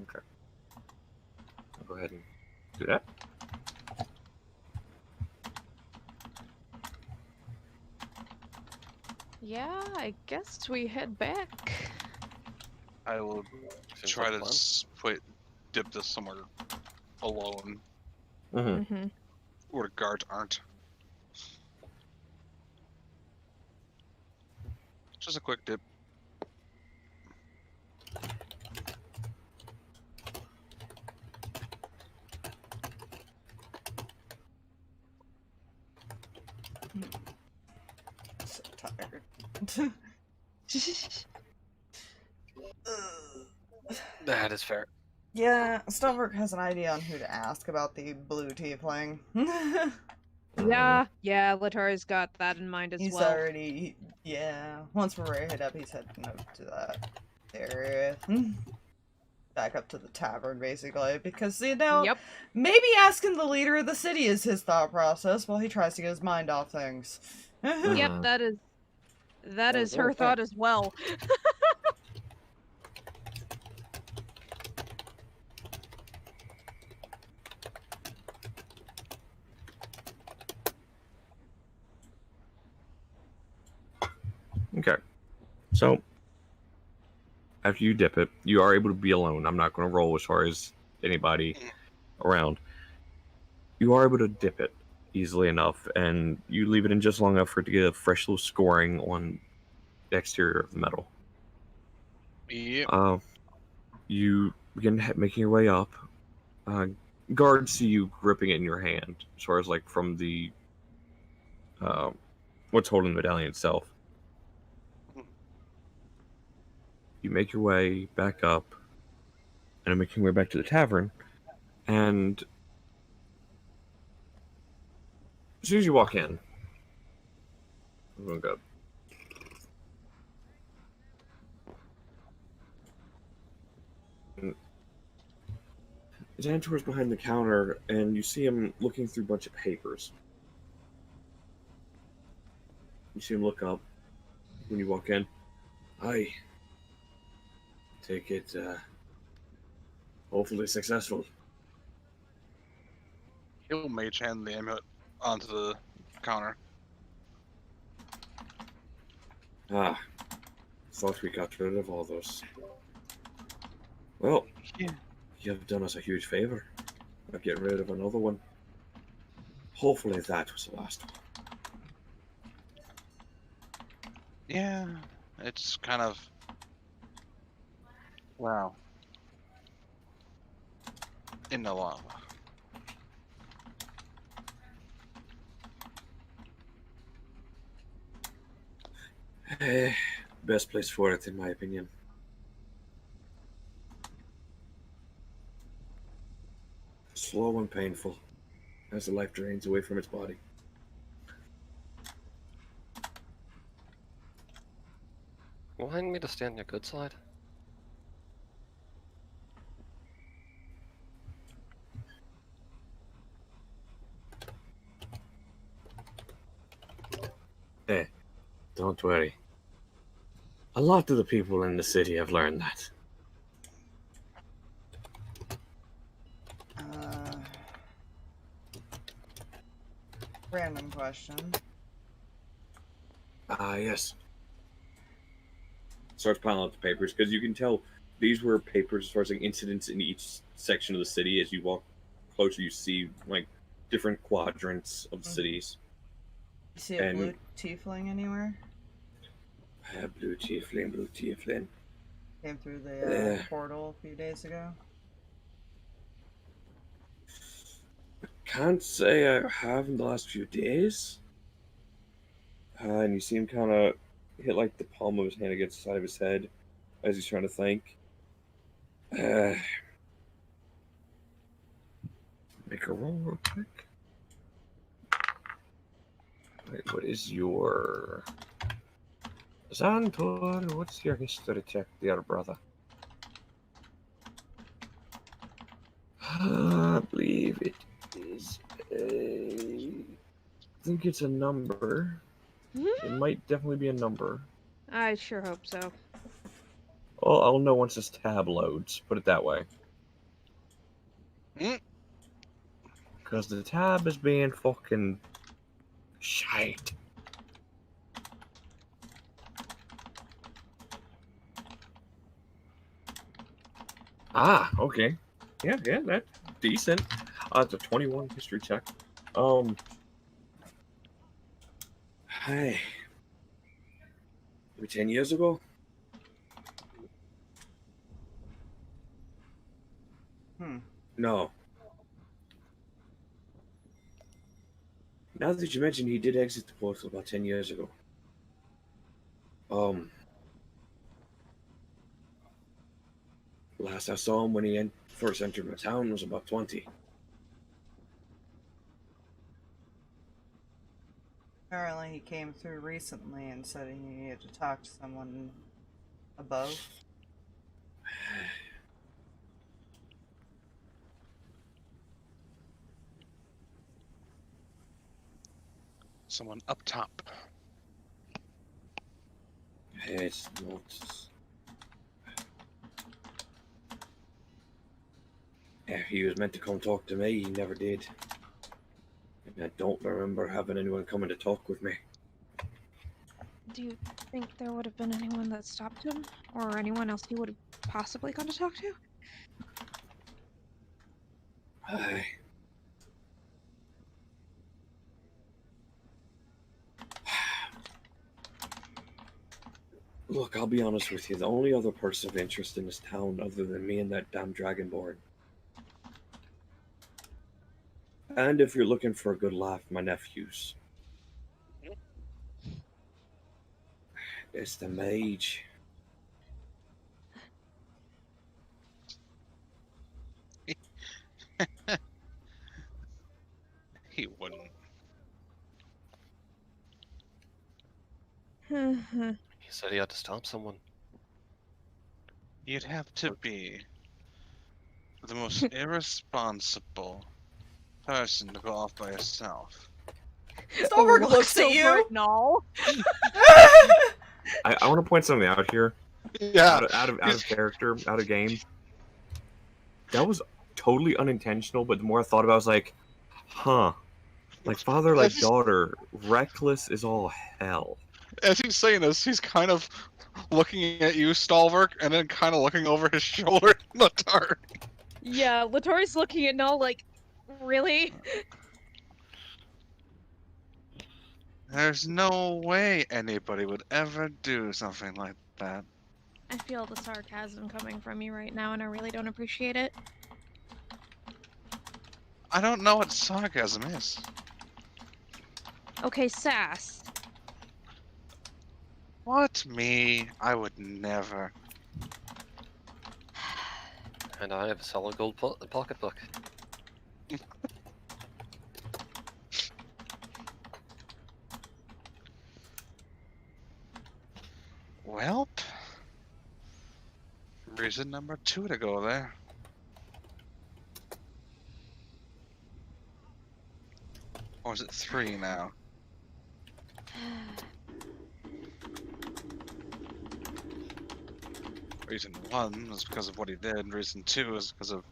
Okay. I'll go ahead and do that. Yeah, I guess we head back. I will Seems try like to dip this somewhere alone Mm-hmm. where the guards aren't. Just a quick dip. So tired. That is fair. Yeah, Stalverk has an idea on who to ask about the blue tiefling. Yeah, Letari's got that in mind as He's well. already, once we're ready to head up, he's heading up to that area. Back up to the tavern, basically, because, maybe asking the leader of the city is his thought process while he tries to get his mind off things. Yep, that is her thought as well. Okay. So, after you dip it, you are able to be alone. I'm not going to roll as far as anybody around. You are able to dip it easily enough, and you leave it in just long enough for it to get a fresh little scoring on the exterior of the metal. Yep. You begin making your way up. Guards see you gripping it in your hand, as far as like from the what's holding the medallion itself. You make your way back up, and I'm making your way back to the tavern, and as soon as you walk in, I'm gonna go. Xantor's behind the counter, and you see him looking through a bunch of papers. You see him look up when you walk in. I take it, hopefully successful. He'll mage hand the amulet onto the counter. Ah, thought we got rid of all those. Well, you have done us a huge favor by getting rid of another one. Hopefully that was the last one. Yeah, it's kind of... Wow. In the lava. Best place for it, in my opinion. slow and painful as the life drains away from its body. Want me to stand on your good side? Hey, don't worry. A lot of the people in the city have learned that. Random question. Yes. Starts piling up the papers, because you can tell these were papers as far as like incidents in each section of the city. As you walk closer, you see like different quadrants of the cities. You see a blue tiefling anywhere? Blue tiefling. Came through the portal a few days ago. Can't say I have in the last few days. And you see him kind of hit like the palm of his hand against the side of his head as he's trying to think. Make a roll real quick. Wait, what is your... Xantor, what's your history check, dear brother? I believe it is a... I think it's a number. It might definitely be a number. I sure hope so. Well, I'll know once this tab loads, put it that way. Because the tab is being fucking shite. Ah, okay. Yeah, that's decent. It's a 21 history check. Hey. Maybe 10 years ago? No. Now that you mention, he did exit the portal about 10 years ago. Last I saw him when he first entered my town was about 20. Apparently he came through recently and said he needed to talk to someone above. Someone up top. It's not... If he was meant to come talk to me, he never did. And I don't remember having anyone coming to talk with me. Do you think there would have been anyone that stopped him? Or anyone else he would have possibly gone to talk to? Look, I'll be honest with you. The only other person of interest in this town other than me and that damn Dragonborn. And if you're looking for a good laugh, my nephews. It's the mage. He wouldn't. He said he had to stop someone. You'd have to be the most irresponsible person to go off by yourself. Stalverk looks at you! No. I want to point something out here. Yeah. Out of character, out of game. That was totally unintentional, but the more I thought about it, I was like, huh. Like father, like daughter. Reckless is all hell. As he's saying this, he's kind of looking at you, Stalverk, and then kind of looking over his shoulder at Letari. Yeah, Letari's looking at Null like, really? There's no way anybody would ever do something like that. I feel the sarcasm coming from you right now, and I really don't appreciate it. I don't know what sarcasm is. Okay, sass. What, me? I would never. And I have a solid gold pocketbook. reason number 2 to go there. Or is it 3 now? Reason 1 is because of what he did. Reason 2 is because of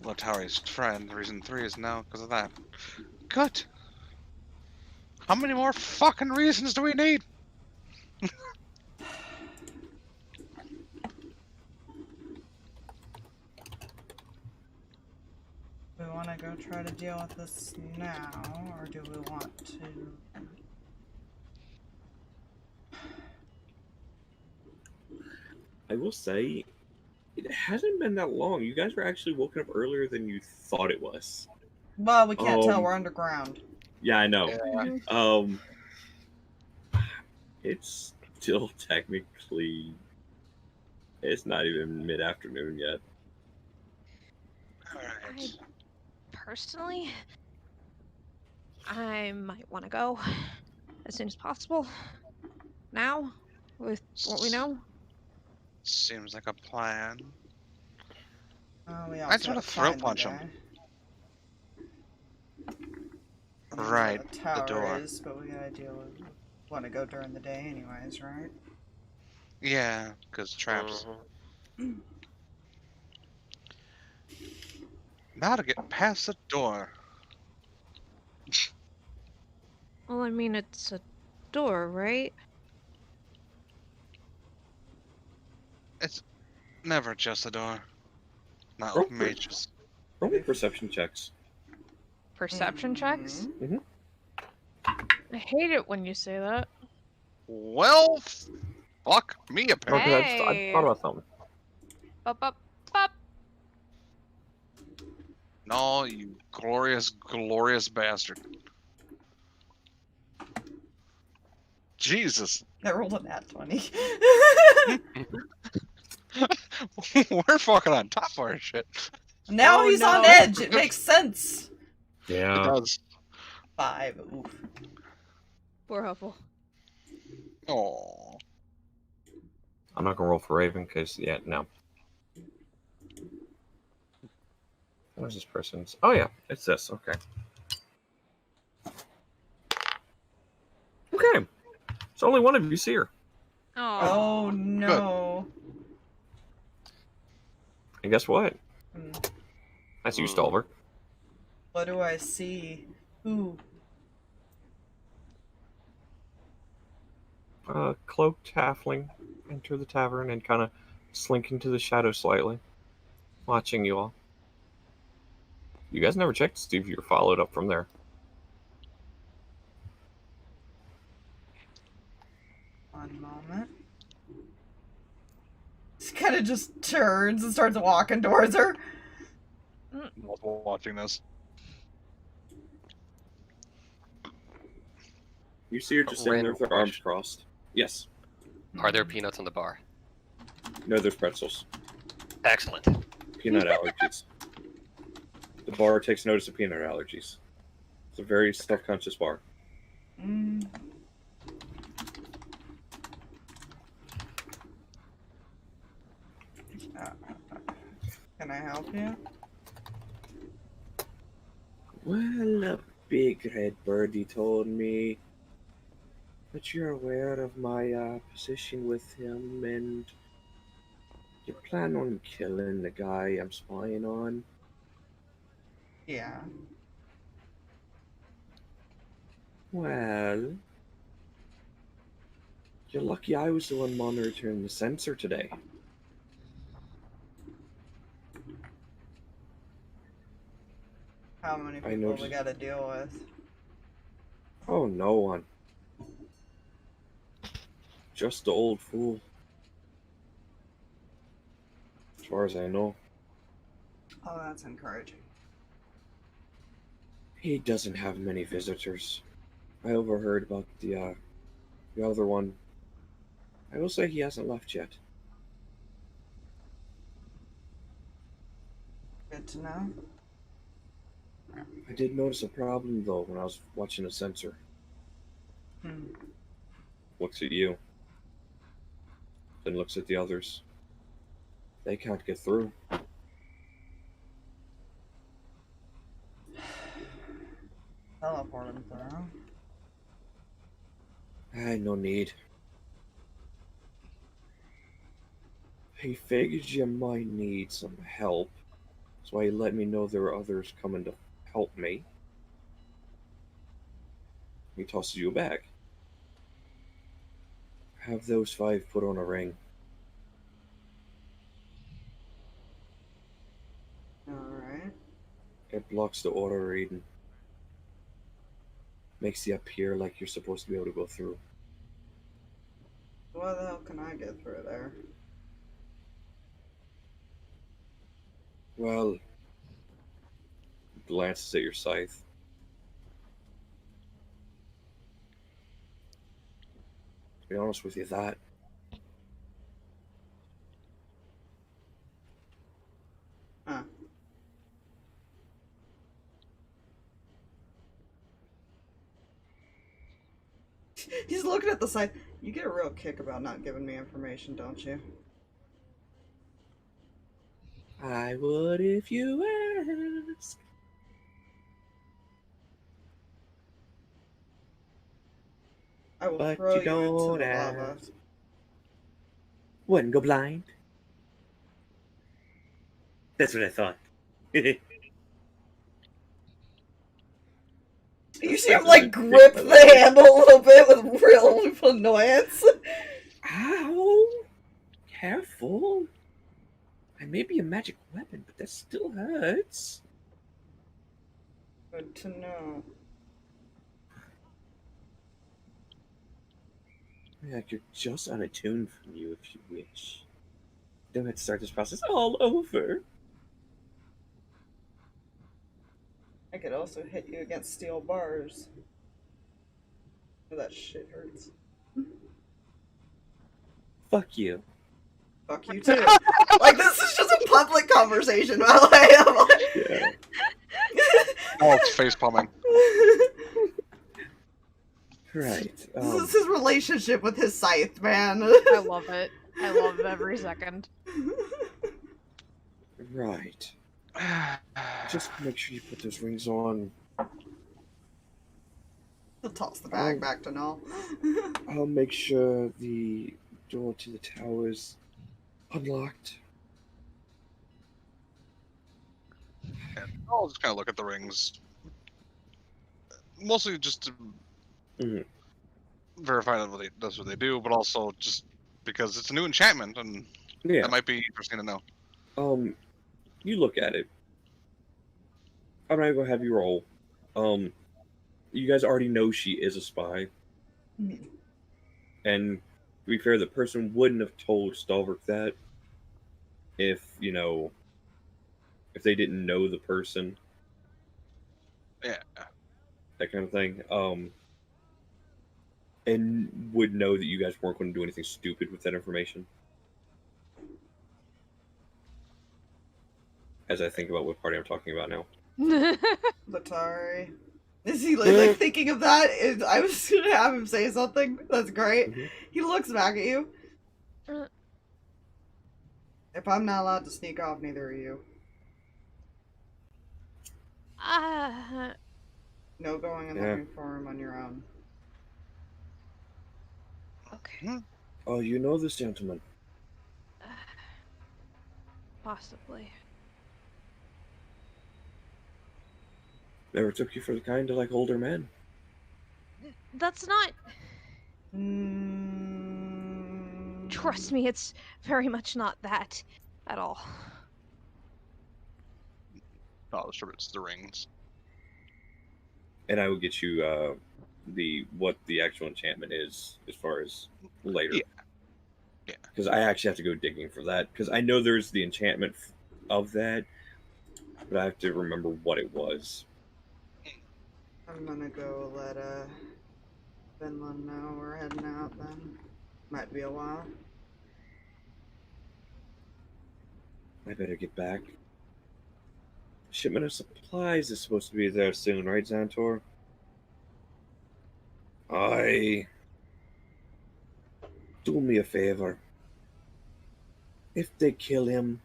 Letari's friend. Reason 3 is now because of that. Good. How many more fucking reasons do we need? Do we want to go try to deal with this now, or do we want to... I will say, it hasn't been that long. You guys were actually woken up earlier than you thought it was. Well, we can't tell. We're underground. Yeah, I know. Yeah. It's still technically... It's not even mid-afternoon yet. Alright. Personally, I might want to go as soon as possible. Now, with what we know. Seems like a plan. We I also just want have to throat time punch him. today. Right, The the tower door. is, but we gotta deal with... Want to go during the day anyways, right? Yeah, because traps. Now to get past the door. Well, I mean, it's a door, right? It's never just a door. Not Oh, with mages. Roll me perception checks. Perception checks? Mhm. I hate it when you say that. Well, fuck me apparently. Hey. I thought about something. Up, up, up. No, you glorious, glorious bastard. Jesus. I rolled a nat 20. We're fucking on top of our shit. Now Oh, he's on no. edge. It makes sense. It Yeah. does. 5. Oof. Poor Huffle. Oh. I'm not gonna roll for Raven because no. Where's this person's? Oh yeah, it's this. Okay. Okay. So only one of you see her. Oh no. And guess what? Hmm. That's you, Stalverk. What do I see? Who? Cloaked halfling enter the tavern and kind of slink into the shadow slightly, watching you all. You guys never checked to see if you were followed up from there. One moment. He kind of just turns and starts walking towards her. Multiple watching this. You see her just standing there with her arms crossed. Yes. Are there peanuts on the bar? No, there's pretzels. Excellent. Peanut allergies. The bar takes notice of peanut allergies. It's a very self-conscious bar. Mm. Can I help you? Well, a big red birdie told me that you're aware of my position with him and you plan on killing the guy I'm spying on. Yeah. Well, you're lucky I was the one monitoring the sensor today. How many I people noticed. we gotta deal with? Oh, no one. Just the old fool. As far as I know. Oh, that's encouraging. He doesn't have many visitors. I overheard about the other one. I will say he hasn't left yet. Good to know. I did notice a problem, though, when I was watching the sensor. Hmm. Looks at you. Then looks at the others. They can't get through. Teleport him through. No need. He figured you might need some help, so he let me know there are others coming to help me. He tosses you a bag. Have those 5 put on a ring. Alright. It blocks the auto reading. Makes you appear like you're supposed to be able to go through. Why the hell can I get through there? Well, glances at your scythe. To be honest with you, that. Huh. He's looking at the side. You get a real kick about not giving me information, don't you? I would if you asked. I will But throw you you into don't the lava. ask. Wouldn't go blind. That's what I thought. You see him like grip the handle a little bit with real annoyance. Ow! Careful. I may be a magic weapon, but that still hurts. Good to know. I could just unattune from you if you wish. Don't have to start this process all over. I could also hit you against steel bars. Oh, that shit hurts. Fuck you. Fuck you too. Like, this is just a public conversation, by the way. I'm like... Yeah. Oh, it's face palming. Right. This is his relationship with his scythe, man. I love it. I love it every second. Right. Just make sure you put those rings on. He'll toss the bag back to Null. I'll make sure the door to the tower is unlocked. And I'll just kind of look at the rings. Mostly just to verify that that's what they do, but also just because it's a new enchantment, and Yeah. that might be interesting to know. You look at it. I'm not gonna have you roll. You guys already know she is a spy. And to be fair, the person wouldn't have told Stalverk that if, if they didn't know the person. Yeah. That kind of thing. And would know that you guys weren't going to do anything stupid with that information. As I think about what party I'm talking about now. Letari. Is he like thinking of that? I was gonna have him say something. That's great. He looks back at you. If I'm not allowed to sneak off, neither are you. No going and looking for him on your own. Okay. Oh, you know this gentleman. Possibly. Never took you for the kind to like older men. That's not... Trust me, it's very much not that at all. Oh, sure, it's the rings. And I will get you what the actual enchantment is as far as later. Yeah. Because I actually have to go digging for that. Because I know there's the enchantment of that, but I have to remember what it was. I'm gonna go let Finland know we're heading out then. Might be a while. I better get back. Shipment of supplies is supposed to be there soon, right, Xantor? Do me a favor. if they kill him,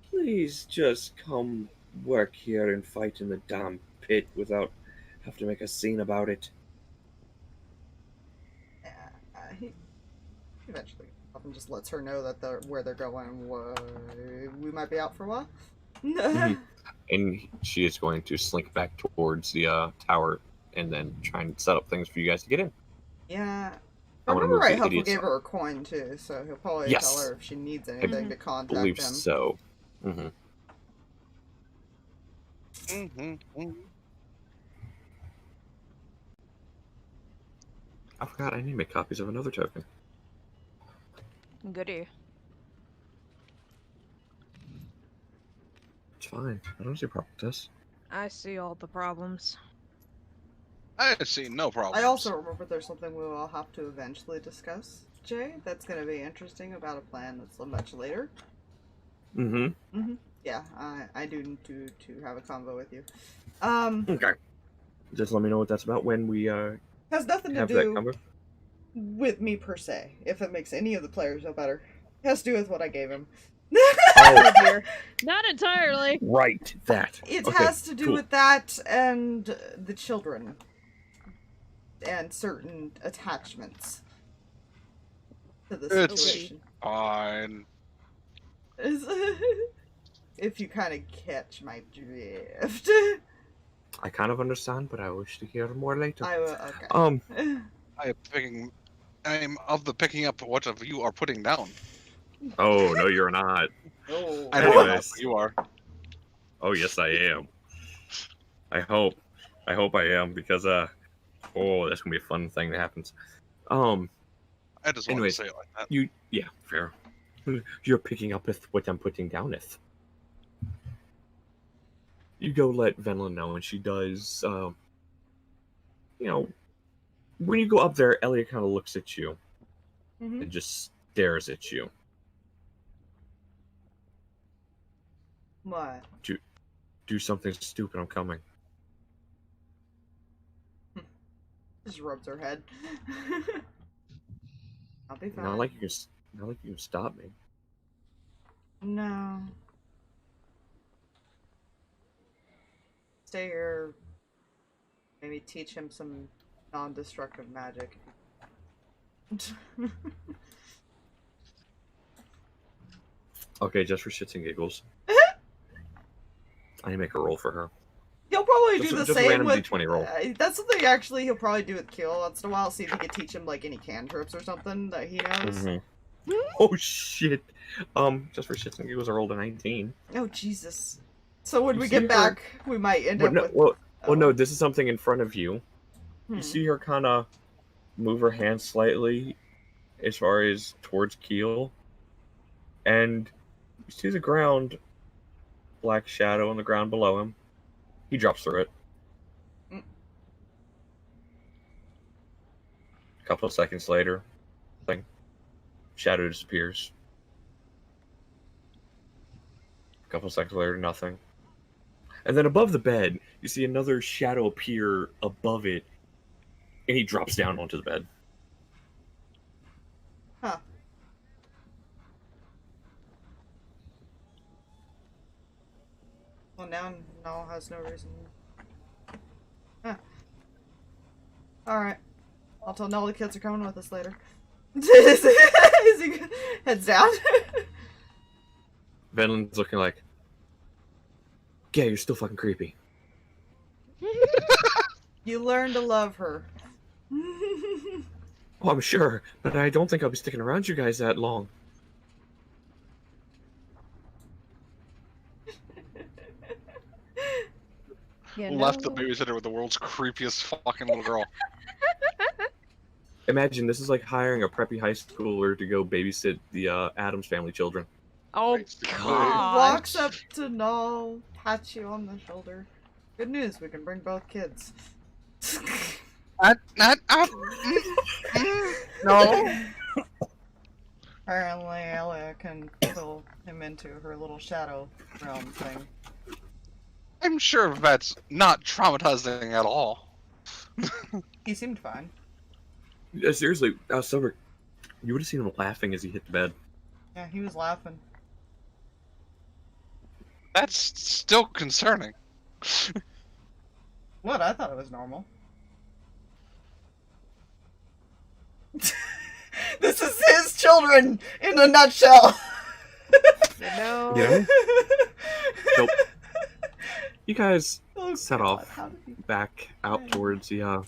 please just come work here and fight in the damn pit without have to make a scene about it. He eventually often just lets her know that where they're going. We might be out for a while. And she is going to slink back towards the tower and then try and set up things for you guys to get in. Yeah. I I wanna remember move the right, Huffle idiots gave up. her a coin too, so he'll probably Yes. tell her if she needs anything to I contact believe him. so. I forgot I need to make copies of another token. Goody. It's fine. I don't see a problem with this. I see all the problems. I see no problem. I also remember there's something we will have to eventually discuss, Jay. That's going to be interesting about a plan that's much later. Yeah, I do need to have a convo with you. Okay. Just let me know what that's about when we Has nothing to have that do convo. with me per se, if it makes any of the players no better. It has to do with what I gave him. Oh dear. Not entirely. Right, that. It Okay, has to do cool. with that and the children. And certain attachments to the It's- situation. Fine. If you kind of catch my drift. I kind of understand, but I wish to hear more later. I will, okay. I'm of the picking up what of you are putting down. Oh, no, you're not. Oh. I know you're not, Anyways. but you are. Oh, yes, I am. I hope I am, because, that's gonna be a fun thing that happens. I just wanted Anyways, to say it like that. Yeah, fair. You're picking up with what I'm putting down with. You go let Venlin know, and she does, when you go up there, Elliot kind of looks at you Mhm. and just stares at you. What? Do something stupid, I'm coming. Just rubs her head. I'll be fine. Not like you can stop me. No. Stay here. Maybe teach him some non-destructive magic. Okay, just for shits and giggles. I need to make a roll for her. He'll probably Just do a- the just a same random with. D20 roll. That's something actually he'll probably do with Kill once in a while. See if he can teach him like any cantrips or something that he knows. Oh shit! Just for shits and giggles, I rolled a 19. Oh Jesus! So when You we see get her- back, we might end up with. Well, no, this is something in front of you. Hmm. You see her kind of move her hand slightly as far as towards Keel, and you see the ground, black shadow on the ground below him. He drops through it. Mm. A couple of seconds later, shadow disappears. A couple of seconds later, nothing. And then above the bed, you see another shadow appear above it, and he drops down onto the bed. Huh. Well, now Null has no reason. Huh. Alright. I'll tell Null the kids are coming with us later. Is he heads down? Venlin's looking like, yeah, you're still fucking creepy. You learn to love her. Oh, I'm sure, but I don't think I'll be sticking around you guys that long. Yeah, Left the no. babysitter with the world's creepiest fucking little girl. Imagine this is like hiring a preppy high schooler to go babysit the Addams Family children. Oh Basically. god. Walks up to Null, pats you on the shoulder. Good news, we can bring both kids. No. Apparently, Elia can pull him into her little shadow realm thing. I'm sure that's not traumatizing at all. He seemed fine. Seriously, Stalverk, you would have seen him laughing as he hit the bed. Yeah, he was laughing. That's still concerning. What? I thought it was normal. This is his children in a nutshell. No. Yeah. Nope. You guys Oh, set God, off how did he... back out towards the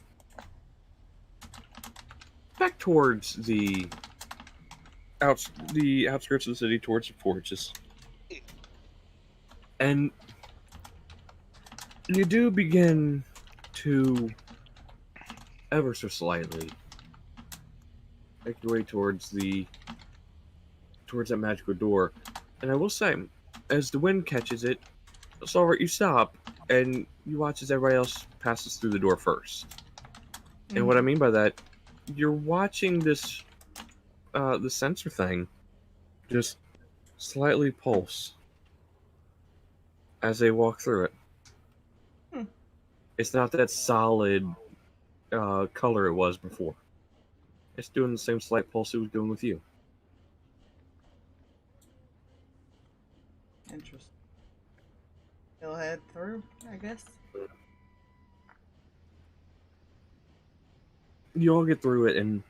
back towards the outskirts of the city, towards the forges. And you do begin to ever so slightly make your way towards that magical door. And I will say, as the wind catches it, Stalverk, you stop and you watch as everybody else passes through the door first. And what I mean by that, you're watching this the sensor thing just slightly pulse as they walk through it. It's not that solid color it was before. It's doing the same slight pulse it was doing with you. Interesting. He'll head through, I guess. You all get through it, and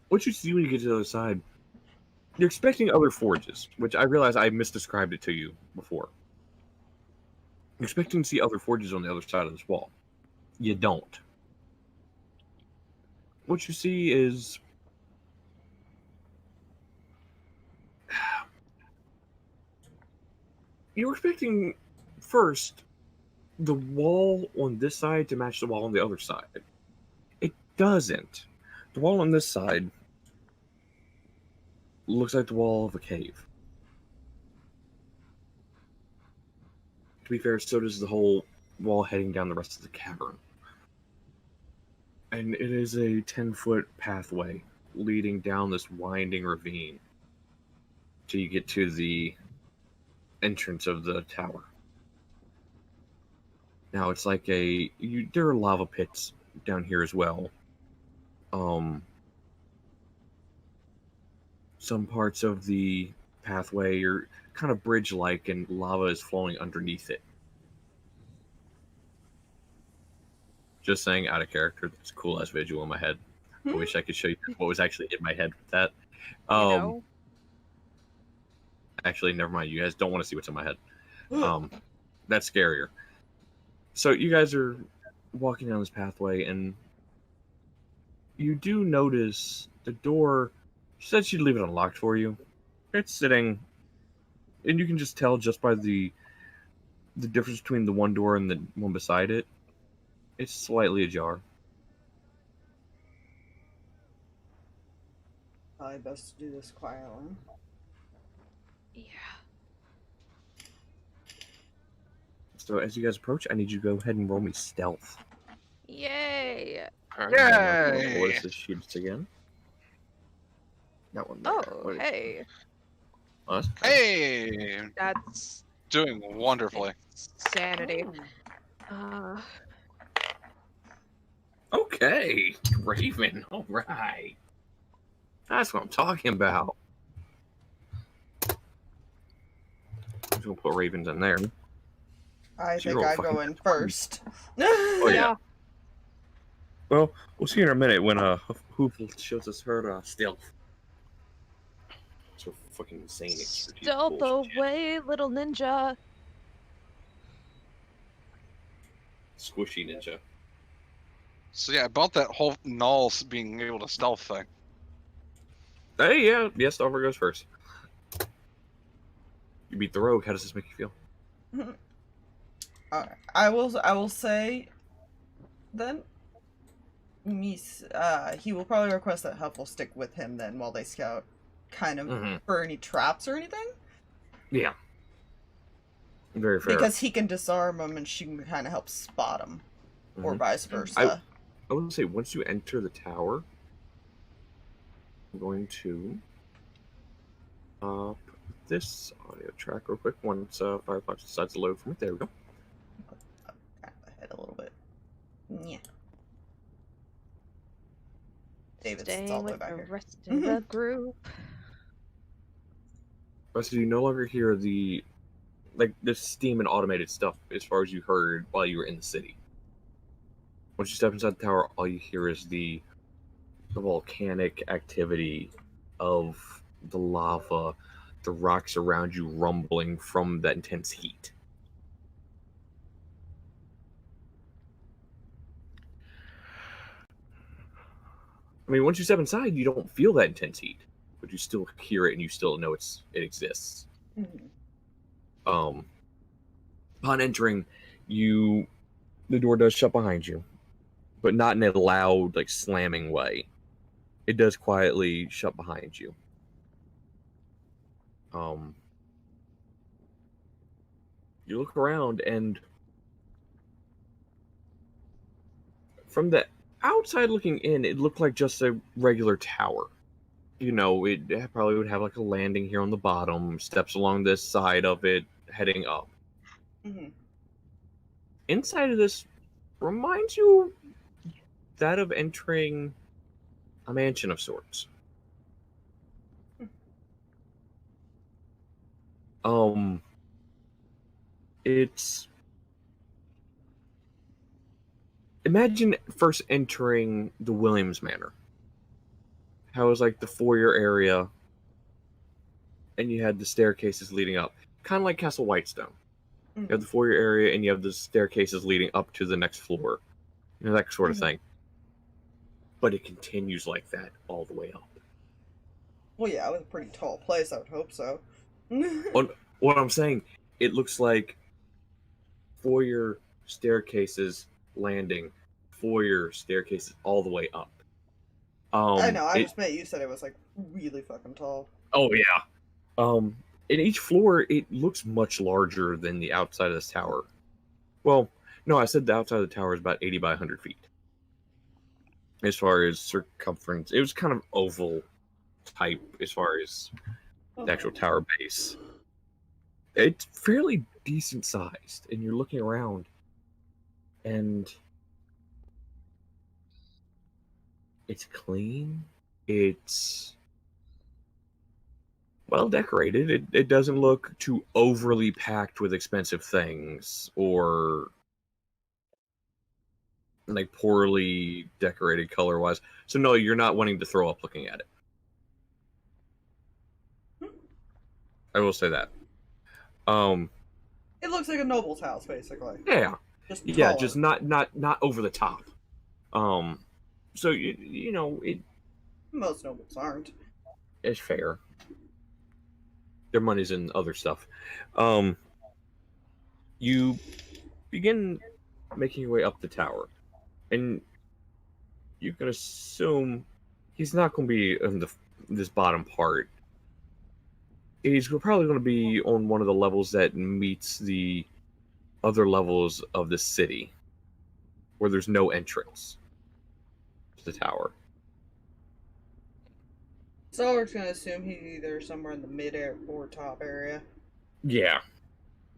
what you see when you get to the other side, you're expecting other forges, which I realize I misdescribed it to you before. You're expecting to see other forges on the other side of this wall. You don't. What you see is you're expecting first the wall on this side to match the wall on the other side. It doesn't. The wall on this side looks like the wall of a cave. To be fair, so does the whole wall heading down the rest of the cavern. And it is a 10-foot pathway leading down this winding ravine till you get to the entrance of the tower. Now it's like there are lava pits down here as well. Some parts of the pathway are kind of bridge-like, and lava is flowing underneath it. Just saying, out of character, that's a cool-ass visual in my head. I wish I could show you what was actually in my head with that. Actually, never mind. You guys don't want to see what's in my head. That's scarier. So you guys are walking down this pathway, and you do notice the door. She said she'd leave it unlocked for you. It's sitting, and you can just tell just by the difference between the one door and the one beside it. It's slightly ajar. Probably best to do this quietly. Yeah. So as you guys approach, I need you to go ahead and roll me stealth. Yay! Yay! What is this sheet again? That one there. Oh, hey. Us? Hey! That's Doing wonderfully. sanity. Okay, Raven. All right. That's what I'm talking about. I'm just gonna put Ravens in there. I She think rolled I fucking go in first. Oh yeah. Well, we'll see in a minute when Huffle shows us her stealth. So fucking insane expertise. Stealth bullshit. away, little ninja. Squishy ninja. So yeah, about that whole null being able to stealth thing. Hey, yeah, Stalverk goes first. You beat the rogue. How does this make you feel? I will say, then, he will probably request that Huffle stick with him then while they scout, kind of for any traps or anything. Yeah. Very fair. Because he can disarm them and she can kind of help spot them, or vice versa. I would say once you enter the tower, I'm going to put this audio track real quick once Firefox decides to load for me. There we go. Ahead a little bit. Yeah. David sits all Staying the way with back the here. rest of the group. So you no longer hear the steam and automated stuff as far as you heard while you were in the city. Once you step inside the tower, all you hear is the volcanic activity of the lava, the rocks around you rumbling from that intense heat. I mean, once you step inside, you don't feel that intense heat, but you still hear it and you still know it exists. Mm-hmm. Upon entering, the door does shut behind you, but not in a loud, like, slamming way. It does quietly shut behind you. You look around, and from the outside looking in, it looked like just a regular tower. You know, it probably would have like a landing here on the bottom, steps along this side of it, heading up. Mm-hmm. Inside of this reminds you that of entering a mansion of sorts. It's... Imagine first entering the Williams Manor. How it was like the foyer area, and you had the staircases leading up. Kind of like Castle Whitestone. Mm-hmm. You have the foyer area, and you have the staircases leading up to the next floor. You know, that sort of thing. But it continues like that all the way up. Well, yeah, it was a pretty tall place. I would hope so. What I'm saying, it looks like foyer, staircases, landing, foyer, staircases, all the way up. I know. I just meant you said it was like really fucking tall. Oh yeah. In each floor, it looks much larger than the outside of this tower. Well, no, I said the outside of the tower is about 80 by 100 feet. As far as circumference, it was kind of oval type as far as the actual tower base. It's fairly decent sized, and you're looking around, and it's clean. It's well decorated. It doesn't look too overly packed with expensive things or like poorly decorated color wise. So no, you're not wanting to throw up looking at it. I will say that. It looks like a noble's house, basically. Yeah. Just Yeah, taller. just not over the top. So you know, Most nobles aren't. it's fair. Their money's in other stuff. You begin making your way up the tower, and you can assume he's not going to be in this bottom part. He's probably going to be on one of the levels that meets the other levels of the city, where there's no entrance to the tower. Stalverk's gonna assume he's either somewhere in the mid or top area. Yeah.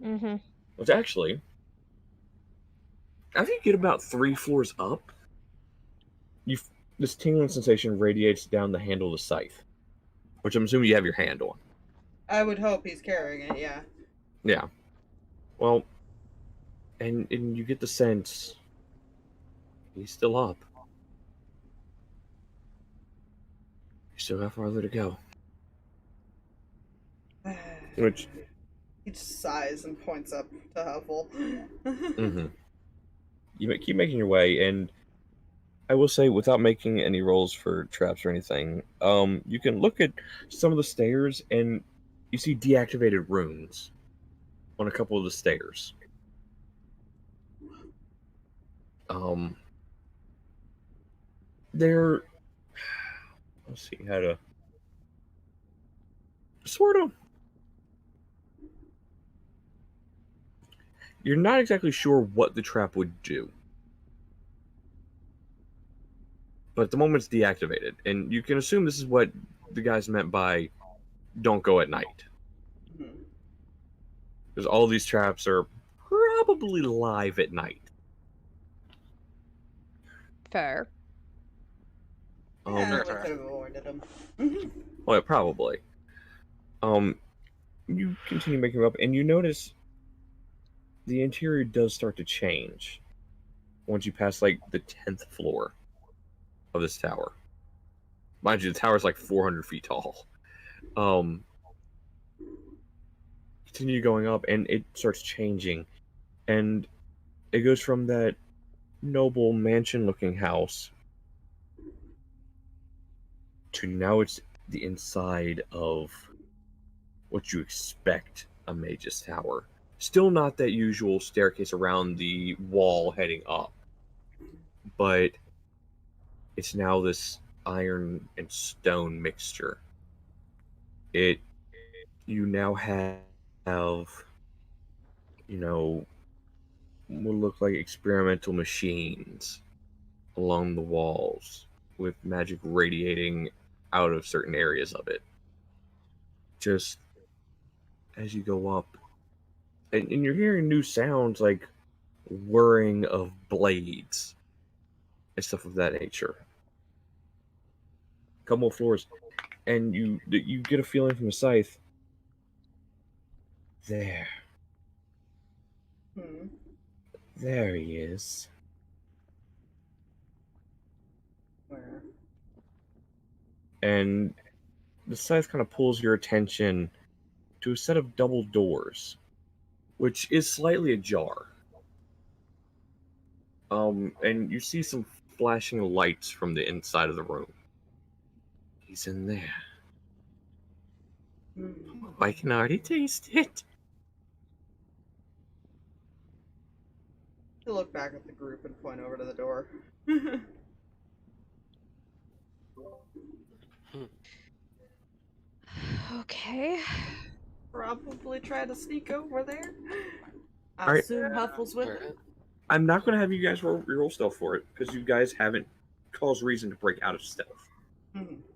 Mm-hmm. Which actually, I think you get about 3 floors up. This tingling sensation radiates down the handle of the scythe, which I'm assuming you have your hand on. I would hope he's carrying it, yeah. Yeah. Well, and you get the sense he's still up. You still got farther to go. Which... He just sighs and points up to Huffle. Mm-hmm. You keep making your way, and I will say, without making any rolls for traps or anything, you can look at some of the stairs, and you see deactivated runes on a couple of the stairs. They're... Let's see how to... Sort of... You're not exactly sure what the trap would do. But at the moment it's deactivated. And you can assume this is what the guys meant by don't go at night. Because all these traps are probably live at night. Fair. Yeah, Fair, we fair. could have avoided him. Well, yeah, probably. You continue making up, and you notice the interior does start to change once you pass like the 10th floor of this tower. Mind you, the tower is like 400 feet tall. Continue going up, and it starts changing, and it goes from that noble mansion-looking house to now it's the inside of what you expect a mage's tower. Still not that usual staircase around the wall heading up, but it's now this iron and stone mixture. You now have, what look like experimental machines along the walls with magic radiating out of certain areas of it. Just as you go up, and you're hearing new sounds like whirring of blades and stuff of that nature. A couple more floors, and you get a feeling from the scythe. There. There he is. Where? And the scythe kind of pulls your attention to a set of double doors, which is slightly ajar. And you see some flashing lights from the inside of the room. He's in there. I can already taste it. To look back at the group and point over to the door. Okay. Probably try to sneak over there. I Alright. assume Huffle's with him. I'm not going to have you guys roll stealth for it, because you guys haven't caused reason to break out of stealth.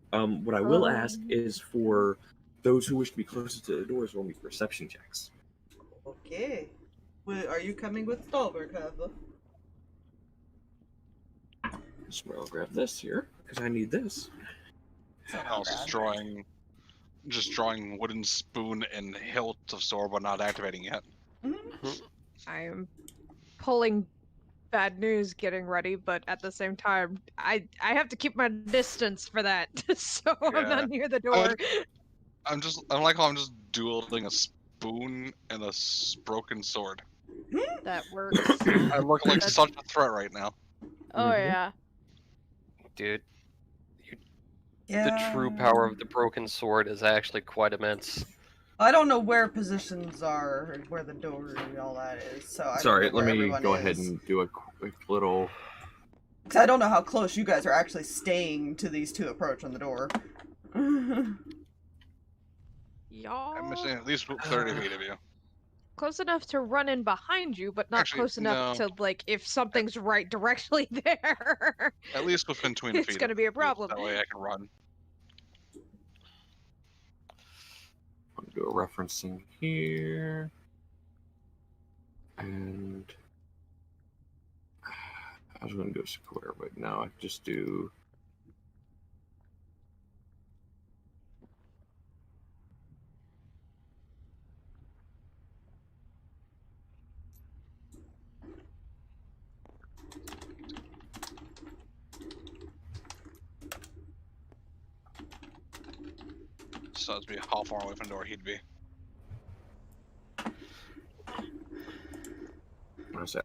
What I will ask is for those who wish to be closest to the doors, roll me perception checks. Okay. Well, are you coming with Stalverk, Huffle? I'll grab this here, because I need this. Also just drawing wooden spoon and hilt of sword, but not activating yet. I am pulling bad news getting ready, but at the same time, I have to keep my distance for that, so I'm not near the door. I like how I'm just dueling a spoon and a broken sword. That works. I look like such a threat right now. Oh yeah. Dude, Yeah. the true power of the broken sword is actually quite immense. I don't know where positions are, or where the door and all that is, so I Sorry, don't know let where me everyone go is. ahead and do a quick little... Because I don't know how close you guys are actually staying to these two approach on the door. Y'all I'm missing at least 30 feet of you. close enough to run in behind you, but not Actually, close enough no. to, like, if something's right directly there. At least within 20 feet. It's gonna be a problem. That way I can run. I'm going to do a referencing here. And... I was going to do a square, but now I just do... So it'd be how far away from the door he'd be.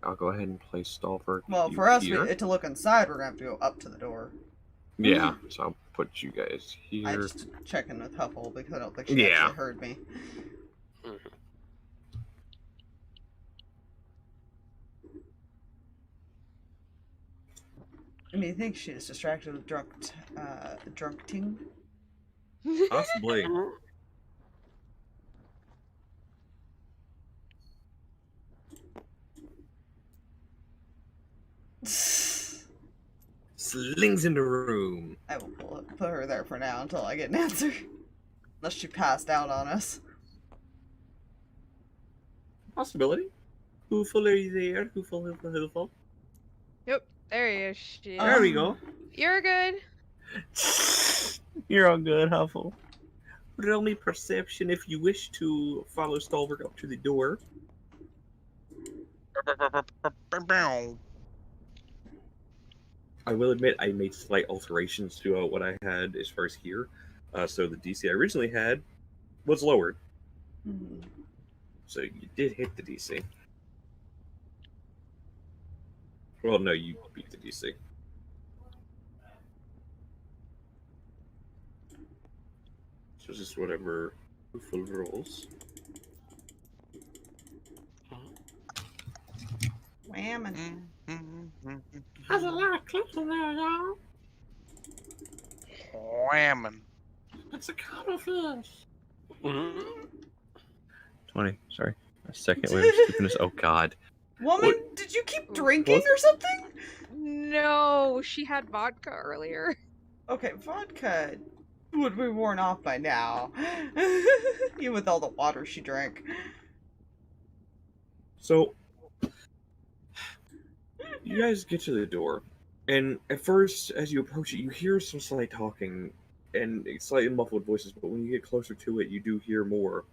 I'll go ahead and place Stalverk. Well, for us to look inside, we're going to have to go up to the door. Yeah, so I'll put you guys here. I just checking with Huffle because I don't think she actually heard me. I mean, you think she's distracted with drunk ting? Possibly. Slings in the room. I will put her there for now until I get an answer. Unless she passed out on us. Possibility. Huffle, are you there? Huffle. Yep, there he is. Oh. There we go. You're good. You're all good, Huffle. Roll me perception if you wish to follow Stalverk up to the door. I will admit I made slight alterations to what I had as far as here. So the DC I originally had was lowered. Mhm. So you did hit the DC. Well, no, you beat the DC. So just whatever Huffle rolls. Whammon. That's a lot of clips in there, y'all. Whammon. It's a cuttlefish. 20. Sorry. A second way of stupidness. Oh, God. Woman, did you keep drinking or something? No, she had vodka earlier. Okay, vodka would be worn off by now. Even with all the water she drank. So, you guys get to the door, and at first, as you approach it, you hear some slight talking and slightly muffled voices, but when you get closer to it, you do hear more.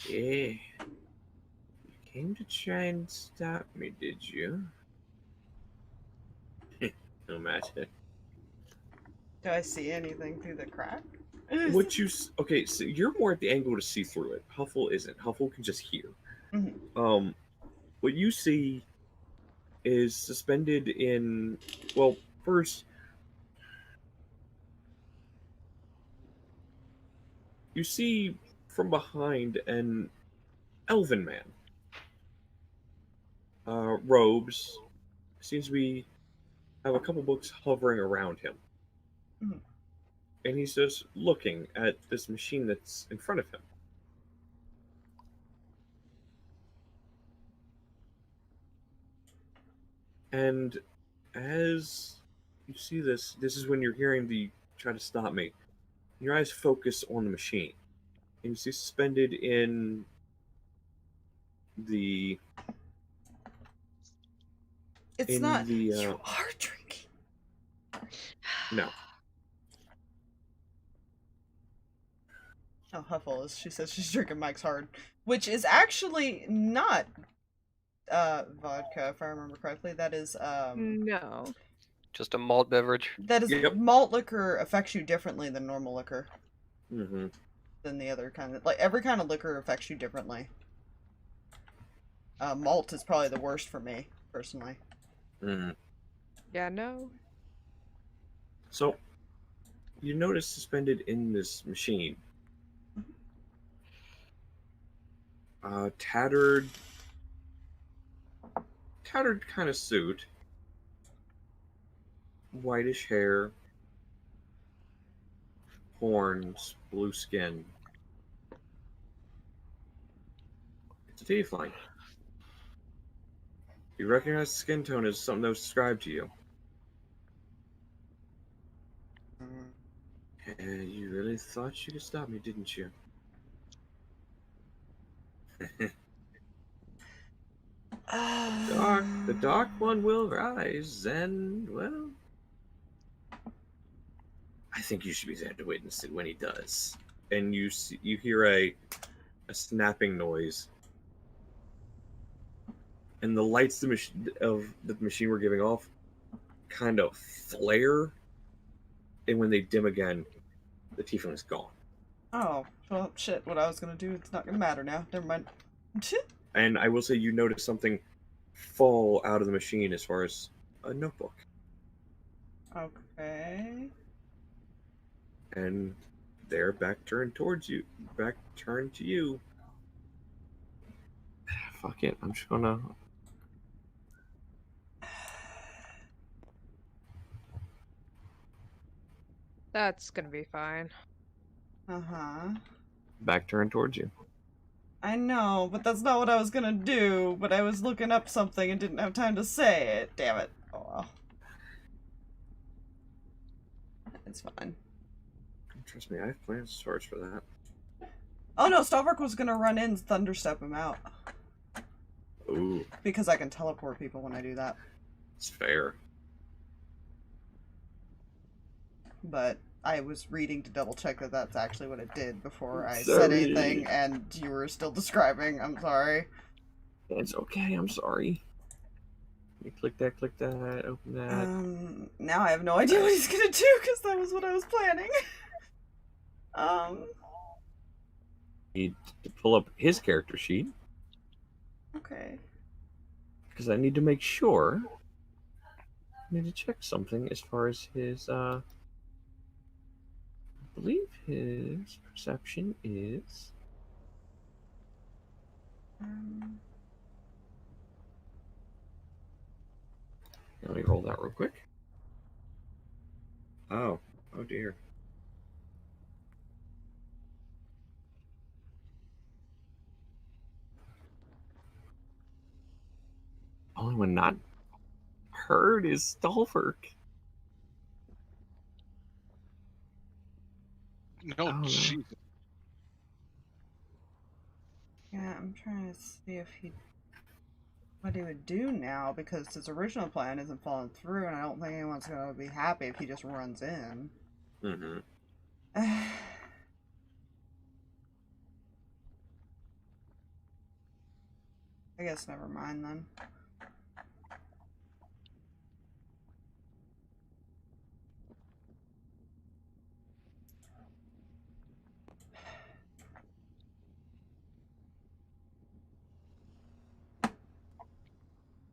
Yeah. You came to try and stop me, did you? No matter. Do I see anything through the crack? What you... Okay, so you're more at the angle to see through it. Huffle isn't. Huffle can just hear. Mhm. What you see is suspended in... Well, first... You see from behind an elven man. Robes. Seems to be... have a couple books hovering around him. Mhm. And he's just looking at this machine that's in front of him. And as you see this, this is when you're hearing the try to stop me. Your eyes focus on the machine. And you see suspended in the... It's in not. the, You are drinking. No. Oh, Huffle is. She says she's drinking Mike's Hard, which is actually not vodka, if I remember correctly. That is No. Just a malt beverage. that is Yep. malt liquor affects you differently than normal liquor. Mm-hmm. Than the other kind of every kind of liquor affects you differently. Malt is probably the worst for me personally. Mm-hmm. Yeah, no. So, you notice suspended in this machine, tattered kind of suit, whitish hair, horns, blue skin. It's a tiefling. You recognize the skin tone as something that was described to you. And you really thought you could stop me, didn't you? The dark one will rise, and, well, I think you should be there to witness it when he does. And you hear a snapping noise, and the lights of the machine were giving off kind of flare, and when they dim again, the tiefling is gone. Oh, well, shit. What I was gonna do, it's not gonna matter now. Never mind. And I will say you notice something fall out of the machine as far as a notebook. Okay. And they're back turned towards you. Back turned to you. Fuck it. I'm just gonna... That's gonna be fine. Uh-huh. Back turned towards you. I know, but that's not what I was gonna do. But I was looking up something and didn't have time to say it. Damn it. Oh well. It's fine. Trust me, I have plans as far as for that. Oh no, Stalverk was gonna run in and thunderstep him out. Ooh, Because I can teleport people when I do that. it's fair. but I was reading to double check that that's actually what it did before I Sorry. said anything, and you were still describing. I'm sorry. It's okay, I'm sorry. You click that, open that. Now I have no idea what he's gonna do, because that was what I was planning. Need to pull up his character sheet. Okay. Because I need to make sure. I need to check something as far as his, I believe his perception is... Let me roll that real quick. Oh dear. Only one not heard is Stalverk. No, Oh, no. Jesus. Yeah, I'm trying to see if what he would do now, because his original plan isn't falling through, and I don't think anyone's gonna be happy if he just runs in. Mm-hmm. I guess never mind then.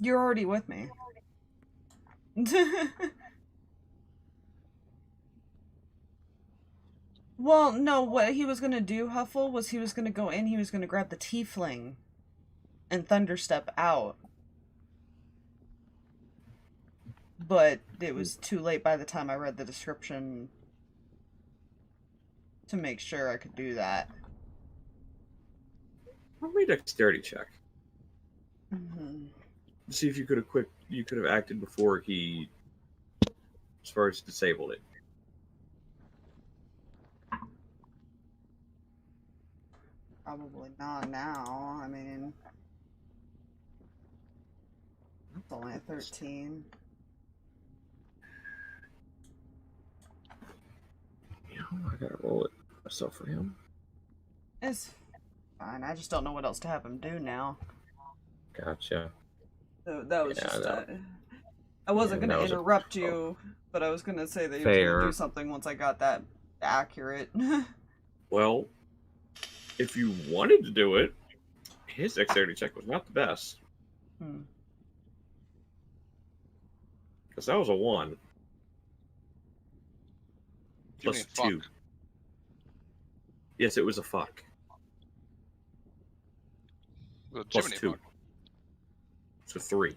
You're already with me. Well, no, what he was gonna do, Huffle, was he was gonna go in, he was gonna grab the tiefling and thunderstep out. But it was too late by the time I read the description to make sure I could do that. Roll me a dexterity check. Mm-hmm. See if you could have acted before he, as far as disabled it. Probably not now. I mean, it's only a 13. Yeah, I gotta roll it myself for him. It's fine. I just don't know what else to have him do now. Gotcha. So that was Yeah, just. that- I wasn't yeah, gonna that was a- interrupt you, but I was gonna say that you were Fair. gonna do something once I got that accurate. Well, if you wanted to do it, his dexterity check was not the best. Because that was a 1. Plus Jiminy 2. fuck. Yes, it was a fuck. Well, Plus Jiminy 2. fuck. So 3.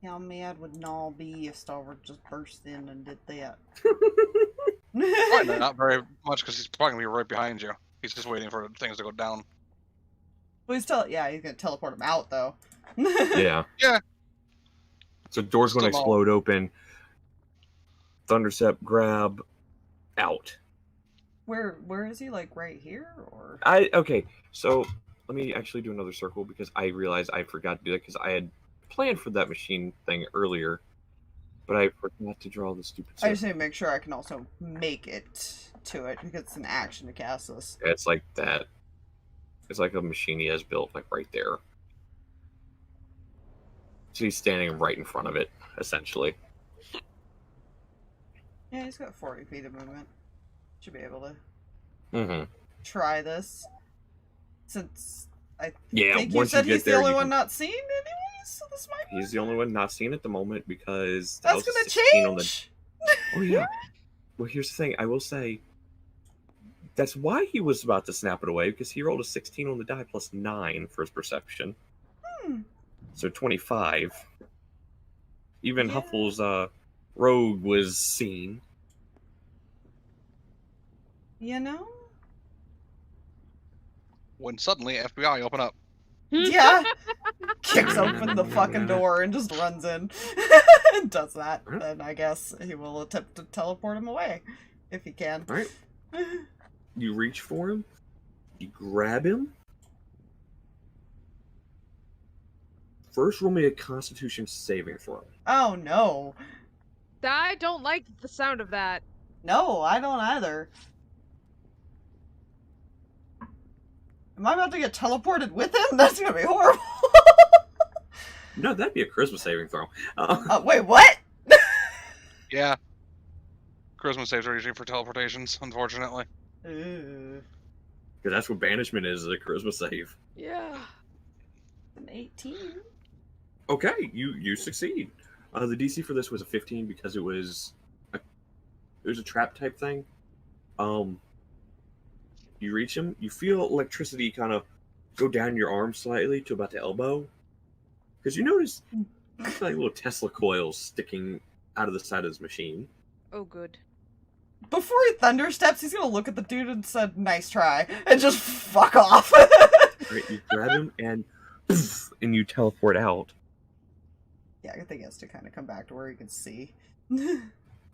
How mad would Null be if Stalverk just burst in and did that? Probably not very much, because he's probably gonna be right behind you. He's just waiting for things to go down. Well, he's gonna teleport him out though. Yeah. Yeah. So door's going to Still explode open. Thunderstep, grab, out. Where is he? Like right here, or? Okay, so let me actually do another circle because I realized I forgot to do that because I had planned for that machine thing earlier, but I forgot to draw the stupid I circle. just need to make sure I can also make it to it because it's an action to cast this. Yeah, it's like that. It's like a machine he has built, like right there. So he's standing right in front of it, essentially. Yeah, he's got 40 feet of movement. Should be able to Mm-hmm. try this. Since I Yeah, think you once said you he's get the there, only you one can- not seen anyways, so this might be... He's the only one not seen at the moment because that That's was a gonna 16 on the... change! Oh yeah. Well, here's the thing. I will say that's why he was about to snap it away because he rolled a 16 on the die plus 9 for his perception. So 25. Even Yeah. Huffle's rogue was seen. You know? When suddenly FBI open up. Yeah! Kicks open the fucking door and just runs in. And does that. Then I guess he will attempt to teleport him away. If he can. All right. You reach for him, You grab him. First, roll me a Constitution saving throw. Oh no. I don't like the sound of that. No, I don't either. Am I about to get teleported with him? That's gonna be horrible. No, that'd be a charisma saving throw. Wait, what? Yeah. Charisma saves are usually for teleportations, unfortunately. Ooh, Because that's what banishment is a charisma save. Yeah. an 18. Okay, you succeed. The DC for this was a 15 because it was a trap type thing. You reach him, you feel electricity kind of go down your arm slightly to about the elbow. Because you notice like little Tesla coils sticking out of the side of this machine. Oh, good. Before he thundersteps, he's gonna look at the dude and said, "Nice try," and just fuck off. Right, you grab him and you teleport out. Yeah, I think he has to kind of come back to where he can see.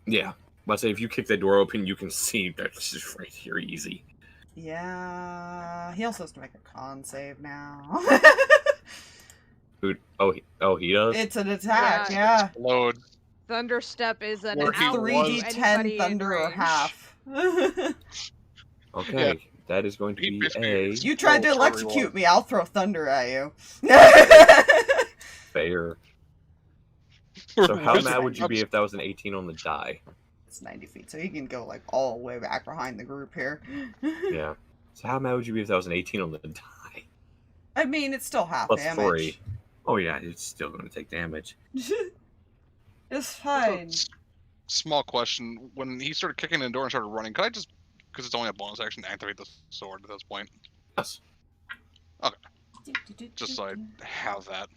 Yeah, but I say if you kick that door open, you can see that's just right here, easy. Yeah, he also has to make a con save now. Who? Oh, he does. It's an attack, yeah. Load. Thunderstep is an Or he out to 3d10 anybody in thunder or range. half. Okay, that is going to be a You tried to Oh, electrocute me, I'll throw thunder at you. fair. So how mad would you be if that was an 18 on the die? It's 90 feet, so he can go like all the way back behind the group here. Yeah. So how mad would you be if that was an 18 on the die? I mean, it's still half Plus damage. 3. Oh yeah, it's still going to take damage. It's fine. Small question. When he started kicking in the door and started running, could I just, because it's only a bonus action, activate the sword at this point? Yes. Just so I have that.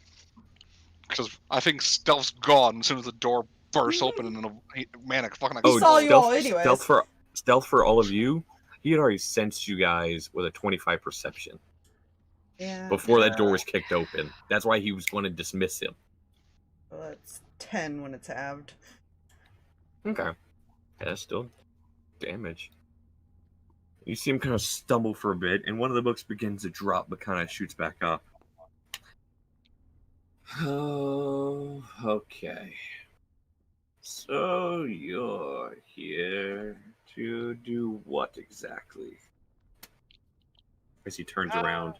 Because I think stealth's gone as soon as the door bursts open and then a manic fucking... He saw you all anyways. Stealth for all of you. He had already sensed you guys with a 25 perception Yeah. before that door was kicked open. That's why he was going to dismiss him. Well, it's 10 when it's halved. Okay. Yeah, that's still damage. You see him kind of stumble for a bit, and one of the books begins to drop, but kind of shoots back up. Oh, okay. So you're here to do what exactly? As he turns around.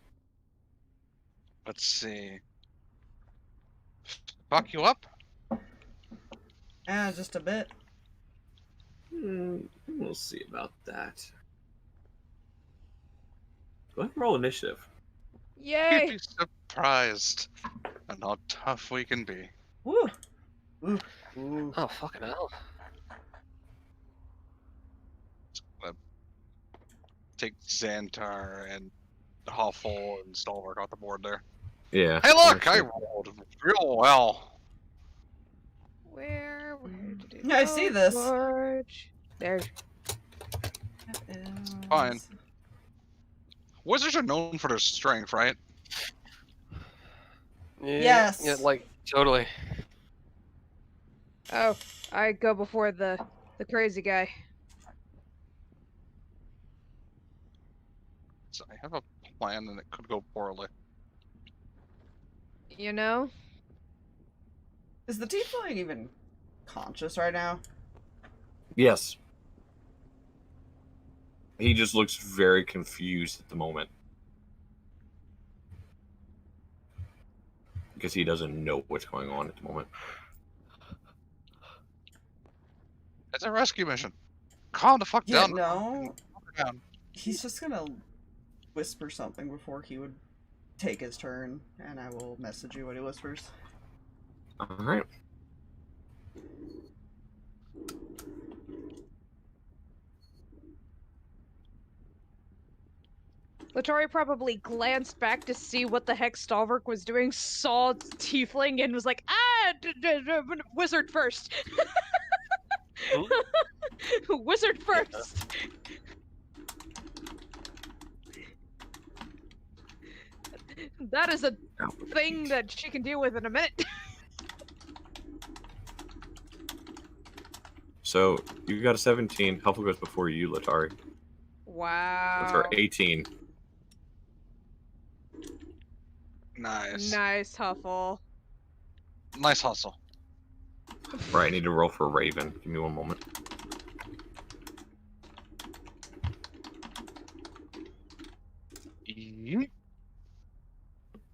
Let's see. Fuck you up? Yeah, just a bit. We'll see about that. Go ahead and roll initiative. You'd Yay! be surprised at how tough we can be. Woo! Oh, fucking hell. Take Xantar and Huffle and Stalverk off the board there. Yeah. Hey, look! I rolled real well. Where did it Yeah, I go, see this. George? There. Fine. Wizards are known for their strength, right? Yeah, Yes. Yeah, like, totally. Oh, I go before the crazy guy. So I have a plan and it could go poorly. You know? Is the tiefling even conscious right now? Yes. He just looks very confused at the moment. Because he doesn't know what's going on at the moment. It's a rescue mission. Calm the fuck Yeah, down. no. Down. He's just gonna whisper something before he would take his turn, and I will message you what he whispers. Alright. Letari probably glanced back to see what the heck Stalverk was doing, saw Tiefling, and was like, wizard first! Wizard first! That is a thing that she can deal with in a minute. So, you got a 17. Huffle goes before you, Letari. Wow. With her 18. Nice. Nice, Huffle. Nice hustle. Right, I need to roll for Raven. Give me one moment. Yeet.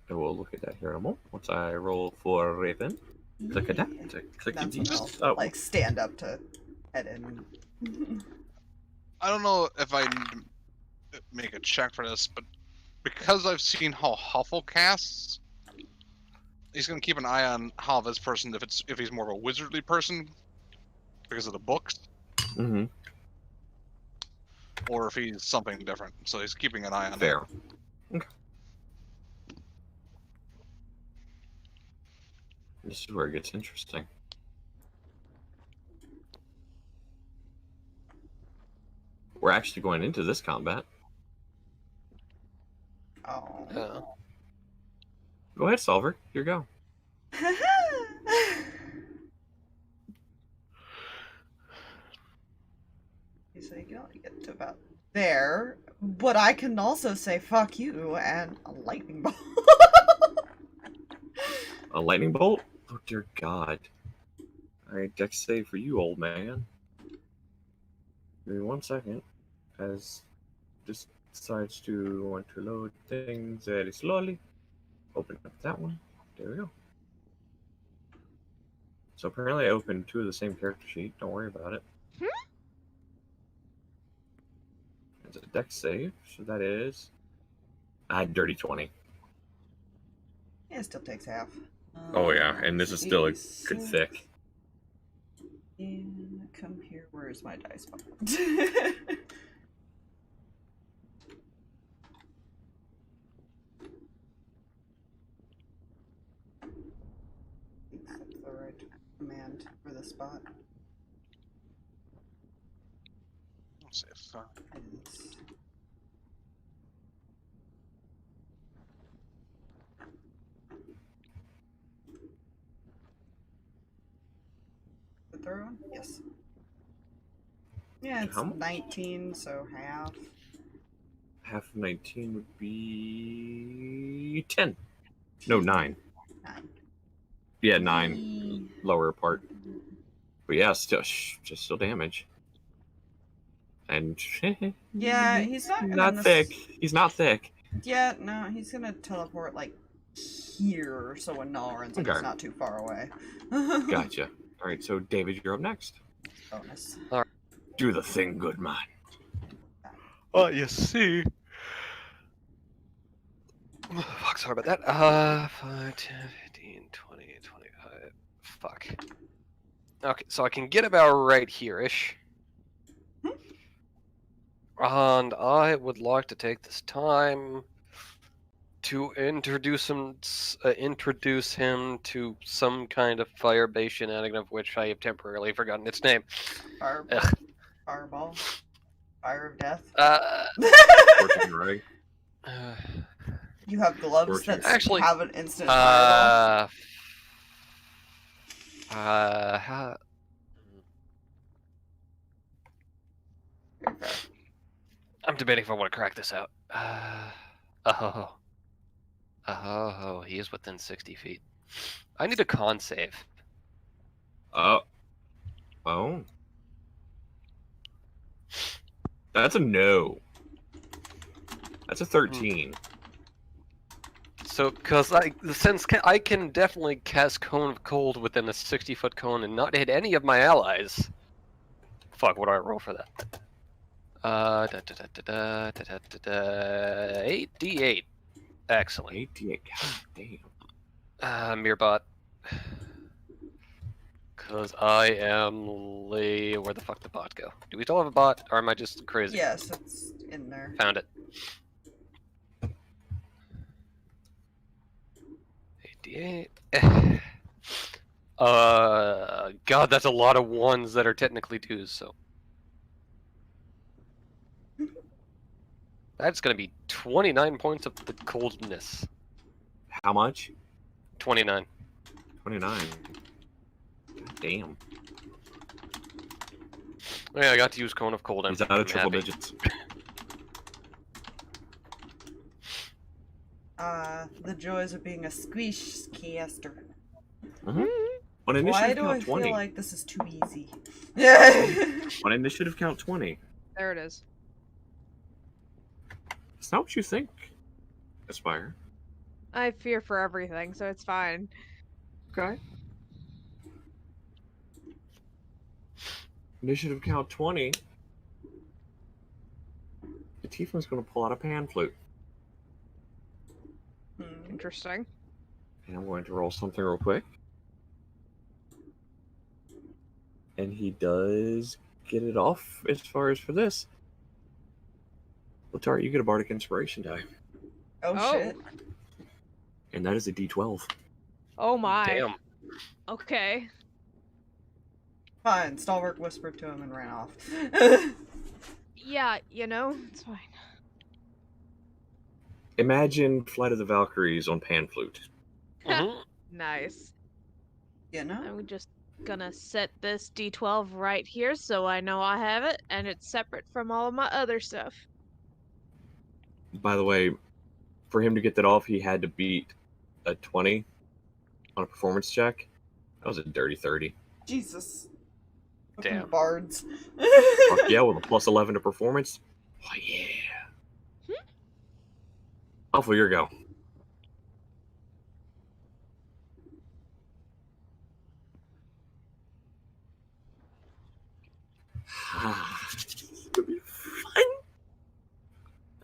I will look at that here in a moment. Once I roll for Raven. Click a Yeah. click That's a when I'll like stand up to head in. I don't know if I need to make a check for this, but because I've seen how Huffle casts, he's gonna keep an eye on how this person, if he's more of a wizardly person because of the books, Mm-hmm. or if he's something different. So he's keeping an eye on Fair. Okay. This is where it gets interesting. We're actually going into this combat. Oh. Go ahead, Stalverk. Here you go. So you can only get to about there, but I can also say fuck you and a lightning bolt. A lightning bolt? Oh dear God. Alright, dex save for you, old man. Give me 1 second. As just decides to want to load things very slowly. Open up that one. There we go. So apparently I opened 2 of the same character sheet. Don't worry about it. It's a dex save, so that is dirty 20. Yeah, it still takes half. Oh yeah, and this is still a good thick. And come here. Where's my dice bar? That's the right command for the spot. Let's see if, Is- The third one? Yes. Yeah, it's How much? 19, so half. Half of 19 would be 10. No, 9. 9. Yeah, 9. Lower part. But yeah, still damage. And Yeah, he's not gonna not thick. He's not thick. Yeah, no, he's gonna teleport like here, so when Null runs in, Okay. he's not too far away. Gotcha. All right, so David, you're up next. Bonus. Do the thing, good man. Oh, you see. Fuck, sorry about that. 5, 10, 15, 20, 25. Fuck. Okay, so I can get about right here-ish. And I would like to take this time to introduce him to some kind of fire-based shenanigan of which I have temporarily forgotten its name. Fireball. Ugh. Fireball. Fire of death. Fortune ray. You have gloves Fortune. that Actually, have an instant fireball. I'm debating if I want to crack this out. Oh, he is within 60 feet. I need a con save. Oh. That's a no. That's a 13. So, since I can definitely cast Cone of Cold within a 60-foot cone and not hit any of my allies. Fuck, what do I roll for that? 8d8. Excellent. 88. God damn. Mirbot. Because I am where the fuck did the bot go? Do we still have a bot, or am I just crazy? Yes, it's in there. Found it. 88. God, that's a lot of ones that are technically twos, so. That's gonna be 29 points of the coldness. How much? 29. 29. God damn. Yeah, I got to use Cone of Cold. He's out of triple digits. the joys of being a squish caster. On Why initiative do I count 20. feel like this is too easy? On initiative count 20. There it is. It's not what you think, Aspire. I fear for everything, so it's fine. Okay. Initiative count 20. The Tiefling's going to pull out a pan flute. Interesting. And I'm going to roll something real quick. And he does get it off as far as for this. Letari, you get a Bardic Inspiration die. Oh shit. And that is a D12. Oh my. Damn. Okay. Fine. Stalverk whispered to him and ran off. Yeah, you know, it's fine. Imagine Flight of the Valkyries on pan flute. Nice. You know? I'm just gonna set this D12 right here so I know I have it, and it's separate from all of my other stuff. By the way, for him to get that off, he had to beat a 20 on a performance check. That was a dirty 30. Jesus. Damn. Bards. Fuck yeah, with a plus 11 to performance. Oh yeah. Huffle, your go. It's gonna be fun.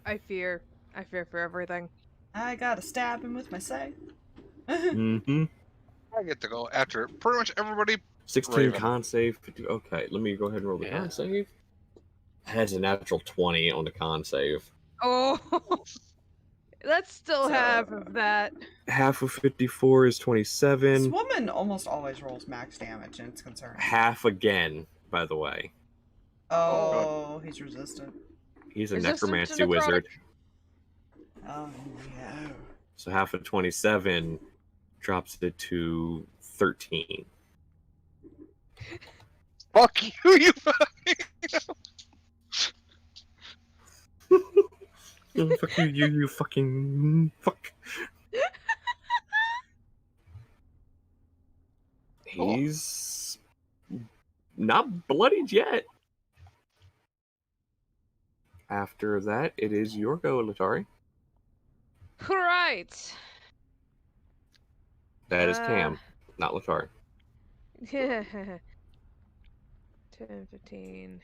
I fear for everything. I gotta stab him with my scythe. Mm-hmm. I get to go after pretty much everybody. 16 Raven. con save. Okay, let me go ahead and roll the con save. That's a natural 20 on the con save. Oh, that's still So- half of that. Half of 54 is This 27. woman almost always rolls max damage, and it's concerning. Half again, by the way. Oh, he's resistant. He's a Resistant to necromancy necrotic. wizard. Oh, no. So half of 27 drops it to 13. Fuck you, you Fuck you fucking fuck. He's not bloodied yet. After that, it is your go, Letari. Right. That is Cam, not Letari. 10, 15,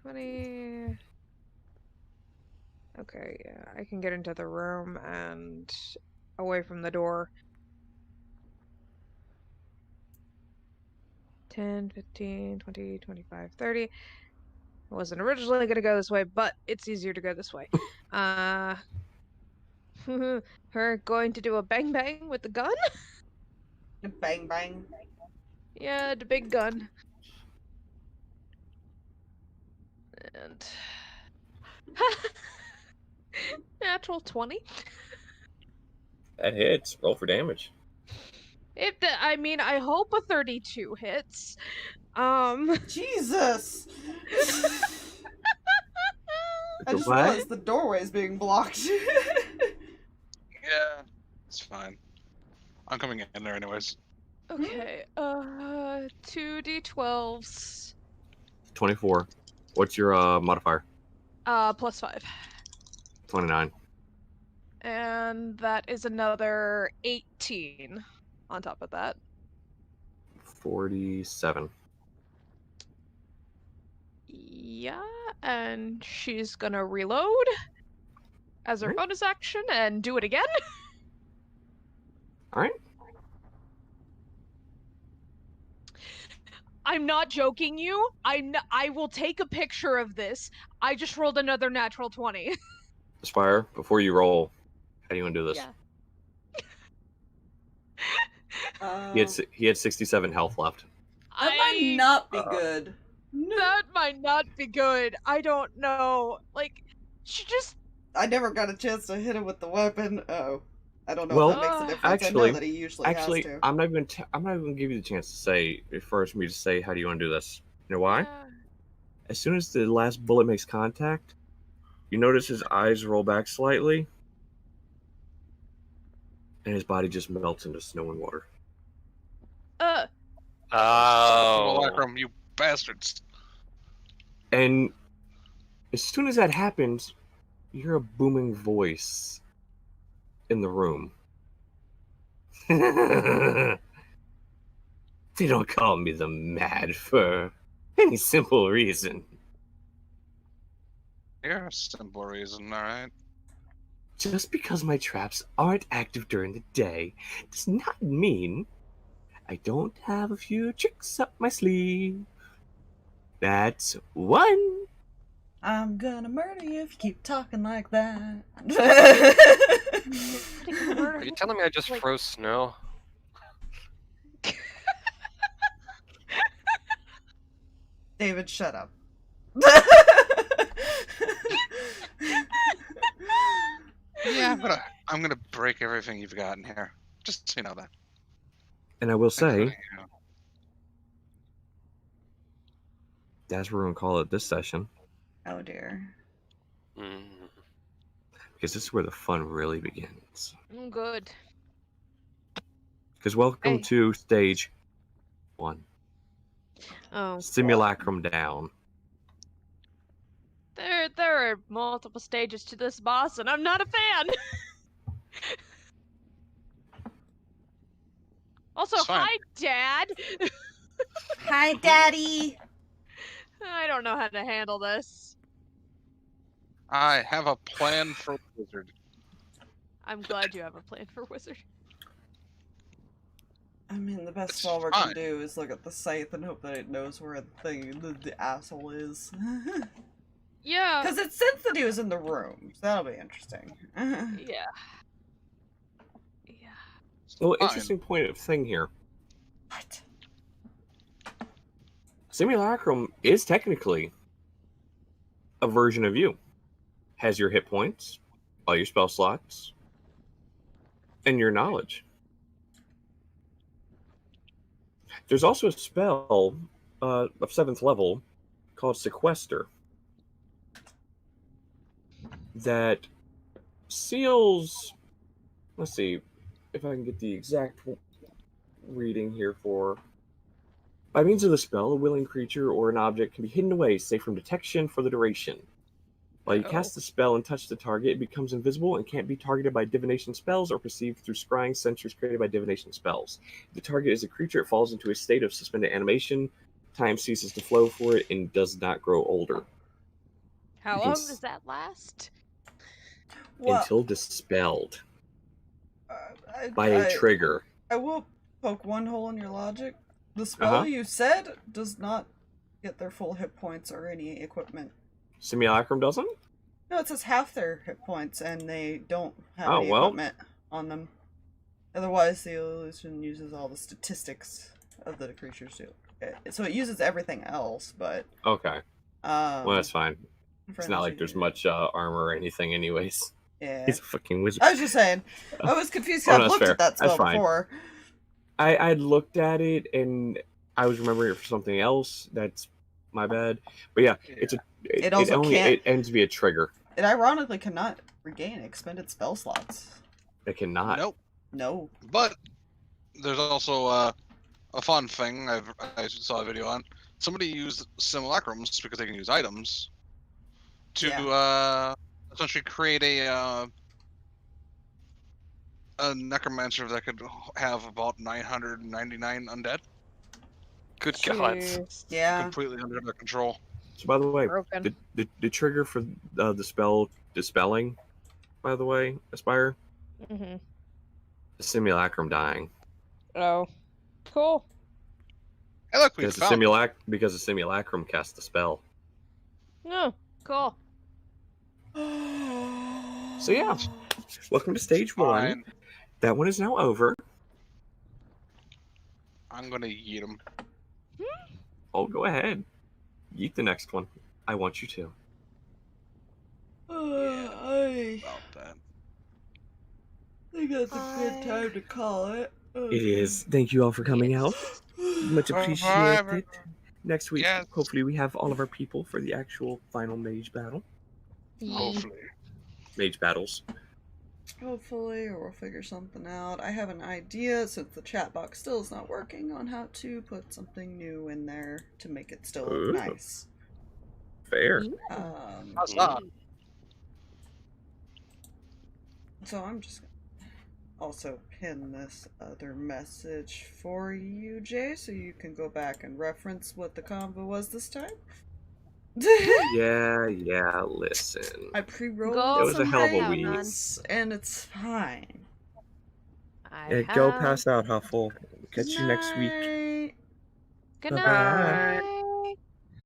20. Okay, yeah, I can get into the room and away from the door. 10, 15, 20, 25, 30. I wasn't originally going to go this way, but it's easier to go this way. Her going to do a bang bang with the gun? Bang, bang. Yeah, the big gun. And natural 20. That hits. Roll for damage. I mean, I hope a 32 hits. Jesus! I just What? realized the doorway's being blocked. Yeah, it's fine. I'm coming in there anyways. Okay, 2d12s. 24. What's your modifier? Plus 5. 29. And that is another 18 on top of that. 47. Yeah, and she's gonna reload as her Alright. bonus action and do it again. Alright. I'm not joking you. I will take a picture of this. I just rolled another natural 20. Aspire, before you roll, how do you want to do this? Yeah. He had 67 health left. That might not be good. That might not be good. I don't know. Like, she just... I never got a chance to hit him with the weapon. Oh. I don't know Well, if that makes a difference. I know that he usually has to. I'm not even going to give you the chance to say, first me to say, how do you want to do this? You know why? As soon as the last bullet makes contact, you notice his eyes roll back slightly, and his body just melts into snow and water. Oh. Simulacrum, you bastards. And as soon as that happens, you hear a booming voice in the room. They don't call me the Mad for any simple reason. You're a simple reason, alright? Just because my traps aren't active during the day does not mean I don't have a few tricks up my sleeve. That's one. I'm gonna murder you if you keep talking like that. Are you telling me I just froze snow? David, shut up. Yeah, I'm gonna break everything you've got in here. Just so you know that. And I will say, Including you. that's what we're going to call it this session. Oh dear. Mm. Because this is where the fun really begins. Good. Because welcome Hey. to stage 1. Oh. Simulacrum down. There are multiple stages to this boss, and I'm not a fan. Also, It's fine. hi, Dad. Hi, Daddy. I don't know how to handle this. I have a plan for Wizard. I'm glad you have a plan for Wizard. I mean, the best It's Stalverk fine. can do is look at the scythe and hope that it knows where the asshole is. Yeah. Because it said that he was in the room, so that'll be interesting. Yeah. Yeah. Well, Fine. interesting point of thing here. What? Simulacrum is technically a version of you. Has your hit points, all your spell slots, and your knowledge. There's also a spell of 7th level called Sequester that seals. Let's see if I can get the exact reading here for. By means of the spell, a willing creature or an object can be hidden away, safe from detection for the duration. While you cast the spell and touch the target, it becomes invisible and can't be targeted by divination spells or perceived through scrying sensors created by divination spells. If the target is a creature, it falls into a state of suspended animation, time ceases to flow for it, and does not grow older. How You can long s- does that last? Well, Until dispelled I, by a trigger. I will poke one hole in your logic. The spell you said does not get their full hit points or any equipment. Simulacrum doesn't? No, it says half their hit points, and they don't have Oh, any well. equipment on them. Otherwise, the illusion uses all the statistics of the creatures too. So it uses everything else, but Okay. Well, that's fine. for It's not like energy- there's much armor or anything anyways. Yeah. He's a fucking wizard. I was just saying. I was confused. Oh, I've that's looked fair. at that That's spell fine. before. I'd looked at it and I was remembering it for something else. That's my bad. But yeah, it's a It also can't- it ends via trigger. It ironically cannot regain expended spell slots. It cannot. Nope. No. But there's also a fun thing I saw a video on. Somebody used simulacrums because they can use items to essentially create a necromancer that could have about 999 undead, Good God. Jeez. Yeah. completely under their control. So by the way, Broken. the trigger for the spell dispelling, by the way, Aspire, Mm-hmm. the simulacrum dying. Oh. Cool. Hey, look, we Because the found. because the simulacrum cast the spell. Oh, cool. So yeah. Welcome to stage 1. Fine. That one is now over. I'm gonna eat him. Oh, go ahead. Eat the next one. I want you to. I About that. think that's a good time to call it. It is. Thank you all for coming out. Much appreciated. Next week, Yes. hopefully we have all of our people for the actual final mage battle. Hopefully. Mage battles. Hopefully, or we'll figure something out. I have an idea, since the chat box still is not working, on how to put something new in there to make it still look Ooh. nice. Fair. How's that? So I'm just gonna also pin this other message for you, Jay, so you can go back and reference what the convo was this time. Yeah, listen. I pre-rolled Go It was a some hell of a have week. none. dice, and it's fine. Yeah, go pass out, Huffle. Catch you next week. Night. Good Bye-bye. night.